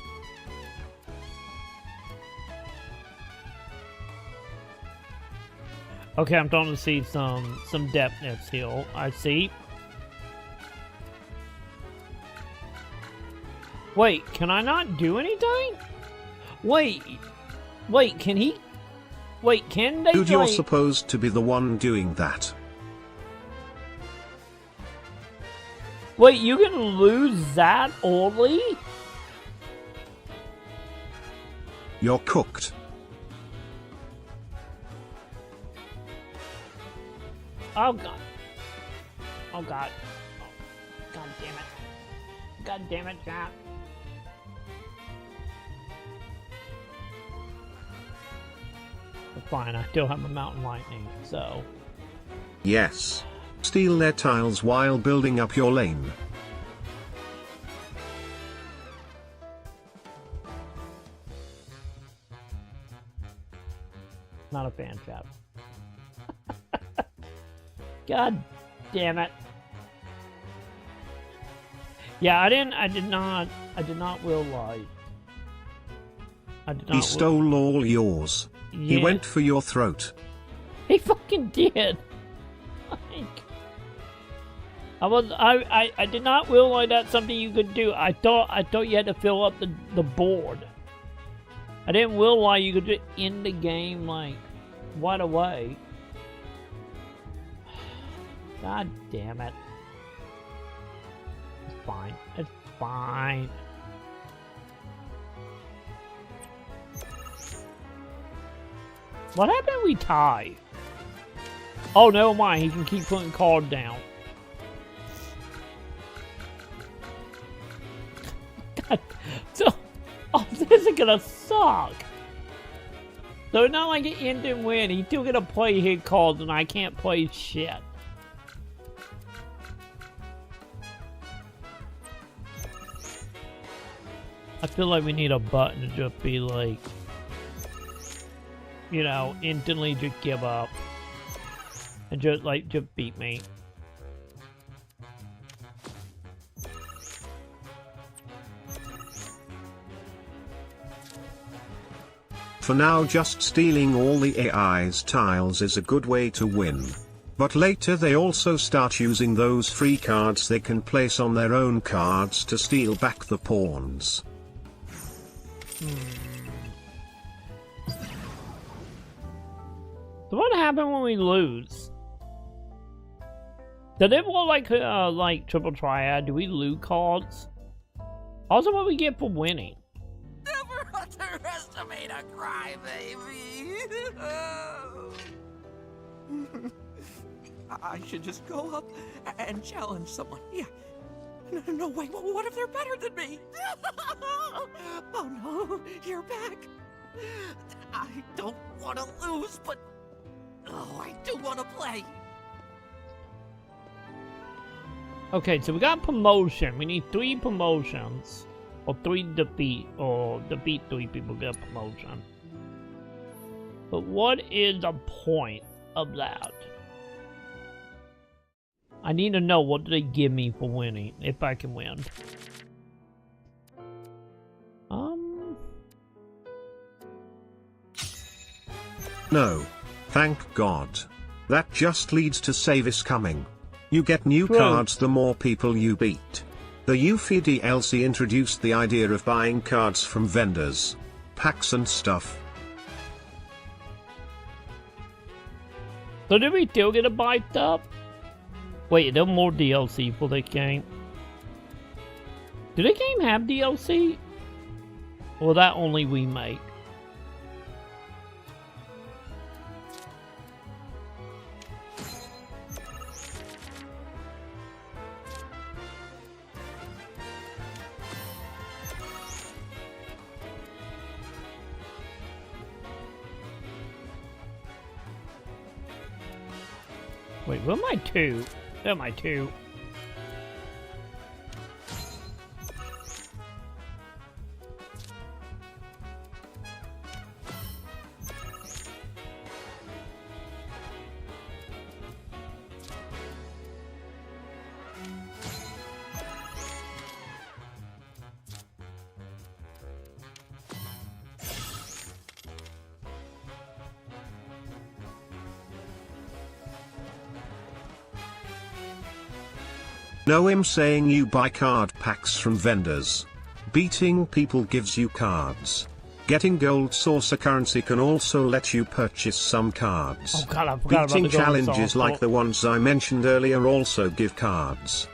Okay, I'm starting to see some depthness here. I see. Wait, can I not do anything? Wait, can he? Wait, can they? Dude, you're supposed to be the one doing that. Wait, you can lose that early? You're cooked. Oh god. Oh god. Oh, god damn it. God damn it, chat. But fine, I still have a mountain lightning, so. Yes. Steal their tiles while building up your lane. Not a fan, chat. God damn it. Yeah, I did not realize. He stole all yours. Yeah. He went for your throat. He fucking did. Like, I did not realize that's something you could do. I thought you had to fill up the board. I didn't realize you could just end the game like right away. God damn it. It's fine. It's fine. What happened if we tie? Oh, never mind. He can keep putting cards down. God. So, oh, this is gonna suck. So it's not like it end and win. He's still gonna play his cards and I can't play shit. I feel like we need a button to just be like, you know, instantly just give up. And just beat me. For now, just stealing all the AI's tiles is a good way to win. But later they also start using those free cards they can place on their own cards to steal back the pawns. So what happened when we lose? Did it work like Triple Triad? Do we loot cards? Also, what we get for winning? Never underestimate a crybaby. I should just go up and challenge someone. Yeah. No, wait, what if they're better than me? Oh no, you're back. I don't want to lose, but oh, I do want to play. Okay, so we got promotion. We need 3 promotions. Or 3 defeat. Or defeat 3 people get a promotion. But what is the point of that? I need to know what do they give me for winning, if I can win. No. Thank God. That just leads to Savis coming. You get new cards the more people you beat. The Yuffie DLC introduced the idea of buying cards from vendors, packs and stuff. So did we still get a bite up? Wait, there's more DLC for the game. Did the game have DLC? Or that only we make? Wait, where am I 2? Where am I 2? No, I'm saying you buy card packs from vendors. Beating people gives you cards. Getting gold saucer currency can also let you purchase some cards. Oh God, I forgot Beating about the gold challenges saucer. like the ones I mentioned earlier also give cards.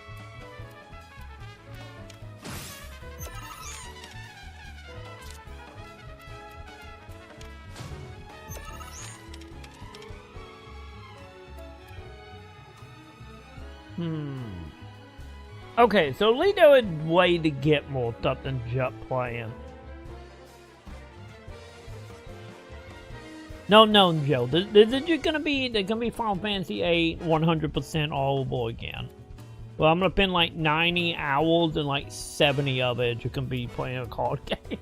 Okay, so at least there was a way to get more stuff than just playing. No, Joe. This is just gonna be Final Fantasy VIII 100% all over again. Well, I'm gonna spend like 90 hours and like 70 of it you can be playing a card game.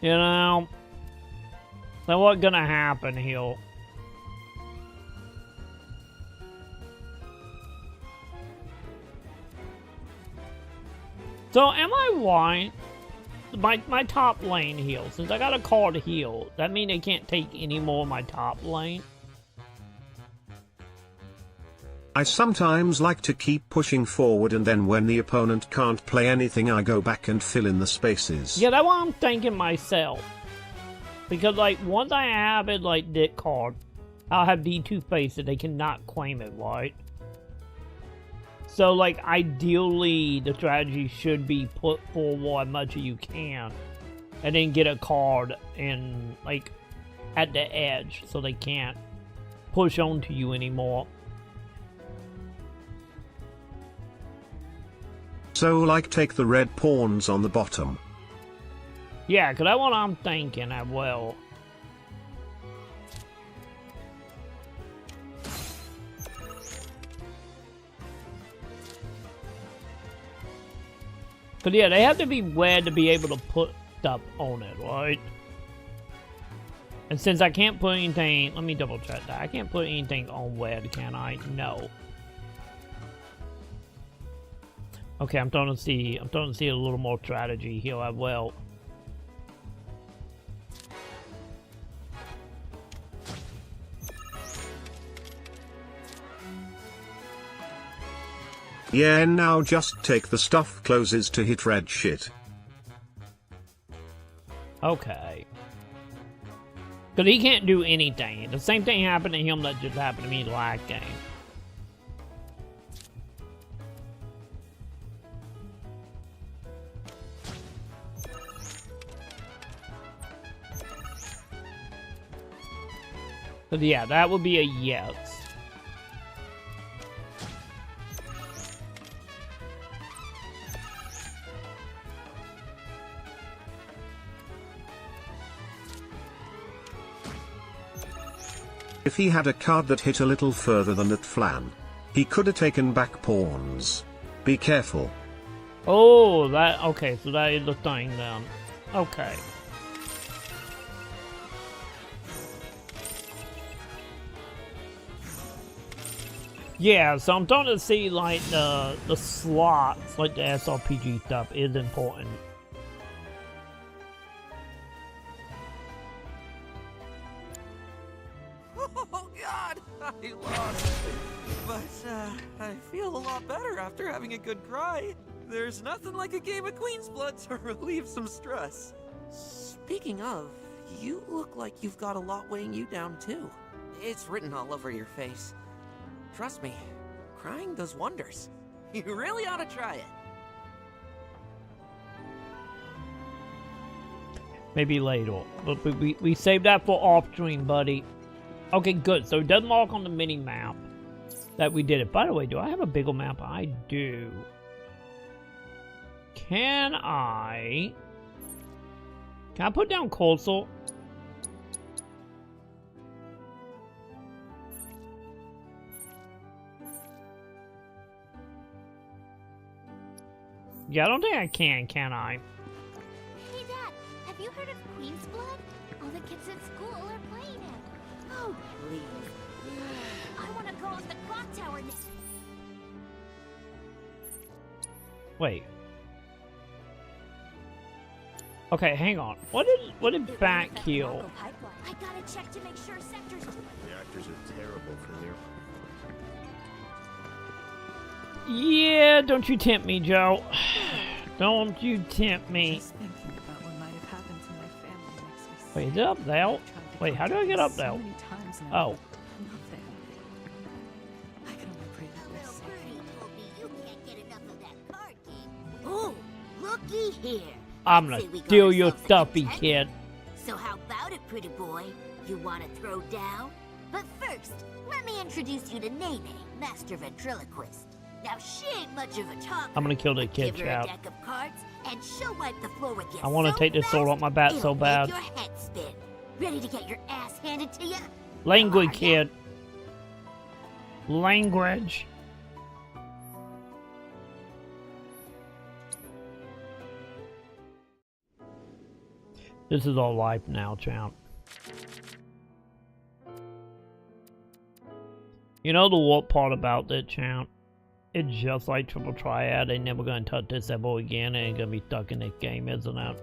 You know? So what's gonna happen here? So, am I right? My top lane heal. Since I got a card heal, that mean they can't take any more of my top lane? I sometimes like to keep pushing forward, and then when the opponent can't play anything I go back and fill in the spaces. Yeah, that's what I'm thinking myself. Because, like, once I have it, like, this card, I'll have D2 face that they cannot claim it, right? So, like, ideally, the strategy should be put forward as much as you can. And then get a card in, like, at the edge so they can't push onto you anymore. So, like, take the red pawns on the bottom. Yeah, because that's what I'm thinking as well. But yeah, they have to be red to be able to put stuff on it, right? And since I can't put anything, let me double check that. I can't put anything on red, can I? No. Okay, I'm starting to see a little more strategy here as well. Yeah, and now just take the stuff closes to hit red shit. Okay. Because he can't do anything. The same thing happened to him that just happened to me last game. So yeah, that would be a yes. If he had a card that hit a little further than that flan, he could have taken back pawns. Be careful. Oh, that, okay, so that is the thing then. Okay. Yeah, so I'm starting to see like the slots, like the SRPG stuff is important. Oh God, I lost. But I feel a lot better after having a good cry. There's nothing like a game of Queen's Blood to relieve some stress. Speaking of, you look like you've got a lot weighing you down too. It's written all over your face. Trust me, crying does wonders. You really ought to try it. Maybe later. But we saved that for off-stream, buddy. Okay, good. So it does mark on the mini-map that we did it. By the way, do I have a bigger map? I do. Can I put down Coastal? Yeah, I don't think I can I? Hey, Dad, have you heard of Queen's Blood? All the kids at school are playing it. Oh, please. I want to go up the clock tower next. Wait. Okay, hang on. What did back heal? I gotta check to make sure sectors. Reactors are terrible for their. Yeah, don't you tempt me, Joe. Don't you tempt me. Wait, is it up there? Wait, how do I get up there? Oh. Oh, looky here. I'm gonna steal your stuffy, kid. So how about it, pretty boy? You want to throw down? But first, let me introduce you to Nene, master ventriloquist. Now she ain't much of a talker. I'm gonna kill the kid, Give her a chat. deck of cards, and she'll wipe the floor with you. I want to take this sword off my bat so bad. Your head spin. Ready to get your ass handed to you? Language, kid. Language. This is all life now, champ. You know the what part about that, champ? It's just like Triple Triad. They never gonna touch this ever again. And gonna be stuck in this game, isn't it?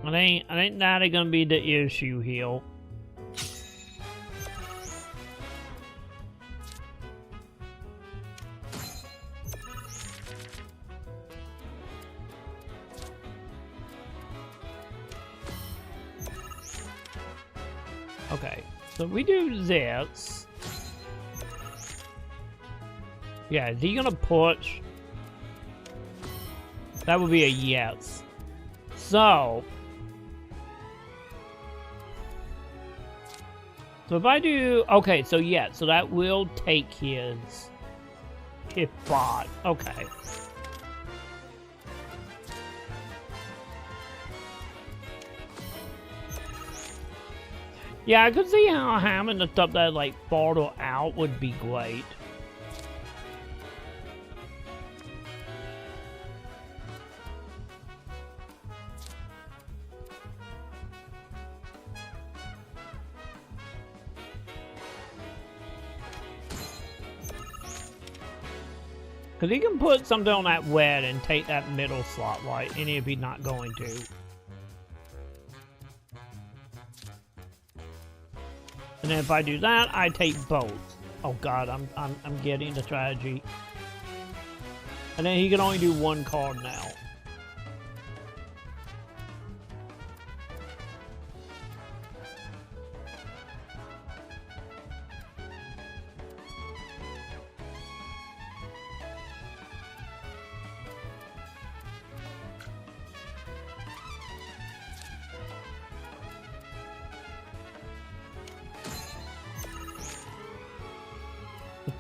I think that is gonna be the issue here. Okay, so we do this. Yeah, is he gonna push? That would be a yes. So if I do, okay, so yeah, so that will take his bot. Okay. Yeah, I could see how having the stuff that like farther out would be great. Because he can put something on that wet and take that middle slot, right? And if he's not going to. And then if I do that, I take both. Oh god, I'm getting the strategy. And then he can only do one card now.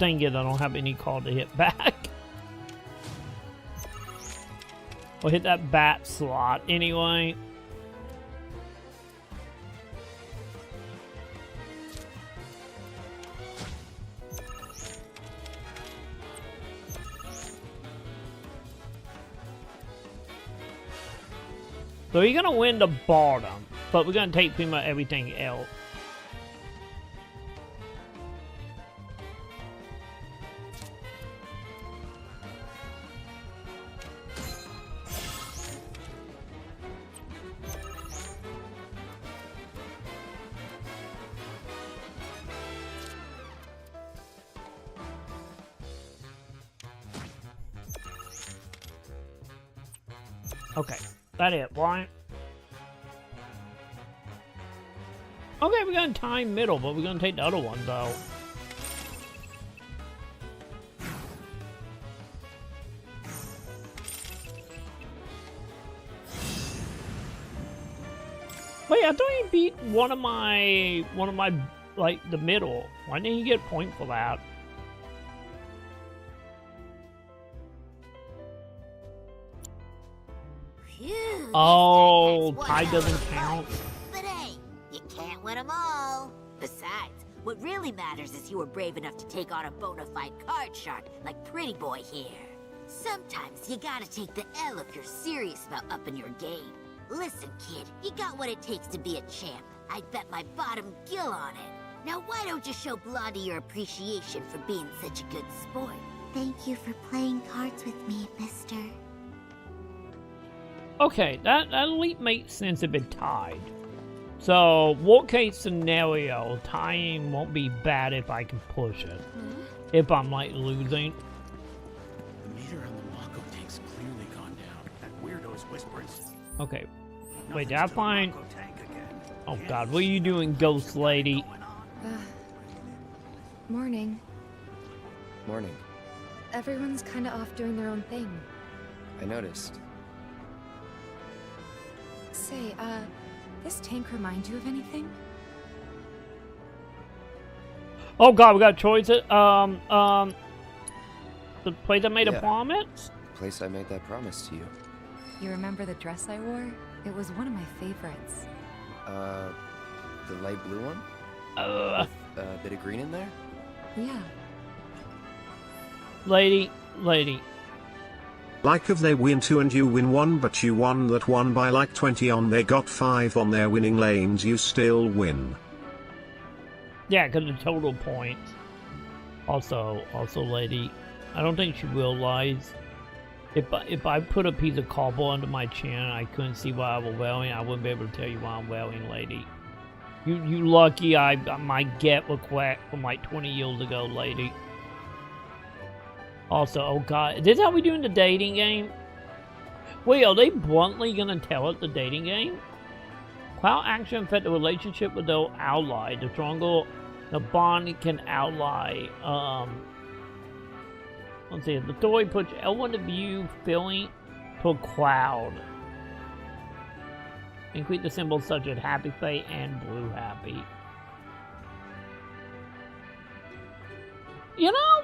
thing is, I don't have any call to hit back. We'll hit that bat slot anyway. So you're gonna win the bottom, but we're gonna take pretty much everything else. Okay, that it, right? Okay, we're gonna time middle, but we're gonna take the other one though. Wait, I thought you beat one of my like the middle. Why didn't you get a point for that? Phew, Oh, tie doesn't count. but hey, you can't win them all. Besides, what really matters is you were brave enough to take on a bona fide card shark like Pretty Boy here. Sometimes you gotta take the L if you're serious about upping your game. Listen, kid, you got what it takes to be a champ. I'd bet my bottom gill on it. Now why don't you show Blondie your appreciation for being such a good sport? Thank you for playing cards with me, mister. Okay, that leap makes sense if it tied. So, worst case scenario, tying won't be bad if I can push it. If I'm like losing. The meter on the Mako tank's clearly gone down. That weirdo's whispering. Okay. Wait, did I find... Oh god, what are you doing, ghost lady? Morning. Morning. Everyone's kinda off doing their own thing. I noticed. Say, this tank remind you of anything? Oh god, we got choices. The place I made a promise? The place I made that promise to you. You remember the dress I wore? It was one of my favorites. The light blue one? With a bit of green in there? Yeah. Lady. Like if they win 2 and you win 1 but you won that one by like 20 on they got 5 on their winning lanes, you still win. Yeah, because of total points. Also, lady, I don't think she realized if I put a piece of cardboard under my chin and I couldn't see what I was wearing, I wouldn't be able to tell you what I'm wearing, lady. You lucky my get was correct from like 20 years ago, lady. Also, oh god, is this how we do in the dating game? Wait, are they bluntly gonna tell us the dating game? How action affect the relationship with their ally? The stronger the bond can ally. Let's see, the story puts L1 to view feeling to a crowd. Include the symbols such as happy face and blue happy. You know?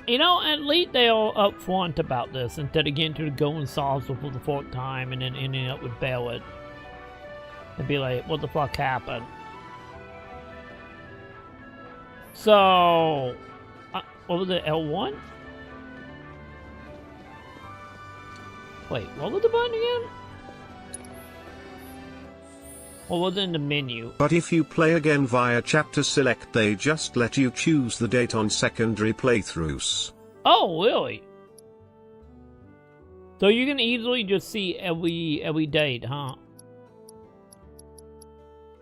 You know, at least they're upfront about this instead of getting to the going saucer for the 4th time and then ending up with Ballad. And be like, what the fuck happened? So, what was it, L1? Wait, what was the button again? Or was it in the menu? But if you play again via chapter select, they just let you choose the date on secondary playthroughs. Oh, really? So you can easily just see every date, huh?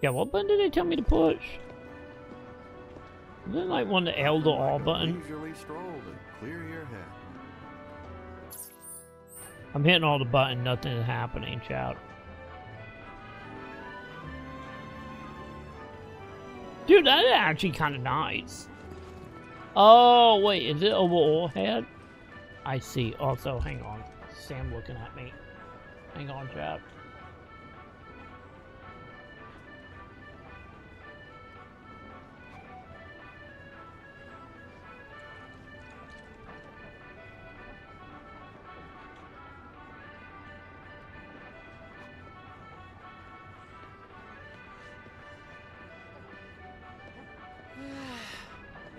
Yeah, what button did they tell me to push? Is it like one of the L to R button? Leisurely stroll to clear your head. I'm hitting all the buttons, nothing is happening, chat. Dude, that is actually kind of nice. Oh, wait, is it overall head? I see. Also, hang on. Sam looking at me. Hang on, chat.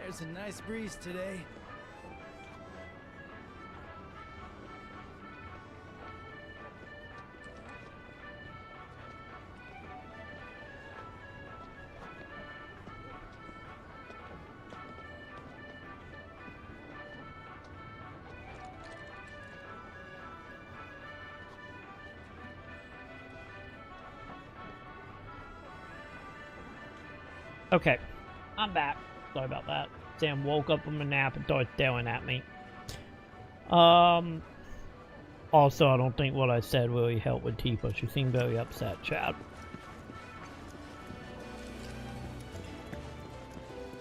There's a nice breeze today. Okay, I'm back. Sorry about that. Sam woke up from a nap and started staring at me. Also, I don't think what I said really helped with Tifa. She seemed very upset, Chad.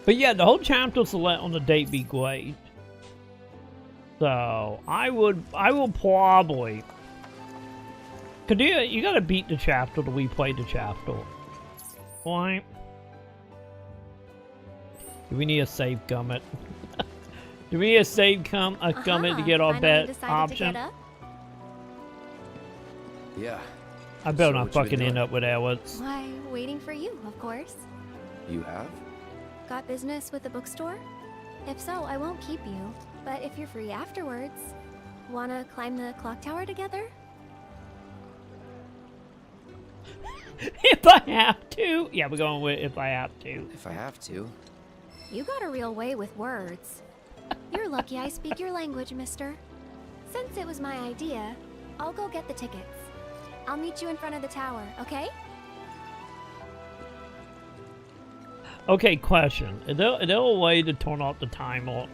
But yeah, the whole chapter select on the date be great. So I will probably. Cause you gotta beat the chapter to replay the chapter. Right? Do we need a save gummit? Do we need a save gummit to get our bet option? Yeah. I better So not what you been fucking end doing? up with Alex. Why, waiting for you, of course. You have? Got business with the bookstore? If so, I won't keep you. But if you're free afterwards, wanna climb the clock tower together? If I have to. Yeah, we're going with if I have to. If I have to. You got a real way with words. You're lucky I speak your language, mister. Since it was my idea, I'll go get the tickets. I'll meet you in front of the tower, okay? Okay, question. Is there a way to turn off the timer?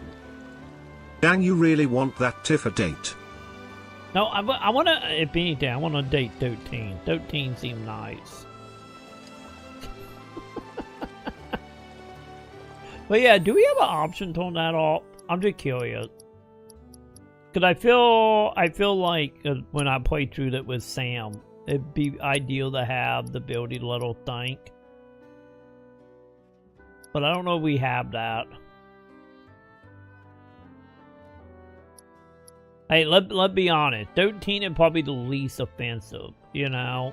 Dang, you really want that Tifa date? No, I want to, if anything, I want to date 13. 13 seems nice. But yeah, do we have an option to turn that off? I'm just curious. Cause I feel like when I play through that with Sam, it'd be ideal to have the ability to let her think. But I don't know if we have that. Hey, let's be honest. 13 is probably the least offensive, you know?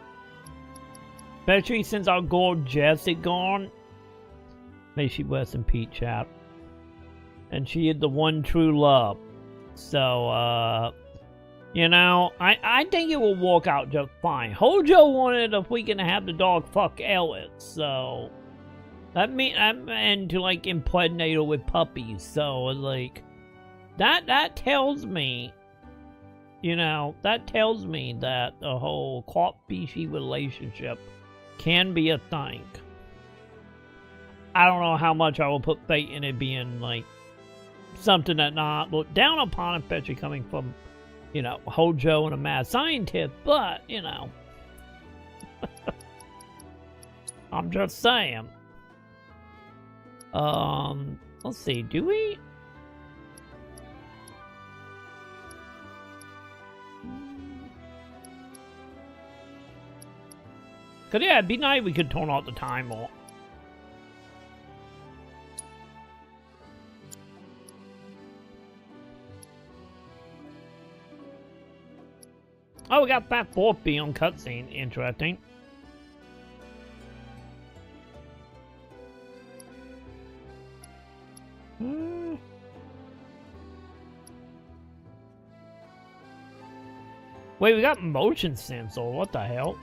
Especially since our girl Jess is gone. May she rest in peace, chap. And she is the one true love. So, you know, I think it will work out just fine. Hojo wanted if we can have the dog fuck Ellis, so that meant to like impregnate her with puppies. So like that tells me, you know, that tells me that the whole crop-species relationship can be a thing. I don't know how much I will put faith in it being like something that not looked down upon, especially coming from, you know, Hojo and a mad scientist, but, you know. I'm just saying. Let's see, do we? Cause yeah, it'd be nice if we could turn off the timer. Oh, we got that 4th beyond cutscene. Interesting. Wait, we got motion sensor. What the hell?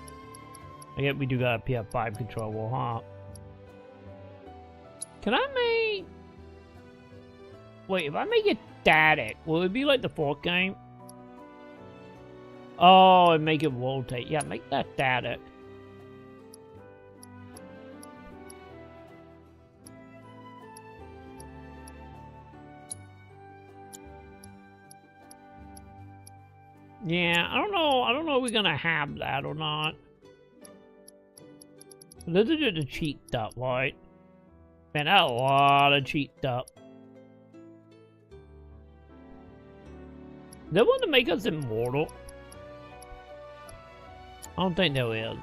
I guess we do got a PS5 controller, huh? Can I make... Wait, if I make it static, will it be like the 4th game? Oh, and make it rotate. Yeah, make that static. Yeah, I don't know if we're gonna have that or not. This is just the cheat stuff, right? Man, that's a lot of cheat stuff. They want to make us immortal. I don't think there is.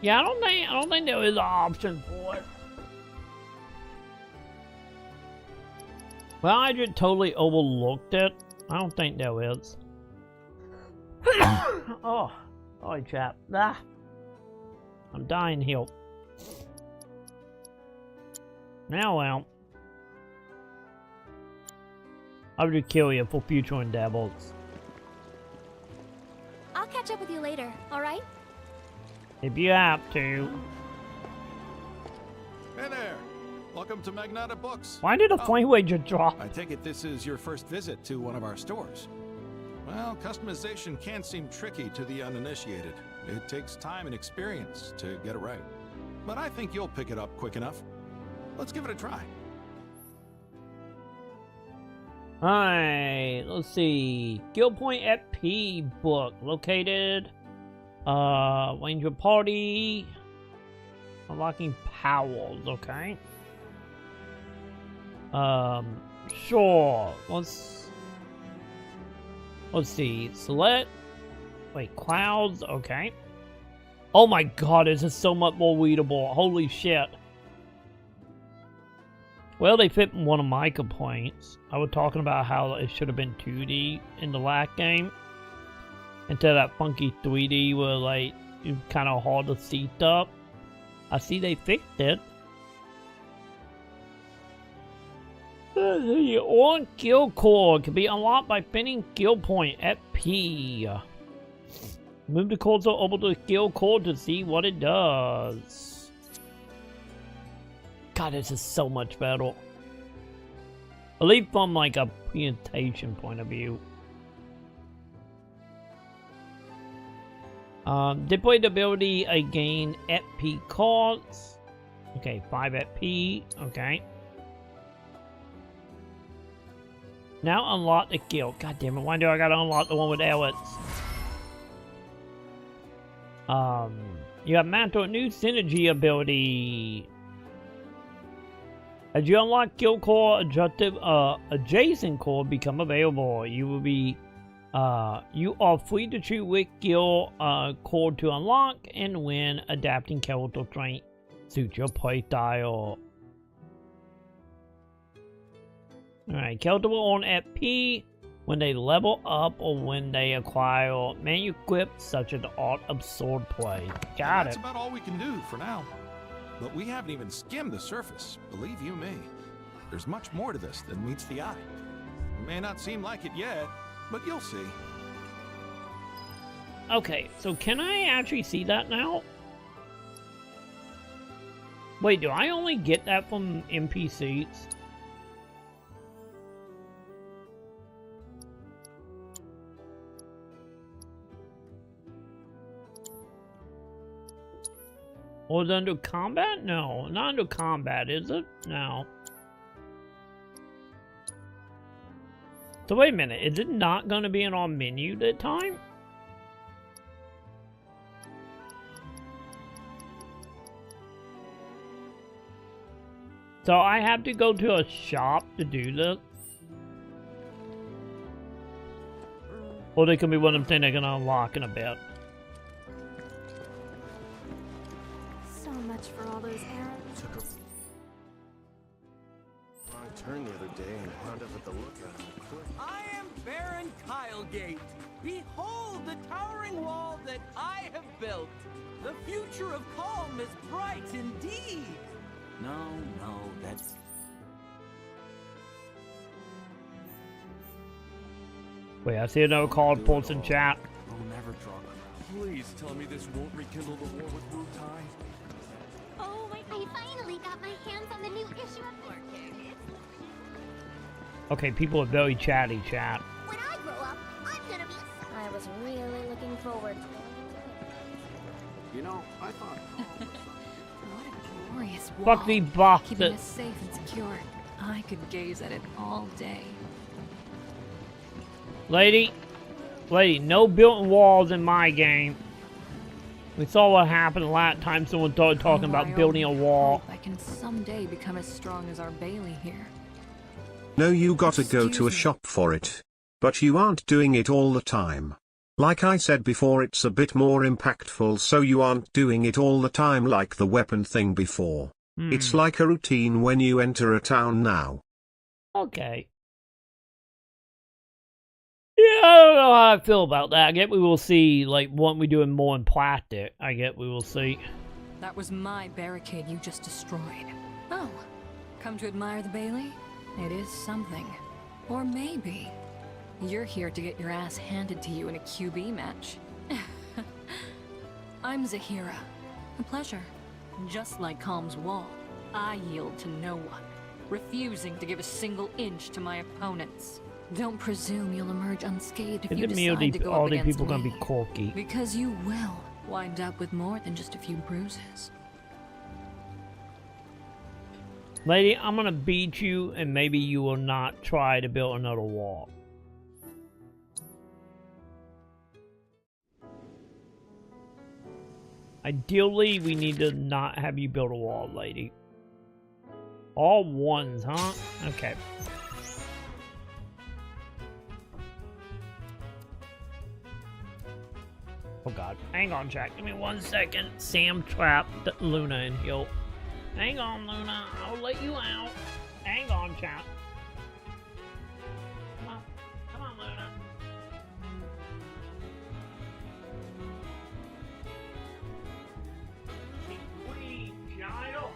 Yeah, I don't think there is an option for it. Well, I just totally overlooked it. I don't think there is. Oh, sorry, chap. Ah, I'm dying here. Now, well, I'll just kill you for future endeavors. I'll catch up with you later, alright? If you have to. Hey there! Welcome to Magnata Books. Why did a flame wager drop? I take it this is your first visit to one of our stores. Well, customization can seem tricky to the uninitiated. It takes time and experience to get it right. But I think you'll pick it up quick enough. Let's give it a try. Alright, let's see. Guild Point FP book located. Ranger Party. Unlocking powers, okay. Sure. Let's see. Select. Wait, clouds, okay. Oh my god, this is so much more readable. Holy shit. Well, they fit in one of my complaints. I was talking about how it should have been 2D in the last game. Instead of that funky 3D where, like, you kind of hard to see stuff. I see they fixed it. The Orange Guild Cord can be unlocked by pinning Guild Point at P. Move the cursor over the Guild Cord to see what it does. God, this is so much better. At least from like a presentation point of view. Deploy the ability again FP cards. Okay, 5 FP. Okay. Now unlock the guild. God damn it, why do I gotta unlock the one with Alex? You have Mantle new synergy ability. As you unlock guild core adjacent core become available. You will be you are free to choose which guild core to unlock and when adapting character trait suit your playstyle. Alright, character will earn FP when they level up or when they acquire manuscripts such as the Art of Swordplay. Got That's it. about all we can do for now. But we haven't even skimmed the surface, believe you me. There's much more to this than meets the eye. It may not seem like it yet, but you'll see. Okay, so can I actually see that now? Wait, do I only get that from NPCs? Or is it under combat? No, not under combat, is it? No. So wait a minute, is it not going to be in our menu that time? So I have to go to a shop to do this? Or they can be one of them things I can unlock in a bit. So much for all those errands. Wrong turn the other day and wound up at the lookout on the cliff. I am Baron Kylegate. Behold the towering wall that I have built. The future of calm is bright indeed. No, that's... Wait, I see another called pulse in chat. I'll never draw them out. Please tell me this won't rekindle the war with Wutai. Oh my! I finally got my hands on the new issue of Orchid. Okay, people are very chatty, chat. When I grow up, I'm gonna be. I was really looking forward to it. You know, I thought. What a glorious wall. Fuck the box. Keeping us safe and secure. I could gaze at it all day. Lady, no built walls in my game. We saw what happened the last time someone started talking about building a wall. I can someday become as strong as our Bailey here. No, you gotta go to a shop for it. But you aren't doing it all the time. Like I said before, it's a bit more impactful, so you aren't doing it all the time like the weapon thing before. It's like a routine when you enter a town now. Okay. I don't know how I feel about that. I get we will see, like, what we doing more in plastic. I get we will see. That was my barricade you just destroyed. Oh, come to admire the Bailey? It is something. Or maybe you're here to get your ass handed to you in a QB match. I'm Zahira. A pleasure. Just like Calm's wall, I yield to no one, refusing to give a single inch to my opponents. Don't presume you'll emerge unscathed if you decide to go up against people me. gonna be corky. Because you will wind up with more than just a few bruises. Lady, I'm gonna beat you, and maybe you will not try to build another wall. Ideally, we need to not have you build a wall, lady. All ones, huh? Okay. Oh god. Hang on, Jack. Give me 1 second. Sam trapped Luna in here. Hang on, Luna. I'll let you out. Hang on, Jack. Come on. Come on, Luna. Sweet child.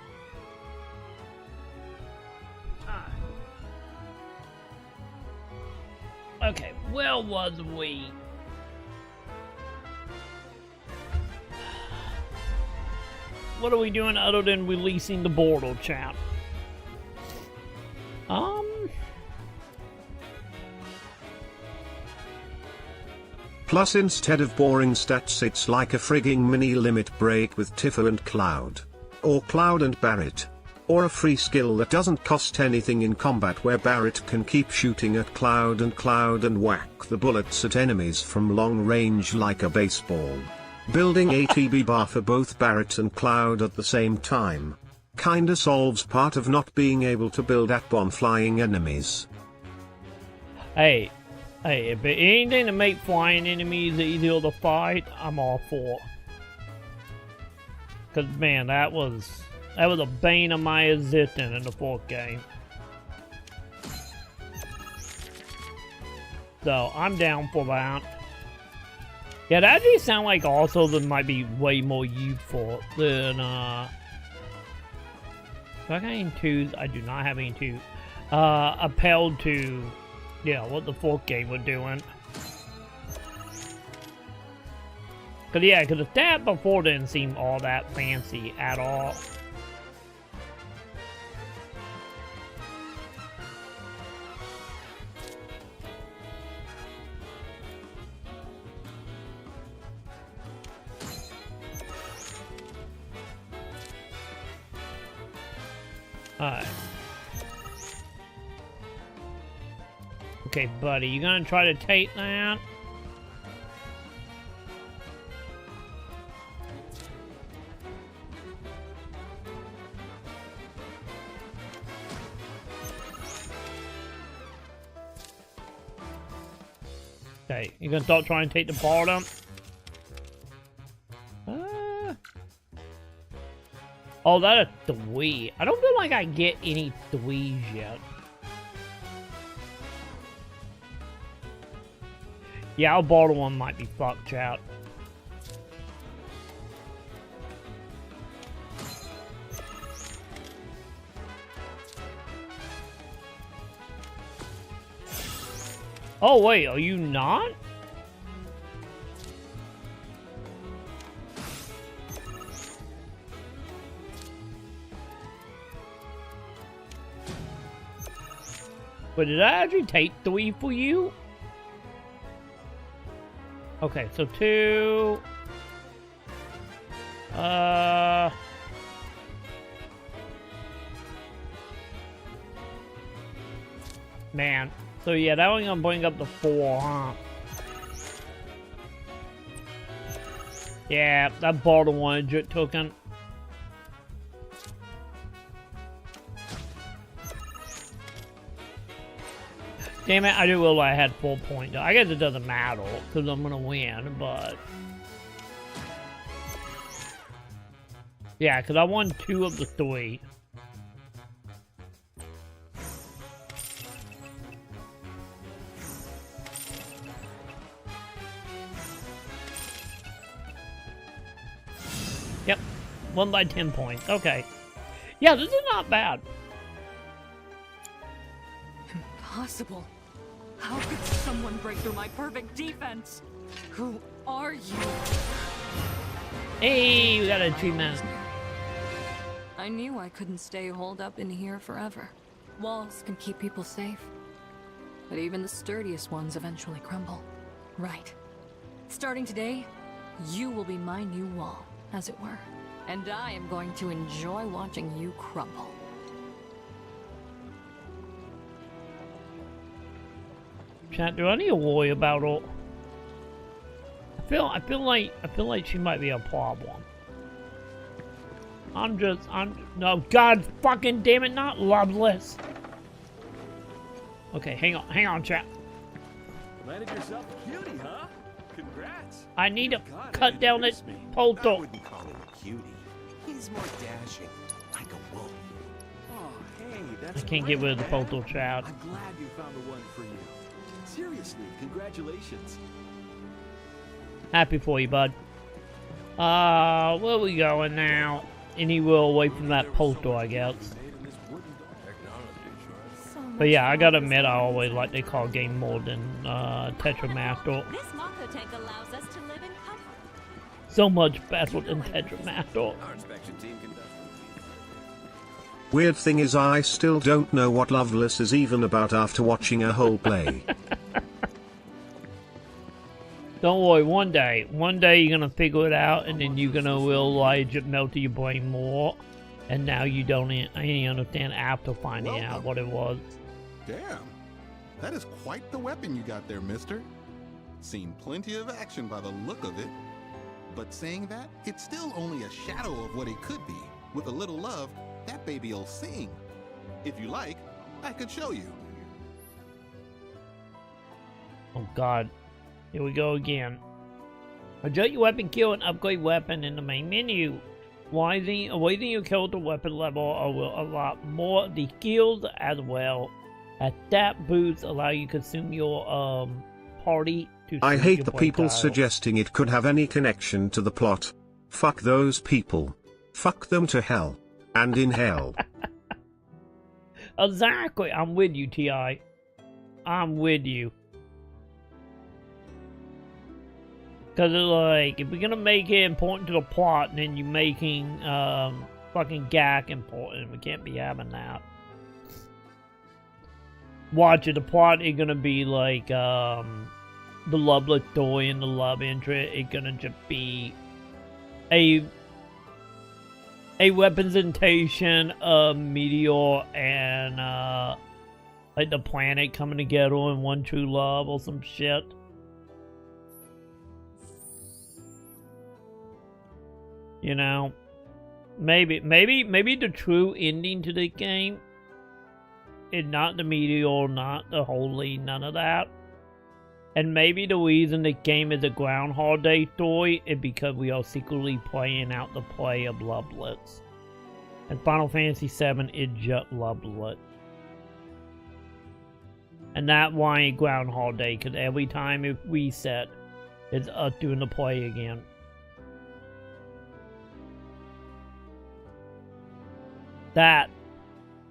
Okay, where was we? What are we doing other than releasing the portal, chat? Plus, instead of boring stats, it's like a frigging mini limit break with Tifa and Cloud. Or Cloud and Barret. Or a free skill that doesn't cost anything in combat where Barret can keep shooting at Cloud and whack the bullets at enemies from long range like a baseball. Building ATB bar for both Barret and Cloud at the same time kinda solves part of not being able to build at bomb flying enemies. Hey, if it anything to make flying enemies easier to fight, I'm all for. Cause man, that was a bane of my existence in the fourth game. So I'm down for that. Yeah, that actually sound like also that might be way more useful than do I got any twos? I do not have any twos. Appelled to, yeah, what the fourth game was doing. Cause yeah, cause the stat before didn't seem all that fancy at all. Alright. Okay, buddy, you gonna try to take that? Okay, you gonna start trying to take the bottom? Oh, that a 3. I don't feel like I get any 3s yet. Yeah, our bottom one might be fucked out. Oh wait, are you not? But did I actually take 3 for you? Okay, so 2. Man. So yeah, that one's gonna bring up the 4, huh? Yeah, that bottom one just token. Damn it, I do realize I had 4 points. I guess it doesn't matter, because I'm gonna win, but... Yeah, because I won 2 of the 3. 1 by 10 points. Okay. Yeah, this is not bad. Impossible. How could someone break through my perfect defense? Who are you? Hey, we got an achievement. I knew I couldn't stay holed up in here forever. Walls can keep people safe, but even the sturdiest ones eventually crumble. Right. Starting today, you will be my new wall, as it were. And I am going to enjoy watching you crumble. Chat, do I need to worry about it? I feel like she might be a problem. No, God fucking damn it, not Loveless. Okay, hang on, chat. Landed yourself a cutie, huh? Congrats. I need to cut down this polto. I wouldn't call him a cutie. He's more dashing, like a wolf. Oh, hey, that's I can't get rid of the polto, chat. I'm glad you found the one for you. Seriously, congratulations. Happy for you, bud. Where are we going now? Anywhere away from that polto, I guess. But yeah, I gotta admit, I always like to call game more than Tetramaster. This Mako tank allows us to live in comfort. So much better than Tetramaster. Weird thing is I still don't know what Loveless is even about after watching a whole play. Don't worry, one day you're gonna figure it out, and then you're gonna realize it melted your brain more, and now you don't any understand after finding out what it was. Damn, that is quite the weapon you got there, mister. Seen plenty of action by the look of it. But saying that, it's still only a shadow of what it could be. With a little love, that baby'll sing. If you like, I could show you. Oh God. Here we go again. Adjust your weapon kill and upgrade weapon in the main menu. Raising your character weapon level will unlock more of the skills as well. At that boost allow you to consume your party to I hate the people style. suggesting it could have any connection to the plot. Fuck those people. Fuck them to hell. And in hell. Exactly. I'm with you, T.I. I'm with you. Because, like, if we're going to make it important to the plot, then you're making fucking Gak important. We can't be having that. Watch it. The plot is going to be like the loveless story and the love interest. It's going to just be a representation of Meteor and like the planet coming together in one true love or some shit. You know, maybe the true ending to the game is not the Meteor, not the Holy, none of that. And maybe the reason the game is a Groundhog Day story is because we are secretly playing out the play of Loveless. And Final Fantasy VII is just Loveless. And that's why it's Groundhog Day, because every time it reset, it's us doing the play again. That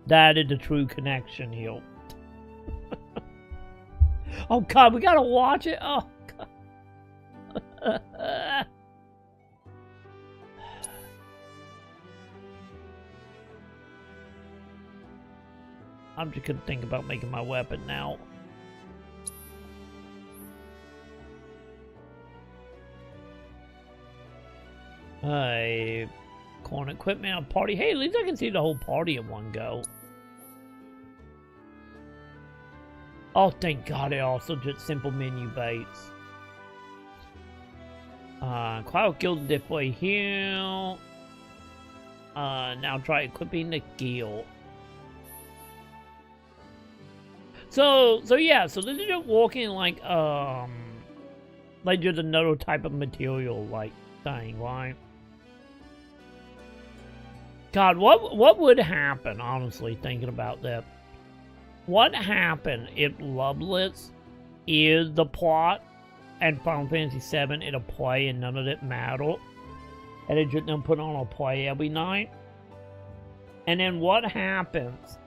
is the true connection here. Oh God, we gotta watch it. Oh God. I'm just gonna think about making my weapon now. Corn equipment, a party. Hey, at least I can see the whole party in one go. Oh, thank God, it also just simple menu baits. Cloud Guild display here. Now try equipping the skill. So yeah, so this is just walking like just another type of material, like thing, right? God, what would happen, honestly, thinking about that? What happened if Loveless is the plot and Final Fantasy VII is a play and none of it mattered? and they just don't put on a play every night. And then what happens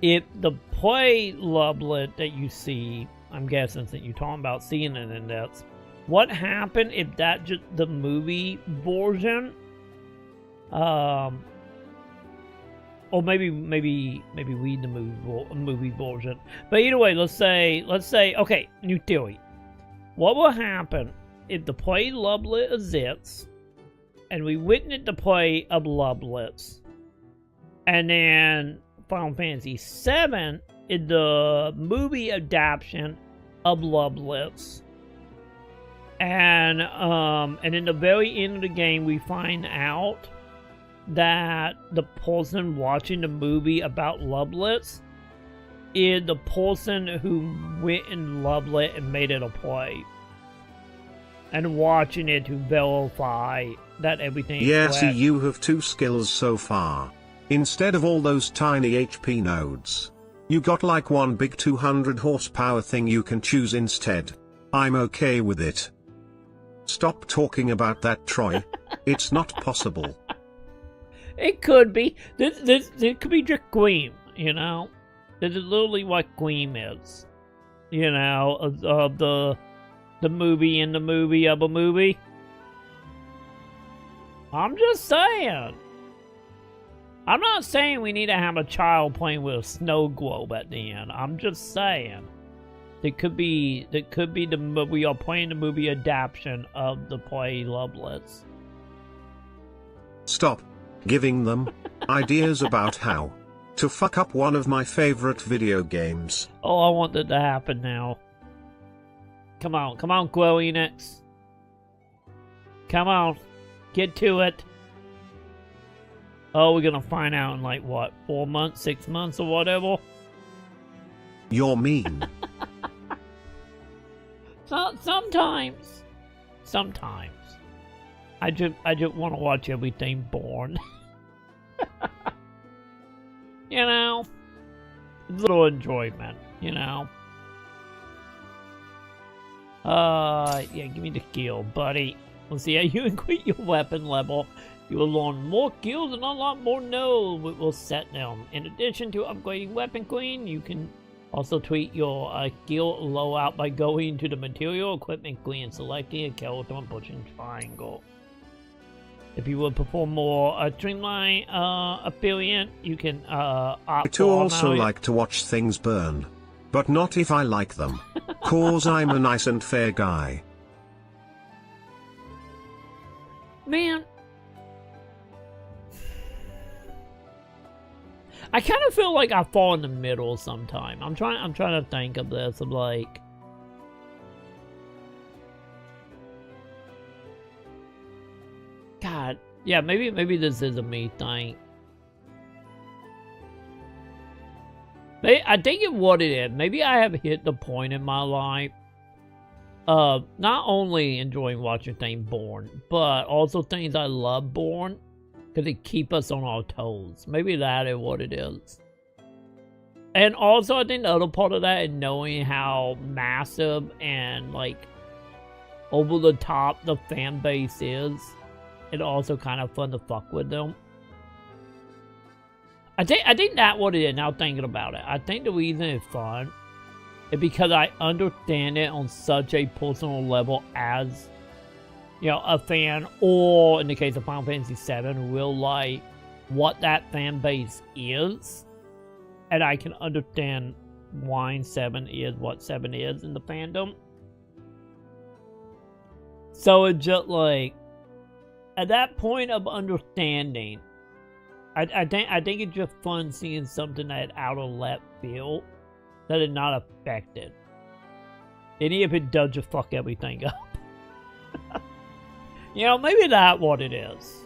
if the play Lovelet that you see, I'm guessing that you're talking about seeing it in this, what happened if that just the movie version, or maybe read the movie version. But either way, let's say, okay, new theory. What will happen if the play Lovelet exists, and we witness the play of Lovelets, and then Final Fantasy VII is the movie adaptation of Lovelets, and in the very end of the game, we find out that the person watching the movie about Lovelets is the person who went in Lovelet and made it a play, and watching it to verify that everything is Yeah, correct. see, you have 2 skills so far. Instead of all those tiny HP nodes, you got like one big 200 horsepower thing you can choose instead. I'm okay with it. Stop talking about that, Troy. It's not possible. It could be. This could be just Gleam, you know? This is literally what Gleam is. You know, of the movie in the movie of a movie. I'm just saying. I'm not saying we need to have a child playing with a snow globe at the end. I'm just saying. It could be we are playing the movie adaptation of the play Lovelets. Stop giving them ideas about how to fuck up one of my favorite video games. Oh, I want that to happen now. Come on, Glow Enix. Come on, get to it. Oh, we're gonna find out in like what, 4 months, 6 months, or whatever. You're mean. Sometimes. I just want to watch everything born. You know, little enjoyment. You know. Yeah, give me the skill, buddy. Let's see how you increase your weapon level. You will learn more skills and unlock more nodes we will set them. In addition to upgrading Weapon Queen, you can also tweak your skill loadout by going to the Material Equipment Queen and selecting a character and pushing triangle. If you would perform more streamline affiliate, you can opt I too also like to watch things burn. But not if I like them. Cause I'm a nice and fair guy. Man, I kind of feel like I fall in the middle sometime. I'm trying to think of this of like, God, yeah, maybe this is a me thing. I think it's what it is. Maybe I have hit the point in my life of not only enjoying watching things born, but also things I love born, because it keep us on our toes. Maybe that is what it is. And also, I think the other part of that is knowing how massive and like over the top the fan base is. It's also kind of fun to fuck with them. I think that's what it is now thinking about it. I think the reason it's fun is because I understand it on such a personal level as, you know, a fan, or in the case of Final Fantasy VII, real like what that fan base is. And I can understand why 7 is what 7 is in the fandom. So it's just like, at that point of understanding, I think it's just fun seeing something that out of left field that is not affected. Any if it does just fuck everything up. You know, maybe that's what it is.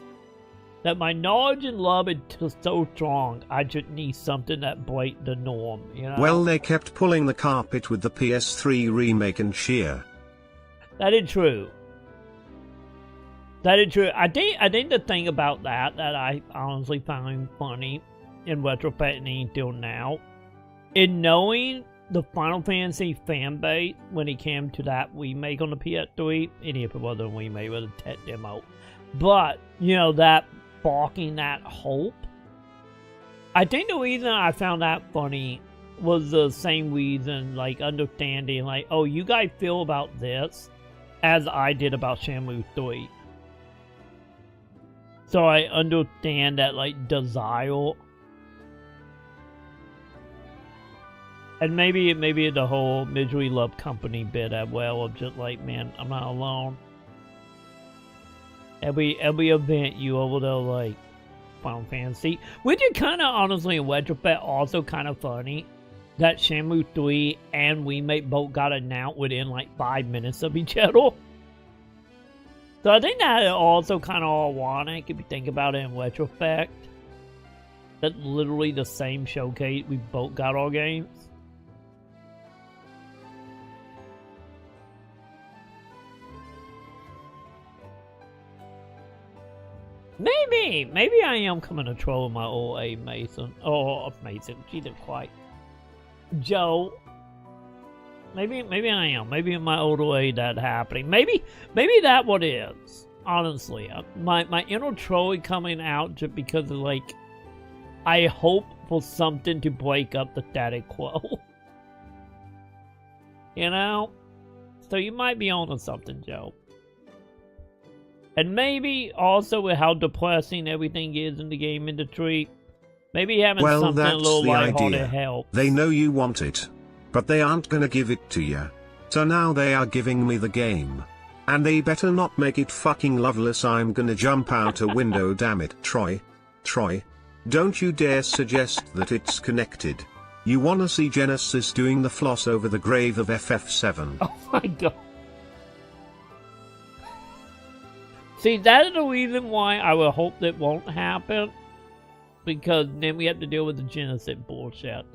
That my knowledge and love is just so strong, I just need something that breaks the norm, you know? Well, they kept pulling the carpet with the PS3 remake and sheer. That is true. That is true. I think the thing about that I honestly found funny in retrospect and until now, in knowing the Final Fantasy fan base when it came to that remake on the PS3, and if it wasn't a remake, it was a tech demo. But, you know, that balking that hope. I think the reason I found that funny was the same reason, like, understanding, like, oh, you guys feel about this as I did about Shenmue 3. So I understand that, like, desire. And maybe the whole Misery Love Company bit as well, of just like, man, I'm not alone. Every event you over there, like, Final Fantasy. Which is kind of, honestly, in retrospect, also kind of funny. That Shenmue 3 and Remake both got announced within, like, 5 minutes of each other. So I think that is also kind of ironic, if you think about it in retrospect. That literally the same showcase, we both got our games. Maybe I am coming to troll my old A Mason. Oh, Mason, she didn't quite. Joe. Maybe I am. Maybe in my older age that happening. Maybe that what is. Honestly, my inner troll coming out just because of, like, I hope for something to break up the status quo. You know? So you might be onto something, Joe. And maybe also with how depressing everything is in the game industry, maybe having something a little lighthearted helps. They know you want it, but they aren't gonna give it to you. So now they are giving me the game. And they better not make it fucking loveless. I'm gonna jump out a window, damn it. Troy, don't you dare suggest that it's connected. You wanna see Genesis doing the floss over the grave of FF7. Oh my god. See, that is the reason why I would hope that won't happen. Because then we have to deal with the Genesis bullshit.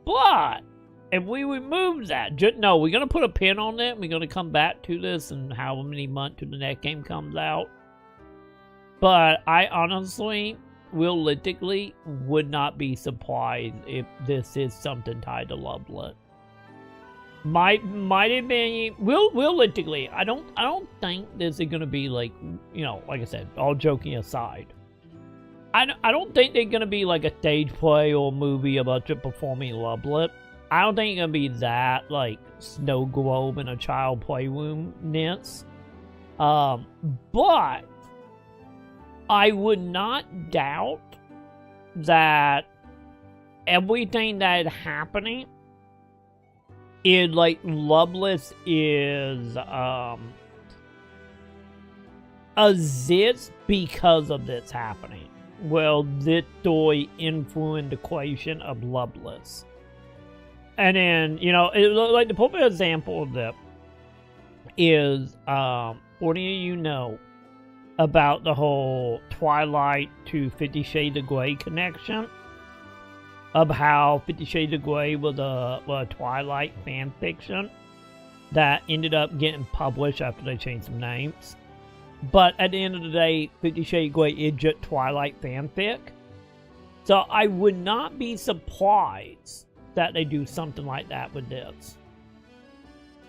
But, if we remove that, no, we're going to put a pin on it. We're going to come back to this in however many months till the next game comes out. But I honestly, realistically, would not be surprised if this is something tied to Lovelet. Might have been, realistically, I don't think this is gonna be like, you know, like I said, all joking aside, I don't think they're gonna be like a stage play or movie about you performing Lovelet. I don't think it's gonna be that, like, snow globe in a child playroom-ness. But I would not doubt that everything that is happening is, like, Loveless is exists because of this happening. Well, this story influenced the creation of Loveless. And then, you know, like the perfect example of that is, what do you know about the whole Twilight to 50 Shades of Grey connection? Of how 50 Shades of Grey was a Twilight fan fiction that ended up getting published after they changed some names. But at the end of the day, 50 Shades of Grey is just Twilight fanfic. So I would not be surprised that they do something like that with this.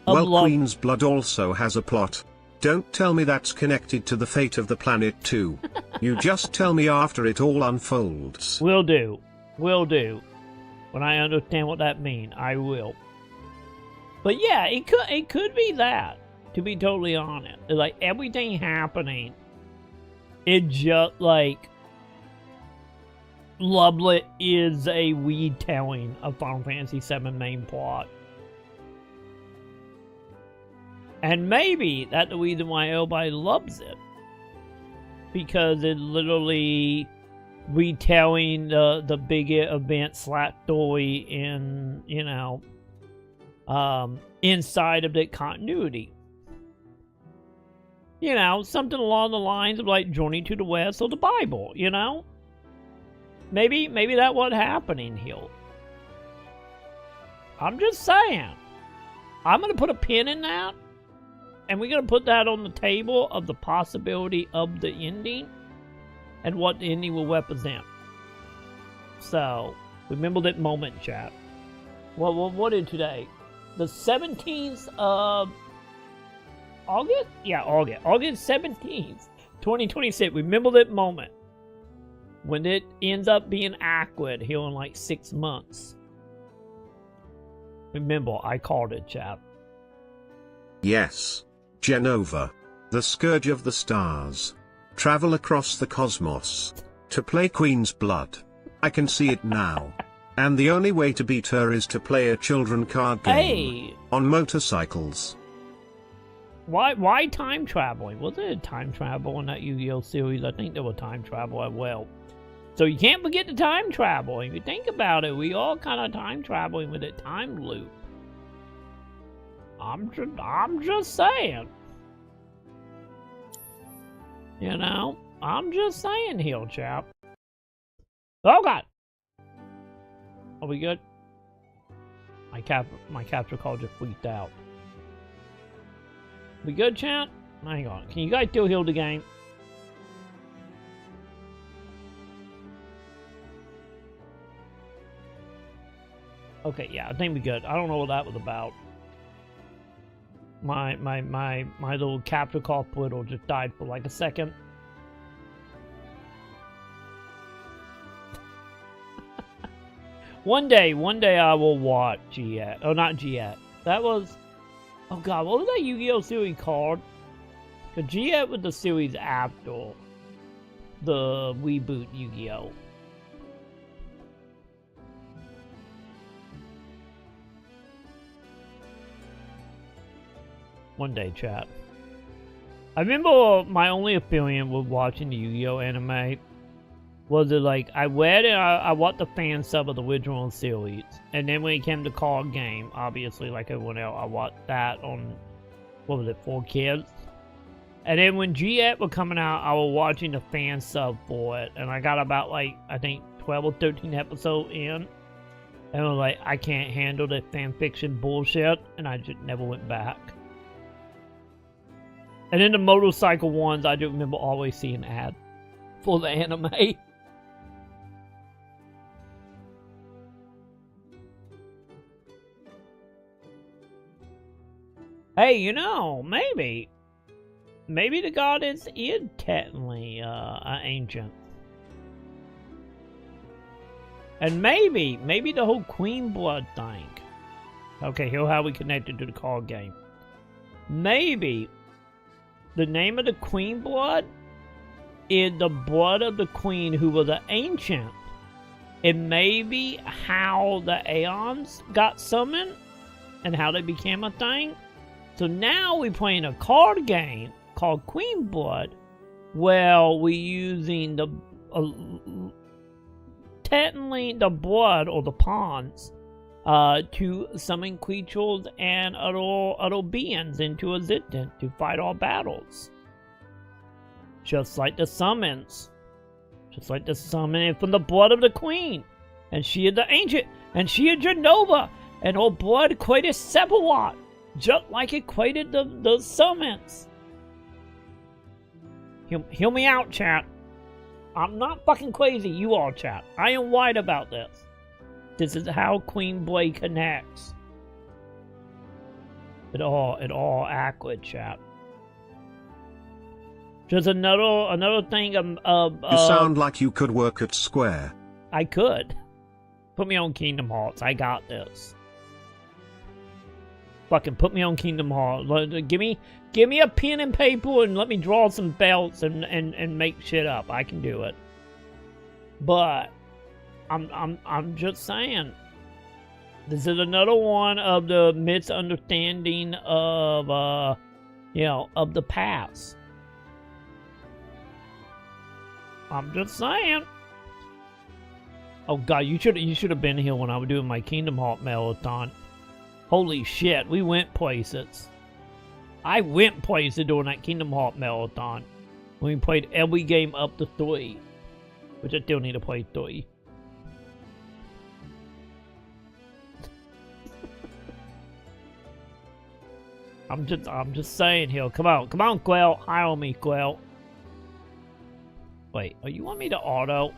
Well, Queen's Blood also has a plot. Don't tell me that's connected to the fate of the planet too. You just tell me after it all unfolds. Will do. When I understand what that means, I will. But yeah, it could be that, to be totally honest. Like, everything happening, it just, like, Lovelet is a retelling of Final Fantasy VII main plot. And maybe that's the reason why everybody loves it. Because it literally retelling the bigger event / story in, you know, inside of the continuity. You know, something along the lines of, like, Journey to the West or the Bible, you know? Maybe that's what's happening here. I'm just saying. I'm going to put a pin in that. And we're going to put that on the table of the possibility of the ending. And what the ending will represent. So, remember that moment, chat. Well, what is today? The 17th of August? Yeah, August. August 17th, 2026. Remember that moment. When it ends up being awkward here in like 6 months. Remember, I called it, chap. Yes. Genova. The scourge of the stars. Travel across the cosmos. To play Queen's Blood. I can see it now. And the only way to beat her is to play a children card game. Hey! On motorcycles. Why time traveling? Was it time travel in that Yu-Gi-Oh series? I think there was time travel as well. So you can't forget the time travel. If you think about it, we all kind of time traveling with a time loop. I'm just saying. You know, I'm just saying here, chap. Oh God. Are we good? My capture call just freaked out. We good, chat? Hang on. Can you guys still heal the game? Okay, yeah, I think we good. I don't know what that was about. My little capture call portal just died for like a second. One day I will watch G-At. Oh, not G-At. That was... Oh God, what was that Yu-Gi-Oh series called? Because G-At was the series after the reboot Yu-Gi-Oh. One day, chat. I remember my only opinion with watching the Yu-Gi-Oh anime was it like I read it, I watched the fan sub of the original series, and then when it came to card game, obviously like everyone else, I watched that on, what was it, 4Kids? And then when G-At was coming out, I was watching the fan sub for it, and I got about like, I think 12 or 13 episodes in, and I was like, I can't handle the fan fiction bullshit, and I just never went back. And then the motorcycle ones, I do remember always seeing ads for the anime. Hey, you know, maybe the goddess is technically an ancient. And maybe the whole Queen Blood thing. Okay, here's how we connected to the card game. Maybe the name of the Queen Blood is the blood of the Queen who was an ancient. And maybe how the Aeons got summoned and how they became a thing. So now we're playing a card game called Queen Blood. Well, we're using the technically the blood or the pawns to summon creatures and other beings into existence to fight our battles. Just like the summons. Just like the summoning from the blood of the Queen. And she is the ancient. And she is Genova. And her blood equated Sephiroth. Just like it equated the summons. Hear me out, chat. I'm not fucking crazy. You all, chat. I am right about this. This is how Queen Blade connects. It all accurate, chat. Just another thing of You sound like you could work at Square. I could. Put me on Kingdom Hearts. I got this. Fucking put me on Kingdom Hearts. Give me a pen and paper and let me draw some belts and make shit up. I can do it. But I'm just saying. This is another one of the misunderstanding of of the past. I'm just saying. Oh God, you should have been here when I was doing my Kingdom Hearts marathon. Holy shit, we went places. I went places during that Kingdom Hearts marathon. When we played every game up to 3. Which I still need to play 3. I'm just saying here. Come on, Quell. Hire me, Quell. Wait, you want me to auto?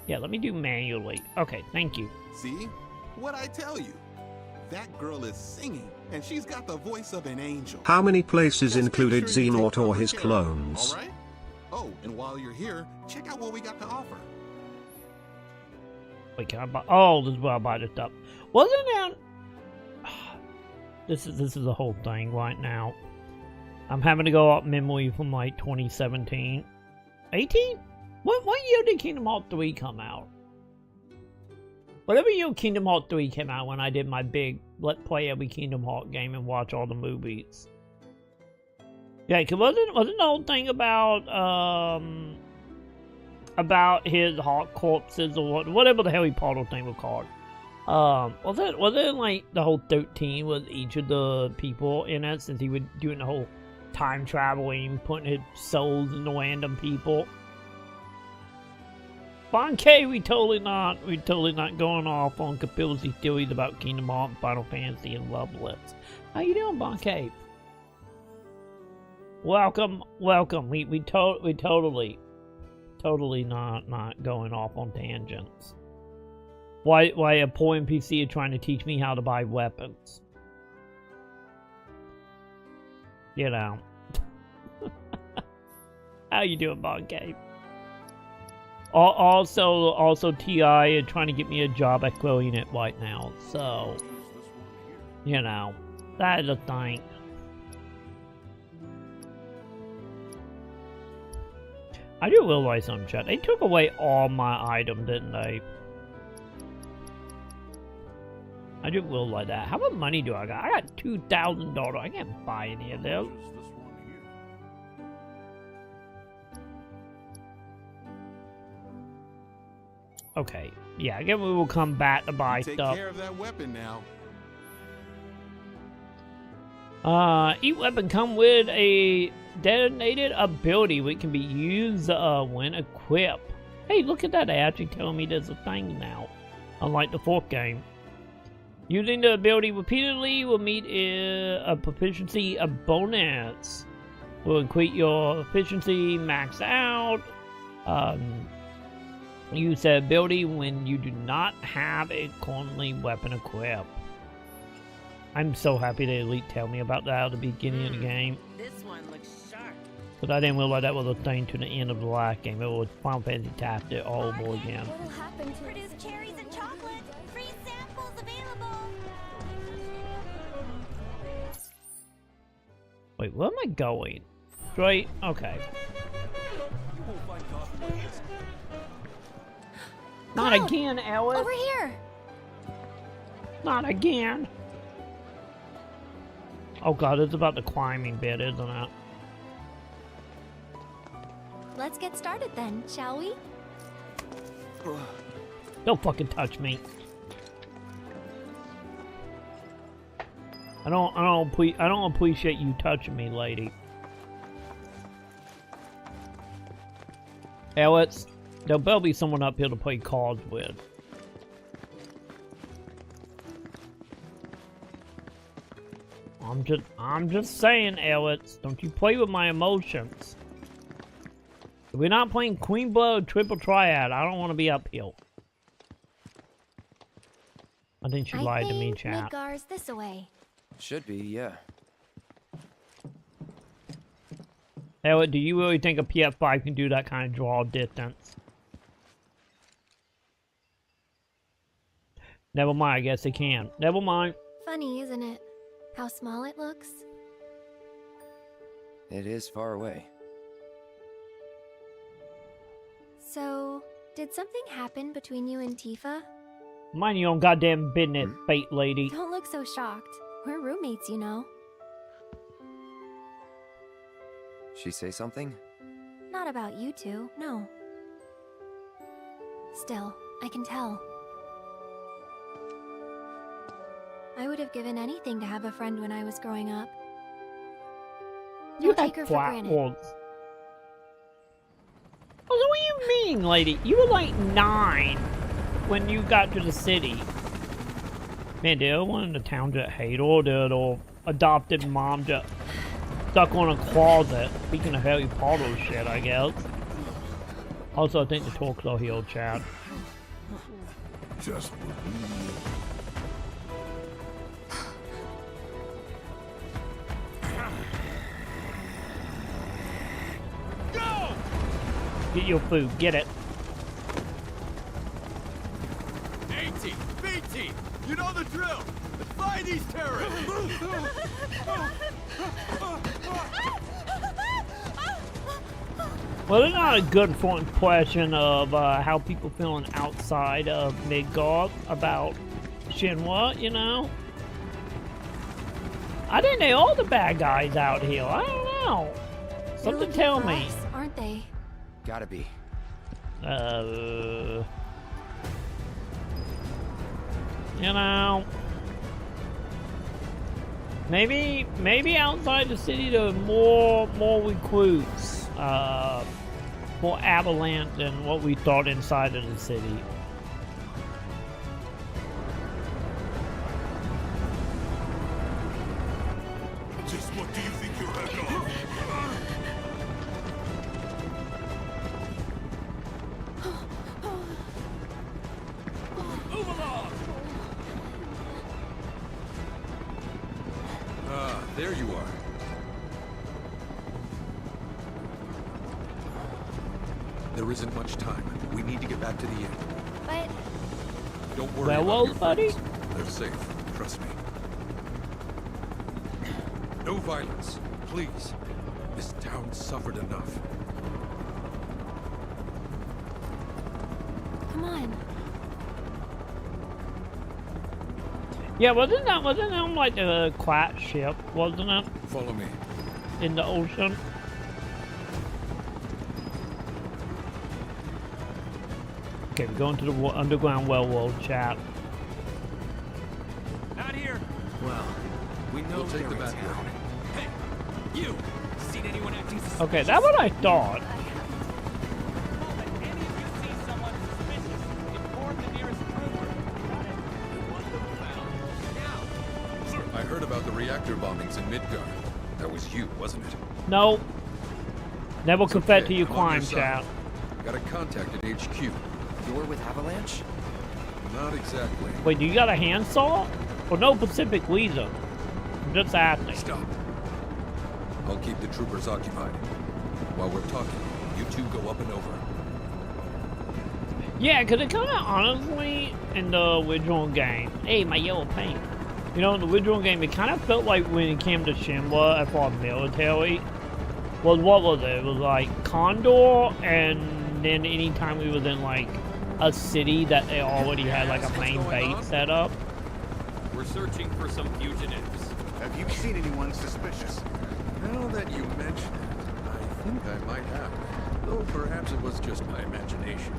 Yeah, let me do manually. Okay, thank you. See? What'd I tell you? That girl is singing. and she's got the voice of an angel. How many places Just included make sure you Xenort take or proper his care, clones? All right? Oh, and while you're here, check out what we got to offer. Wait, can I buy? Oh, this is where I buy the stuff. Wasn't that? This is the whole thing right now. I'm having to go up memory from like 2017, 18. What year did Kingdom Hearts 3 come out? Whatever year Kingdom Hearts 3 came out, when I did my big let's play every Kingdom Hearts game and watch all the movies. Yeah, cause wasn't the whole thing about his heart corpses or whatever the Harry Potter thing was called? Was it like the whole 13 with each of the people in it, since he was doing the whole time traveling, putting his souls into random people? Bon K, we totally not going off on conspiracy theories about Kingdom Hearts, Final Fantasy, and Love Lips. How you doing, Bon K? Welcome. We totally not going off on tangents. Why a poor NPC is trying to teach me how to buy weapons? You know. How you doing, Bon K? Also, T.I. is trying to get me a job at growing it right now, so, you know, that is a thing. I do realize something, chat. They took away all my items, didn't they? I do realize that. How much money do I got? I got $2,000. I can't buy any of those. Okay, yeah, I guess we will come back to buy Take stuff. Take care of that weapon now. Each weapon come with a detonated ability which can be used when equipped. Hey, look at that! They actually telling me there's a thing now, unlike the fourth game. Using the ability repeatedly will meet a proficiency bonus. Will increase your efficiency max out. Use that ability when you do not have a currently weapon equipped. I'm so happy they at least tell me about that at the beginning of the game. This one looks sharp. But I didn't realize that was a thing to the end of the last game. It was Final Fantasy tapped it all over again. What'll happen to produce cherries and chocolate? Free samples available. Wait, where am I going? Straight? Okay. Not again, Alice. Over here. Not again. Oh god, it's about the climbing bit, isn't it? Let's get started then, shall we? Don't fucking touch me. I don't appreciate you touching me, lady. Alice, there'll better be someone up here to play cards with. I'm just saying, Alice, don't you play with my emotions. If we're not playing Queen Blood Triple Triad, I don't want to be up here. I think she lied to me, chat. Midgar's this away. Should be, yeah. Alice, do you really think a PS5 can do that kind of draw distance? Never mind, I guess it can. Never mind. Funny, isn't it? How small it looks. It is far away. So, did something happen between you and Tifa? Mind your own goddamn business, bait lady. Don't look so shocked. We're roommates, you know. She say something? Not about you two, no. Still, I can tell. I would have given anything to have a friend when I was growing up. Don't take her for granted. Oh, so what do you mean, lady? You were like 9 when you got to the city. Man, did everyone in the town just hate her? Did or adopted mom just stuck on a closet? Speaking of Harry Potter shit, I guess. Also, I think the talks are healed, Chad. Just Get your food. Get it. A-team, B-team, you know the drill. Let's find these terrorists. Well, there's not a good front impression of how people feeling outside of Midgard about Shinra, you know? I think they all the bad guys out here. I don't know. Something tell me. Us, aren't they? Gotta be. You know, maybe outside the city there are more recruits, more avalanche than what we thought inside of the city. Just what do you think you're heck of? Move along! Ah, there you are. There isn't much time. We need to get back to the inn. But... Don't worry about your buddy. friends. They're safe. Trust me. No violence, please. This town suffered enough. Come on. Yeah, wasn't that like the quiet ship, wasn't it? Follow me. In the ocean. Okay, we're going to the underground well chat. Not here. Well, we know We'll take they're the in back town. Hey, you! Seen anyone acting suspicious? Okay, that's what I thought. I heard about the reactor bombings in Midgard. That was you, wasn't it? No. Never confess to Okay, your I'm on crime, side. chat. Got a contact at HQ. You're with Avalanche? Not exactly. Wait, do you got a handsaw? For no specific reason. I'm just asking. Stop. I'll keep the troopers occupied. While we're talking, you two go up and over. Yeah, because it kind of honestly, in the original game, hey, my yellow paint. You know, in the original game, it kind of felt like when it came to Shinra as far as military, what was it? It was like Condor, and then anytime we was in like a city that they already had like a main base set up. We're searching for some fugitives. Have you seen anyone suspicious? Now that you mention it, I think I might have. Though perhaps it was just my imagination.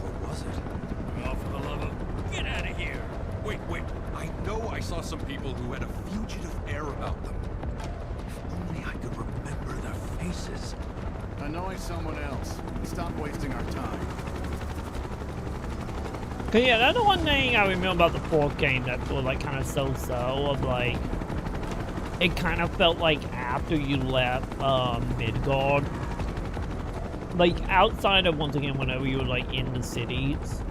Or was it? Oh, for the love of... Get out of here! Wait. I know I saw some people who had a fugitive air about them. If only I could remember their faces. Annoy someone else. Stop wasting our time. Cause yeah, that's the one thing I remember about the fourth game that was like kind of so-so of like, it kind of felt like after you left Midgard, like outside of once again whenever you were like in the cities,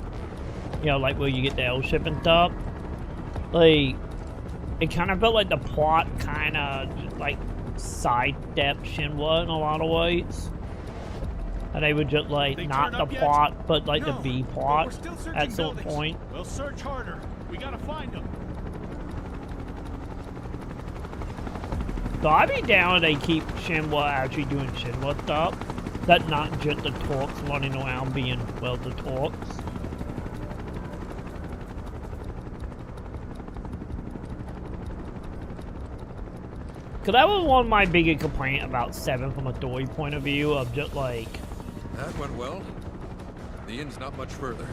you know, like where you get the airship and stuff, like it kind of felt like the plot kind of like sidestepped Shinra in a lot of ways. And they would just like not the plot, but like the B plot at some point. We'll search harder. We gotta find them. So I'd be down if they keep Shinra actually doing Shinra stuff. That not just the Torques running around being, well, the Torques. Cause that was one of my biggest complaints about 7 from a story point of view of just like... That went well. The inn's not much further,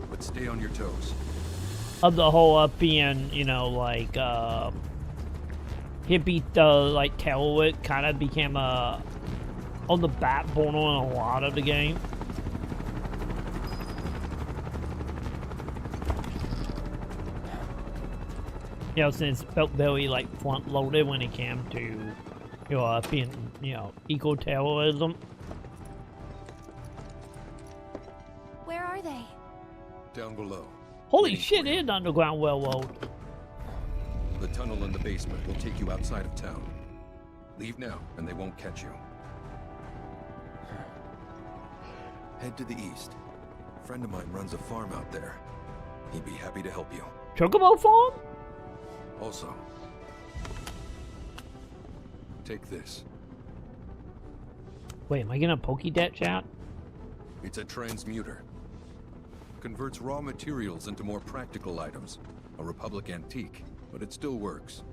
but stay on your toes. Of the whole being, you know, like, hippie, like, terrorist kind of became on the backbone on a lot of the game. You know, since it felt very, like, front-loaded when it came to, you know, being, you know, eco-terrorism. Where are they? Down below. Holy shit, it is underground railroad. The tunnel in the basement will take you outside of town. Leave now, and they won't catch you. Head to the east. A friend of mine runs a farm out there. He'd be happy to help you. Chocobo farm? Also, take this. Wait, am I gonna Pokédex out? It's a transmuter. Converts raw materials into more practical items. A Republic antique, but it still works.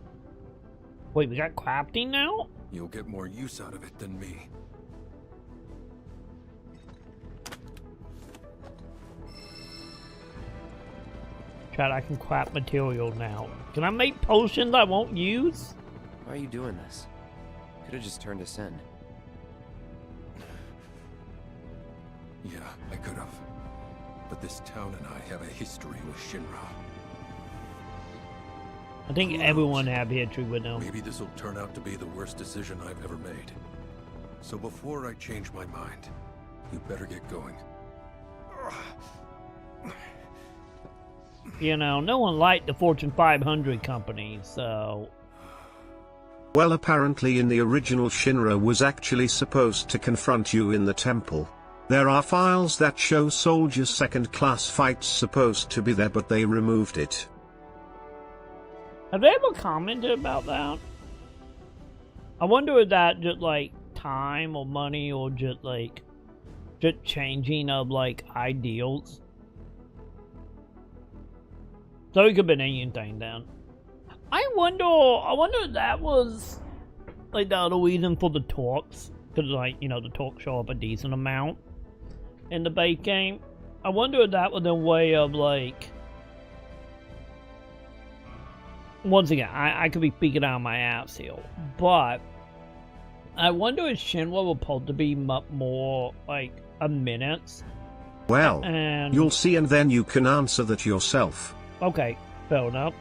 Wait, we got crafting now? You'll get more use out of it than me. Chad, I can craft material now. Can I make potions I won't use? Why are you doing this? Could have just turned us in. Yeah, I could have. But this town and I have a history with Shinra. I think everyone have history with them. Maybe this will turn out to be the worst decision I've ever made. So before I change my mind, you better get going. You know, no one liked the Fortune 500 company, so... Well, apparently in the original Shinra was actually supposed to confront you in the temple. There are files that show soldiers' second-class fights supposed to be there, but they removed it. Have they ever commented about that? I wonder if that just like time or money or just like just changing of like ideals. So it could have been anything then. I wonder if that was like the other reason for the talks. Because like, you know, the talks show up a decent amount in the base game. I wonder if that was a way of like... Once again, I could be speaking out of my ass here, but I wonder if Shinra will supposed to be more like a minute. Well, you'll see and then you can answer that yourself. Okay, fair enough.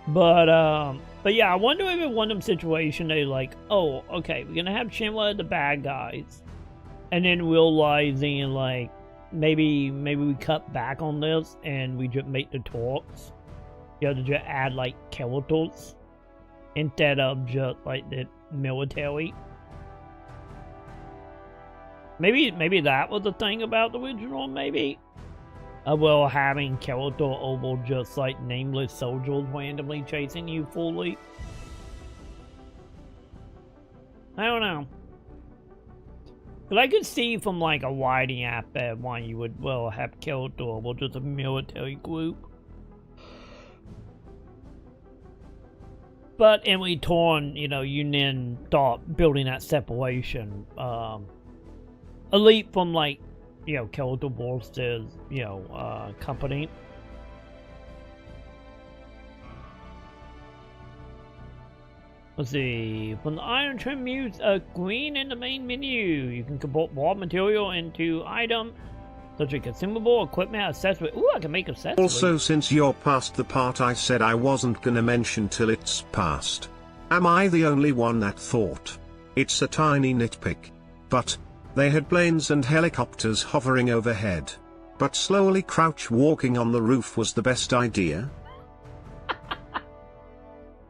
But yeah, I wonder if in one of them situations they like, oh, okay, we're gonna have Shinra the bad guys, and then realizing like maybe we cut back on this and we just make the talks. You know, to just add like characters instead of just like the military. Maybe that was the thing about the original. Maybe, well, having character over just like nameless soldiers randomly chasing you fully. I don't know. But I could see from like a writing aspect why you would have character over just a military group. But in return, you know, you then start building that separation. Elite from, like, you know, character versus, you know, company. Let's see. From the item trim, use green in the main menu. You can convert raw material into item. Such a consumable, equipment, accessory. Ooh, I can make accessories. Also, since you're past the part I said I wasn't gonna mention till it's past. Am I the only one that thought? It's a tiny nitpick. But, they had planes and helicopters hovering overhead. But slowly crouch walking on the roof was the best idea.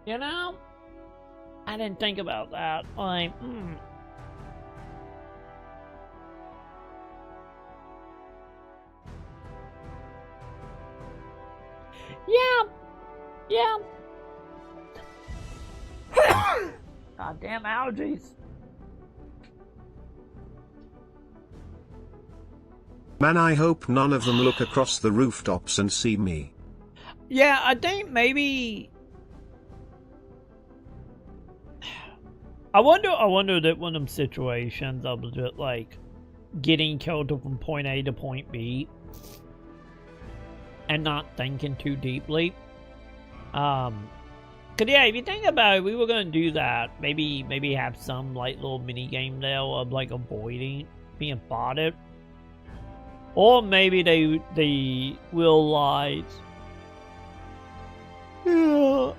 You know? I didn't think about that. Like, Yeah. Goddamn allergies. Man, I hope none of them look across the rooftops and see me. Yeah, I think maybe... I wonder that one of them situations of just like getting killed from point A to point B and not thinking too deeply. Cause yeah, if you think about it, we were gonna do that. Maybe have some like little mini game there of like avoiding being spotted, or maybe they realize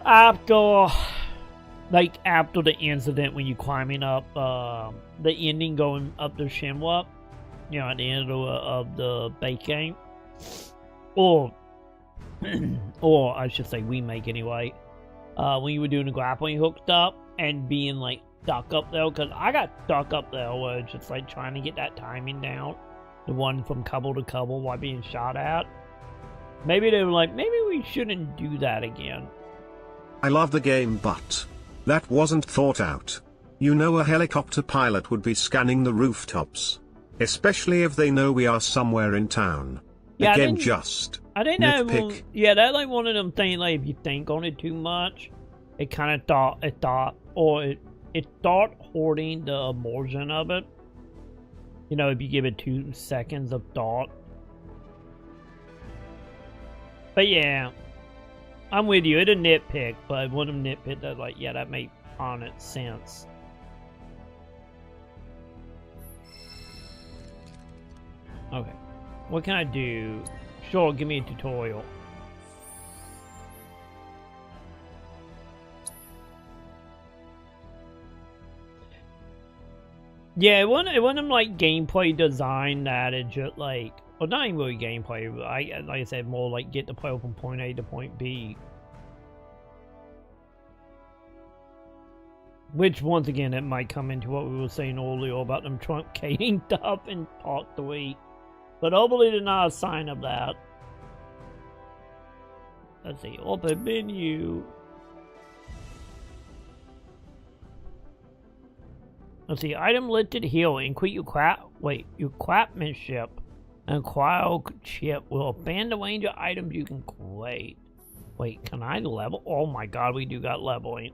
after the incident when you climbing up the ending going up the Shinra, you know, at the end of the base game, or I should say remake anyway. When you were doing the grappling hook stuff and being like stuck up there, because I got stuck up there where it's just like trying to get that timing down The one from couple to couple while being shot at. Maybe they were like, maybe we shouldn't do that again. I love the game, but that wasn't thought out. You know, a helicopter pilot would be scanning the rooftops, especially if they know we are somewhere in town. Yeah, Again, just I didn't know. Yeah, that's like one of them things. Like if you think on it too much, it kind of it start hoarding the emotion of it. You know, if you give it 2 seconds of thought. But yeah, I'm with you. It's a nitpick, but one of them nitpick that like, yeah, that makes honest sense. Okay, what can I do? Sure, give me a tutorial. Yeah, it wasn't like gameplay design that it just like, well, not even really gameplay. But like I said, more like get the player from point A to point B. Which once again, it might come into what we were saying earlier about them truncating stuff in part 3. But hopefully they're not a sign of that. Let's see, open menu. Let's see, item listed here. Increase your craftsmanship and chip will expand the range of items you can create. Wait, can I level? Oh my god, we do got leveling.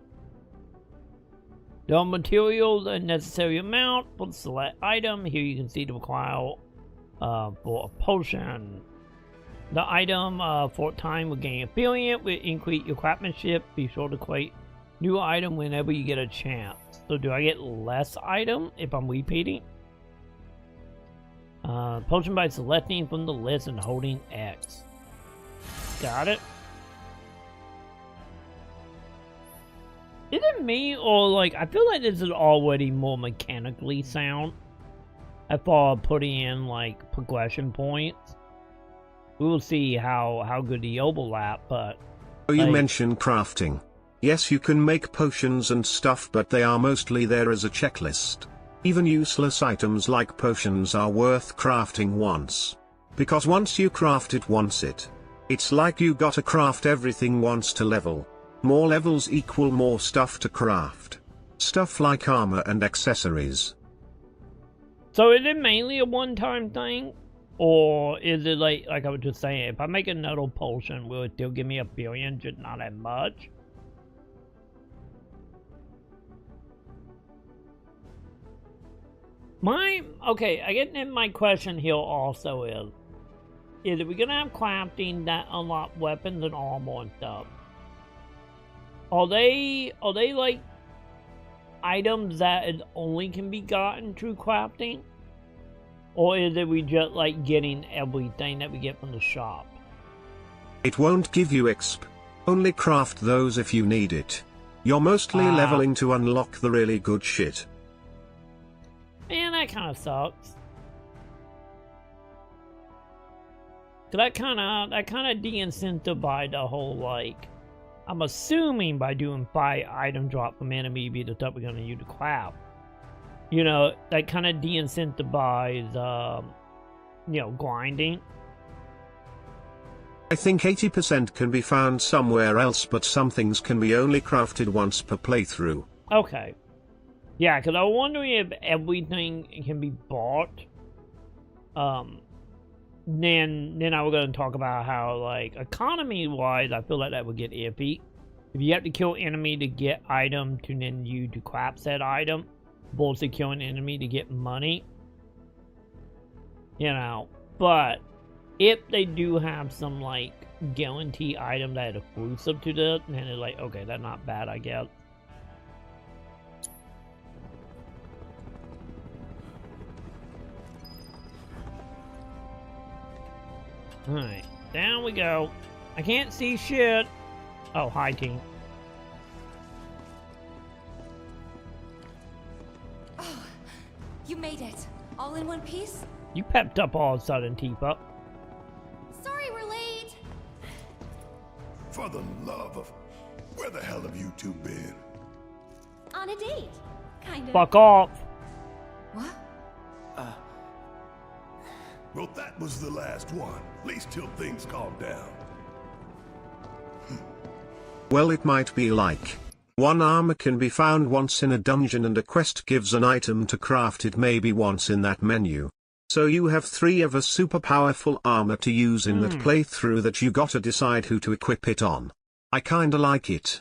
The materials a necessary amount for the select item. Here you can see the require for a potion. The item for time will gain affiliate will increase your craftsmanship. Be sure to create new item whenever you get a chance. So do I get less item if I'm repeating? Potion by selecting from the list and holding X. Got it. Is it me or like I feel like this is already more mechanically sound as far as putting in like progression points. We will see how good the overlap, but you mentioned crafting. Yes, you can make potions and stuff, but they are mostly there as a checklist. Even useless items like potions are worth crafting once. Because once you craft it once it's like you gotta craft everything once to level. More levels equal more stuff to craft. Stuff like armor and accessories. So is it mainly a one-time thing? Or is it like I was just saying, if I make another potion, will it still give me a billion, just not that much? Okay, I guess my question here also is if we're gonna have crafting that unlock weapons and armor and stuff, are they like items that only can be gotten through crafting? Or is it we just like getting everything that we get from the shop? It won't give you exp. Only craft those if you need it. You're mostly leveling to unlock the really good shit. Man, that kind of sucks. That kind of de-incentivized the whole, like, I'm assuming by doing 5 item drop from enemy be the stuff we're gonna use to craft. You know, that kind of de-incentivized, you know, grinding. I think 80% can be found somewhere else, but some things can be only crafted once per playthrough. Okay. Yeah, because I was wondering if everything can be bought. Then I was going to talk about how, like, economy-wise, I feel like that would get iffy. If you have to kill enemy to get item to then you to craft said item, versus kill an enemy to get money. You know, but if they do have some, like, guarantee item that is exclusive to this, then it's like, okay, that's not bad, I guess. Alright, down we go. I can't see shit. Oh, hi, team. Oh, you made it. All in one piece? You pepped up all of a sudden, Tifa. Sorry we're late. For the love of... Where the hell have you two been? On a date. Kind of. Fuck off. What? Well, that was the last one. At least till things calm down. Well, it might be like one armor can be found once in a dungeon and a quest gives an item to craft it maybe once in that menu. So you have 3 of a super powerful armor to use in that playthrough that you gotta decide who to equip it on. I kinda like it.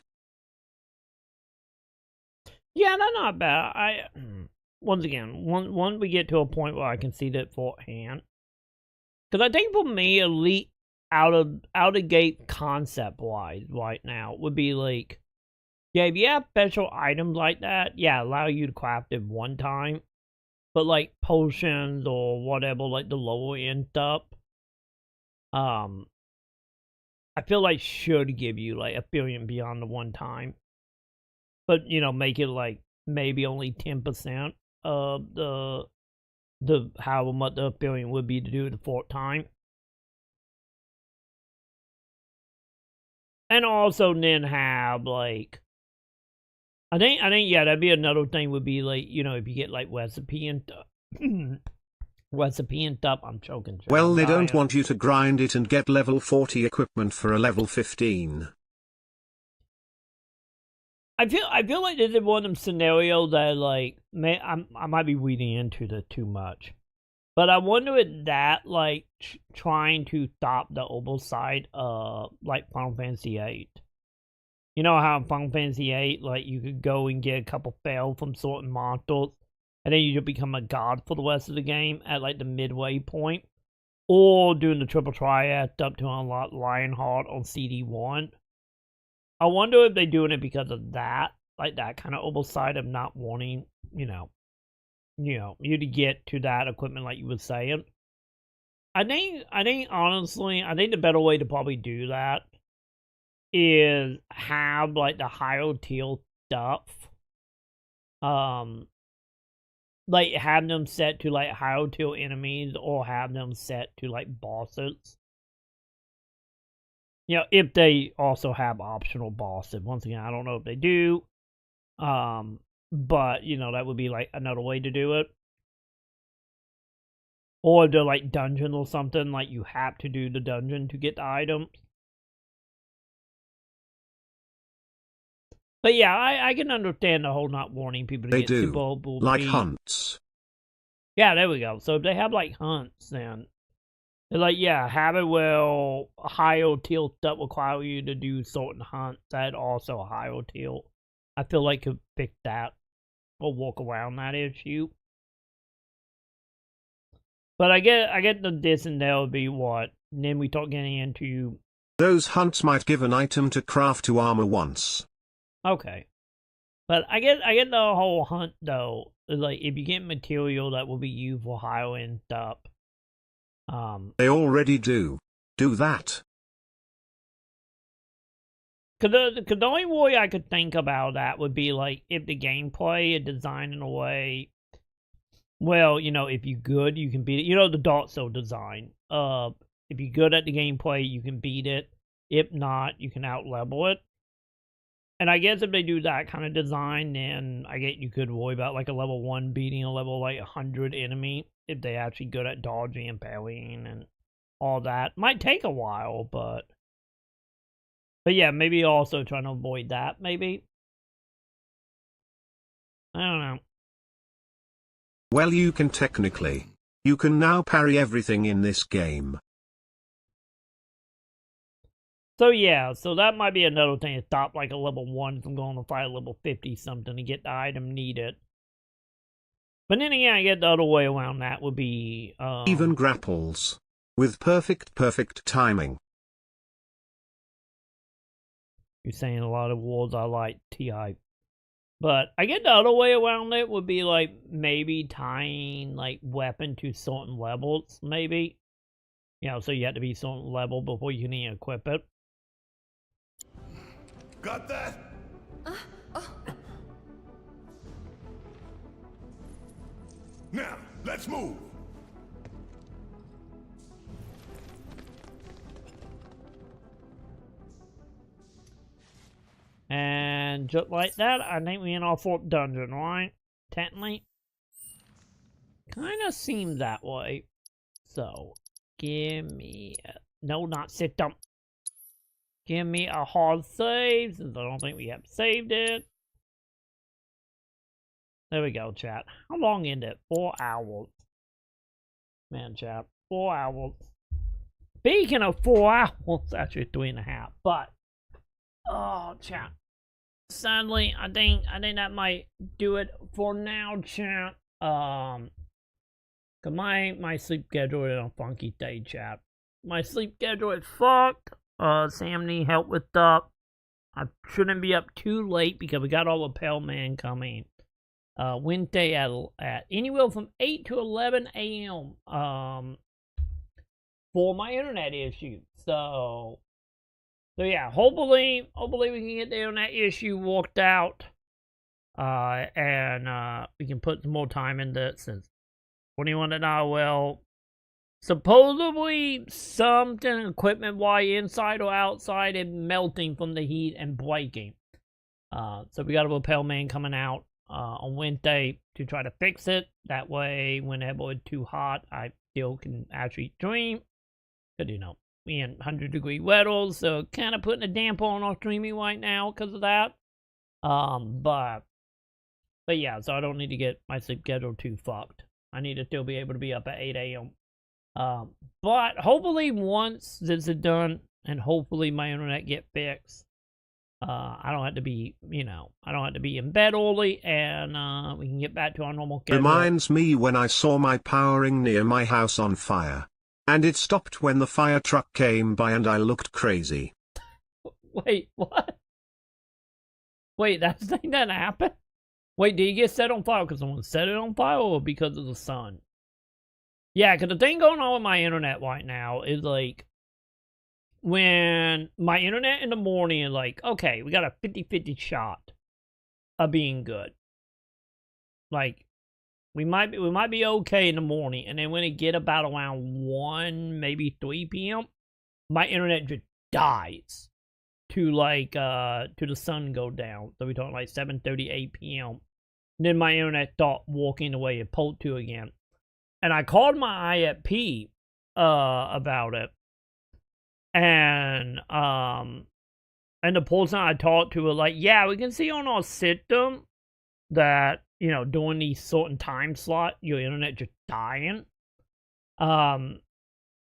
Yeah, that's not bad. Once again, once we get to a point where I can see that beforehand. Because I think for me, Elite out of gate concept wise right now would be like, yeah, if you have special items like that, yeah, allow you to craft it one time. But like potions or whatever, like the lower end stuff, I feel like should give you like a billion beyond the one time. But you know, make it like maybe only 10% of the however much the billion would be to do it the 4th time. And also then have like I think yeah, that'd be another thing would be like, you know, if you get like recipe and stuff, I'm choking. Well, they don't want you to grind it and get level 40 equipment for a level 15. I feel like this is one of them scenarios that like I might be reading into this too much. But I wonder if that like trying to stop the oversight of like Final Fantasy VIII. You know how in Final Fantasy VIII, like, you could go and get a couple fail from certain monsters, and then you just become a god for the rest of the game at, like, the midway point. Or doing the triple triad up to unlock Lionheart on CD1. I wonder if they're doing it because of that, like, that kind of oversight of not wanting, you know, you to get to that equipment like you were saying. I think, honestly, I think the better way to probably do that is have like the higher tier stuff, like have them set to like higher tier enemies or have them set to like bosses. You know, if they also have optional bosses. Once again, I don't know if they do, but you know, that would be like another way to do it. Or if they're like dungeon or something, like you have to do the dungeon to get the items. But yeah, I can understand the whole not wanting people to get super OP. Like hunts. Yeah, there we go. So if they have like hunts, then they're like, yeah, have it well higher tier stuff require you to do certain hunts that also a higher tier. I feel like could fix that or walk around that issue. But I get the this and that would be what. And then we start getting into those hunts might give an item to craft to armor once. Okay. But I get the whole hunt though. Like if you get material that will be used for higher end stuff. They already do that. Cause the only way I could think about that would be like if the gameplay is designed in a way, well, you know, if you're good, you can beat it. You know, the Dark Souls design. If you're good at the gameplay, you can beat it. If not, you can out-level it. And I guess if they do that kind of design, then I guess you could worry about like a level 1 beating a level like 100 enemy if they actually good at dodging and parrying and all that. Might take a while, but yeah, maybe also trying to avoid that, maybe. I don't know. Well, you can technically. You can now parry everything in this game. So yeah, so that might be another thing to stop like a level 1 from going to fight a level 50 something to get the item needed. But then again, I get the other way around that would be even grapples. With perfect timing. You're saying a lot of words I like, TI. But I get the other way around it would be like maybe tying like weapon to certain levels, maybe. You know, so you have to be a certain level before you can even equip it. Got that? Now, let's move. And just like that, I think we're in our 4th dungeon, right? Technically. Kind of seems that way. So, give me a... No, not system. Give me a hard save, since I don't think we have saved it. There we go, chat. How long is it? 4 hours. Man, chat. 4 hours. Speaking of 4 hours, actually 3.5. But, oh, chat. Sadly, I think that might do it for now, chat. Cause my sleep schedule is on a funky day, chat. My sleep schedule is fucked. Sam need help with stuff. I shouldn't be up too late because we got all the Pale Man coming. Wednesday at anywhere from 8 to 11 a.m. For my internet issue. So yeah, hopefully we can get the internet issue worked out. And we can put some more time into it since 21 and I will supposedly something equipment-wise inside or outside is melting from the heat and breaking. So we got a Pale Man coming out on Wednesday to try to fix it. That way, whenever it's too hot, I still can actually stream. Because, you know, we in 100-degree weather, so kind of putting a damper on our streaming right now because of that. But yeah, so I don't need to get my sleep schedule too fucked. I need to still be able to be up at 8 a.m. But hopefully once this is done, and hopefully my internet get fixed, I don't have to be, you know, I don't have to be in bed early, and we can get back to our normal schedule. Reminds me when I saw my powering near my house on fire. And it stopped when the fire truck came by and I looked crazy. Wait, what? Wait, that's the thing that happened? Wait, did you get set on fire because someone set it on fire or because of the sun? Yeah, because the thing going on with my internet right now is like, when my internet in the morning is like, okay, we got a 50-50 shot of being good. Like, we might be okay in the morning, and then when it get about around 1, maybe 3 p.m., my internet just dies to like to the sun go down. So we talking like 7:30, 8 p.m. Then my internet start walking the way it pulled to again. And I called my IFP about it. And the person I talked to was like, yeah, we can see on our system that, you know, during these certain time slot, your internet just dying. And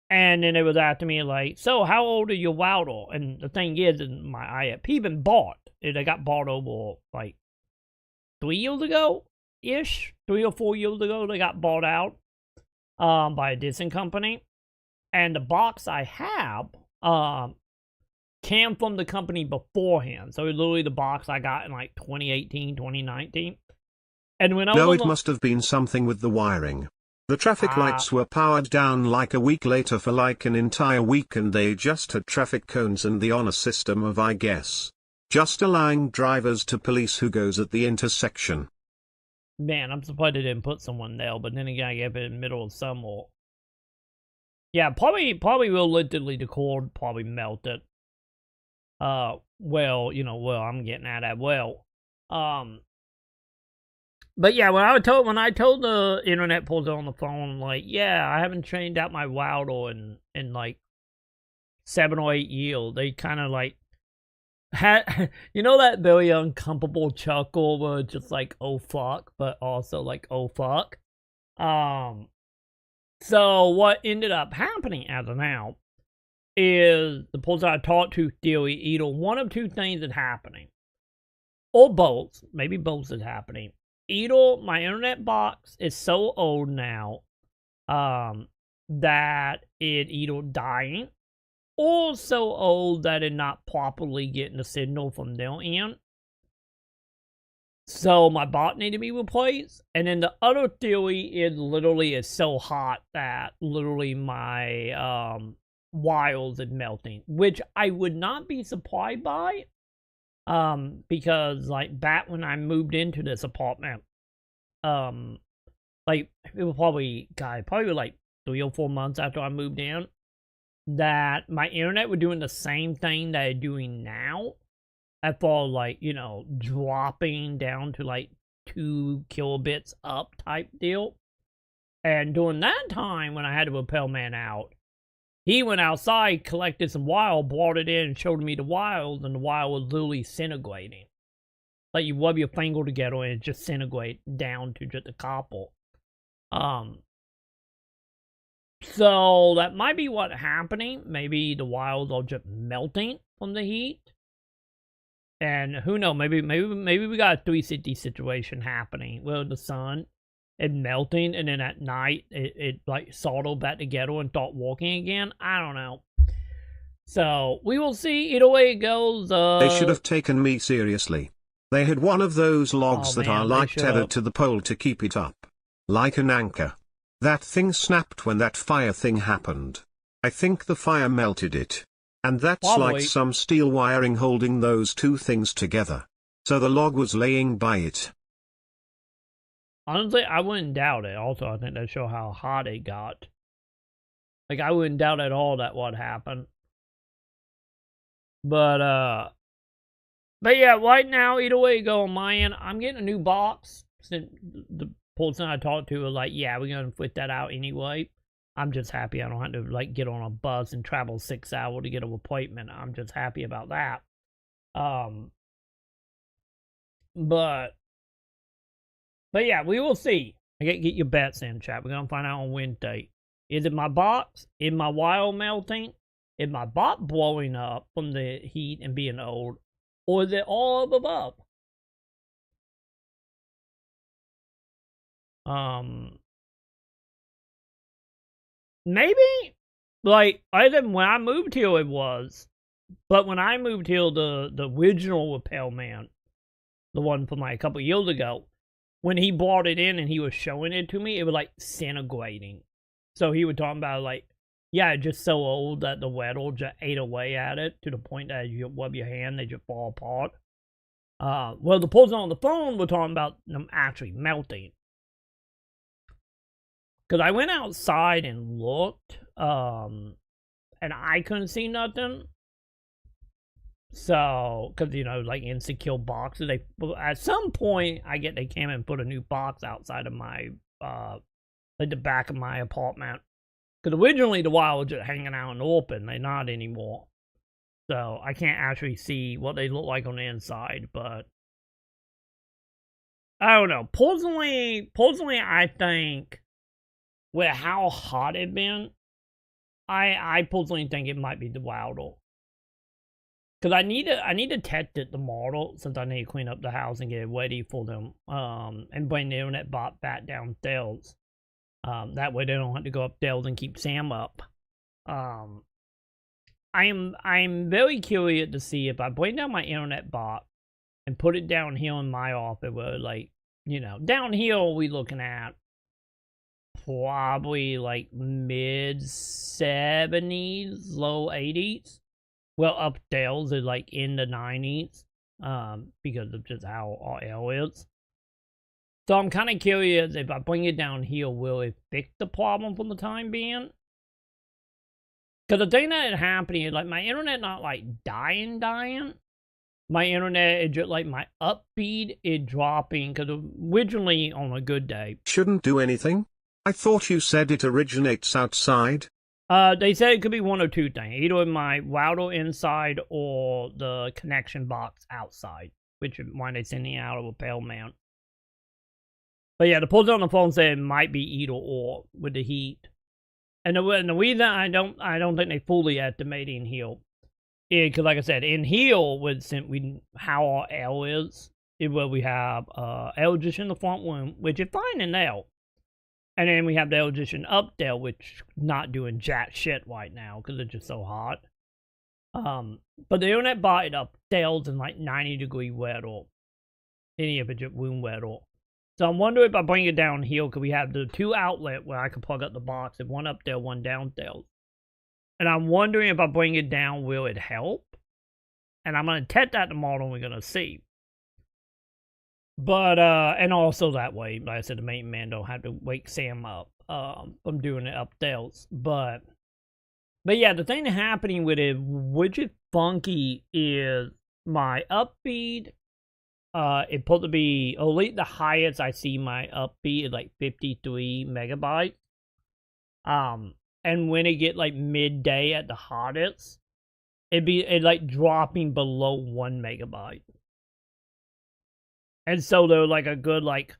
then it was after me like, so how old are your router? And the thing is my IFP been bought. It got bought over like 3 years ago-ish. 3 or 4 years ago, they got bought out by a distant company. And the box I have came from the company beforehand. So it's literally the box I got in like 2018, 2019. And when I No, it must have been something with the wiring. The traffic lights were powered down like a week later for like an entire week, and they just had traffic cones and the honor system of, I guess, just allowing drivers to police who goes at the intersection. Man, I'm surprised they didn't put someone there, but then again, I get it in the middle of summer. Yeah, probably will literally the cord probably melted. Well, you know, well, I'm getting at that well. But yeah, when I told the internet person on the phone, like, yeah, I haven't changed out my router in like 7 or 8 years. They kind of like had, you know, that very uncomfortable chuckle where it's just like, oh fuck, but also like, oh fuck. So what ended up happening as of now is the person I talked to theory, either one of two things is happening, or both, maybe both is happening. Either my internet box is so old now that it either dying, or so old that it's not properly getting the signal from their end. So my bot need to be replaced. And then the other theory is literally it's so hot that literally my wires is melting, which I would not be surprised by. Because like back when I moved into this apartment, like it was probably like 3 or 4 months after I moved in, that my internet was doing the same thing that it's doing now. I thought like, you know, dropping down to like 2 kilobits up type deal. And during that time, when I had the repel man out, he went outside, collected some wild, brought it in, and showed me the wild, and the wild was literally disintegrating. Like you rub your finger together and it just disintegrates down to just a couple. So that might be what's happening. Maybe the wilds are just melting from the heat. And who knows, maybe we got a 360 situation happening where the sun is melting, and then at night it like soldered back together and start walking again. I don't know. So we will see. Either way it goes. They should have taken me seriously. They had one of those logs that are like tethered to the pole to keep it up. Like an anchor. That thing snapped when that fire thing happened. I think the fire melted it. And that's like some steel wiring holding those two things together. So the log was laying by it. Honestly, I wouldn't doubt it. Also, I think that shows how hot it got. Like, I wouldn't doubt at all that what happened. But yeah, right now, either way you go on my end, I'm getting a new box. Since the person I talked to was like, yeah, we're going to fit that out anyway. I'm just happy I don't have to, like, get on a bus and travel 6 hours to get a appointment. I'm just happy about that. But yeah, we will see. I gotta get your bets in, chat. We're gonna find out on Wednesday. Is it my box? Is my wild melting? Is my box blowing up from the heat and being old? Or is it all of the above? Maybe, like, I didn't, when I moved here it was. But when I moved here, the original repel man, the one from like a couple years ago, when he brought it in and he was showing it to me, it was like disintegrating. So he was talking about like, yeah, it's just so old that the weather just ate away at it to the point that you rub your hand, they just fall apart. Well, the person on the phone was talking about them actually melting. Because I went outside and looked, and I couldn't see nothing. So, because, you know, like insecure boxes, they, at some point, they came and put a new box outside of my, like the back of my apartment. Because originally the wild was just hanging out in the open. They're not anymore. So, I can't actually see what they look like on the inside, but I don't know. Personally, I think with how hot it's been, I personally think it might be the wilder. Because I need to test it tomorrow, since I need to clean up the house and get it ready for them. And bring the internet bot back downstairs. That way they don't have to go upstairs and keep Sam up. I'm very curious to see if I bring down my internet bot and put it down here in my office where, like, you know, down here we looking at probably like mid 70s, low 80s. Well, upstairs is like in the 90s, because of just how our air is. So I'm kind of curious if I bring it down here, will it fix the problem for the time being? Because the thing that is happening is, like, my internet not like dying. My internet is just like my upbeat is dropping, because originally on a good day. Shouldn't do anything? I thought you said it originates outside. They said it could be one or two things. Either my router inside or the connection box outside. Which is why they sending out a repel mount. But yeah, the person on the phone said it might be either or with the heat. And the reason I don't think they fully estimating here is because, like I said, in here with how our L is where we have L just in the front room, which is fine in there. And then we have the electrician up there, which not doing jack shit right now because it's just so hot. But the internet bought it upstairs in like 90-degree weather. Any of it just room weather. So I'm wondering if I bring it down here, because we have the two outlet where I can plug up the box, and one up there, one downstairs. And I'm wondering if I bring it down, will it help? And I'm going to test that tomorrow and we're going to see. But, and also that way, like I said, the main man don't have to wake Sam up, from doing it upstairs. But yeah, the thing happening with it, which is funky, is my upbeat it's supposed to be, at least the highest I see my upbeat is like 53 megabytes. And when it get like midday at the hottest, it like dropping below 1 megabyte. And so there was like a good like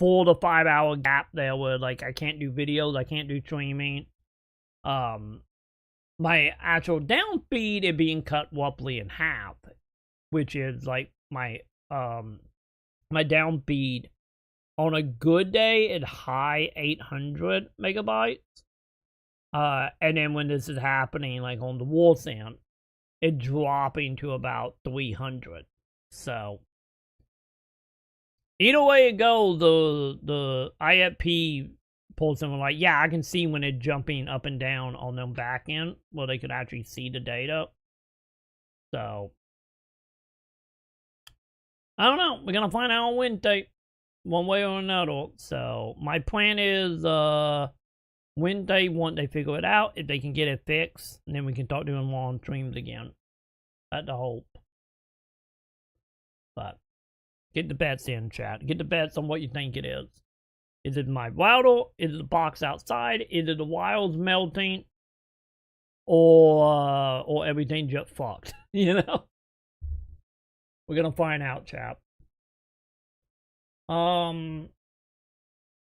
4 to 5 hour gap there where like I can't do videos, I can't do streaming. My actual down feed is being cut roughly in half, which is like my down feed on a good day is high 800 megabytes. And then when this is happening, like on the wall sound, it's dropping to about 300. So either way it goes, the IFP person was like, yeah, I can see when it's jumping up and down on them back end, where they could actually see the data. So I don't know. We're gonna find out on Wednesday, one way or another. So my plan is Wednesday, once they figure it out, if they can get it fixed, and then we can start doing long streams again. That's the hope. But get the bets in, chat. Get the bets on what you think it is. Is it my router? Is it the box outside? Is it the wires melting? Or everything just fucked? You know? We're gonna find out, chap.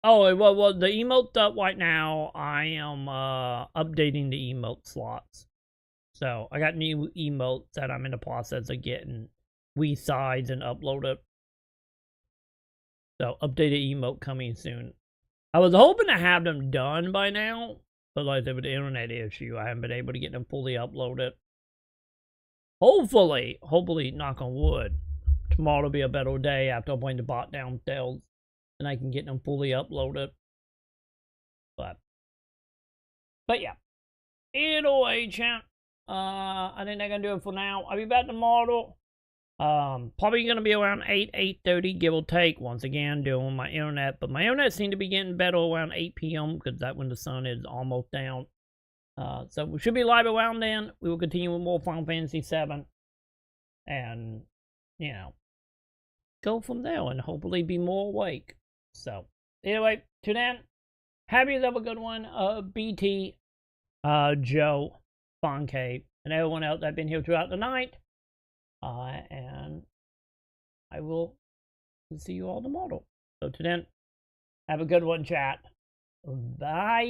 Oh, well, the emote stuff right now, I am updating the emote slots. So I got new emotes that I'm in the process of getting resized and uploaded. So updated emote coming soon. I was hoping to have them done by now, but like there was an internet issue, I haven't been able to get them fully uploaded. Hopefully, knock on wood, tomorrow will be a better day after I bring the bot downstairs and I can get them fully uploaded. But yeah. Either way, champ. I think they're gonna do it for now. I'll be back tomorrow. Probably gonna be around 8:30, give or take. Once again, doing my internet, but my internet seemed to be getting better around 8 p.m. because that's when the sun is almost down. So we should be live around then. We will continue with more Final Fantasy VII, and you know, go from there and hopefully be more awake. So anyway, to then, have you have a good one. BT, Joe, Fonke, and everyone else that's been here throughout the night. And I will see you all tomorrow. So to then, have a good one, chat. Bye.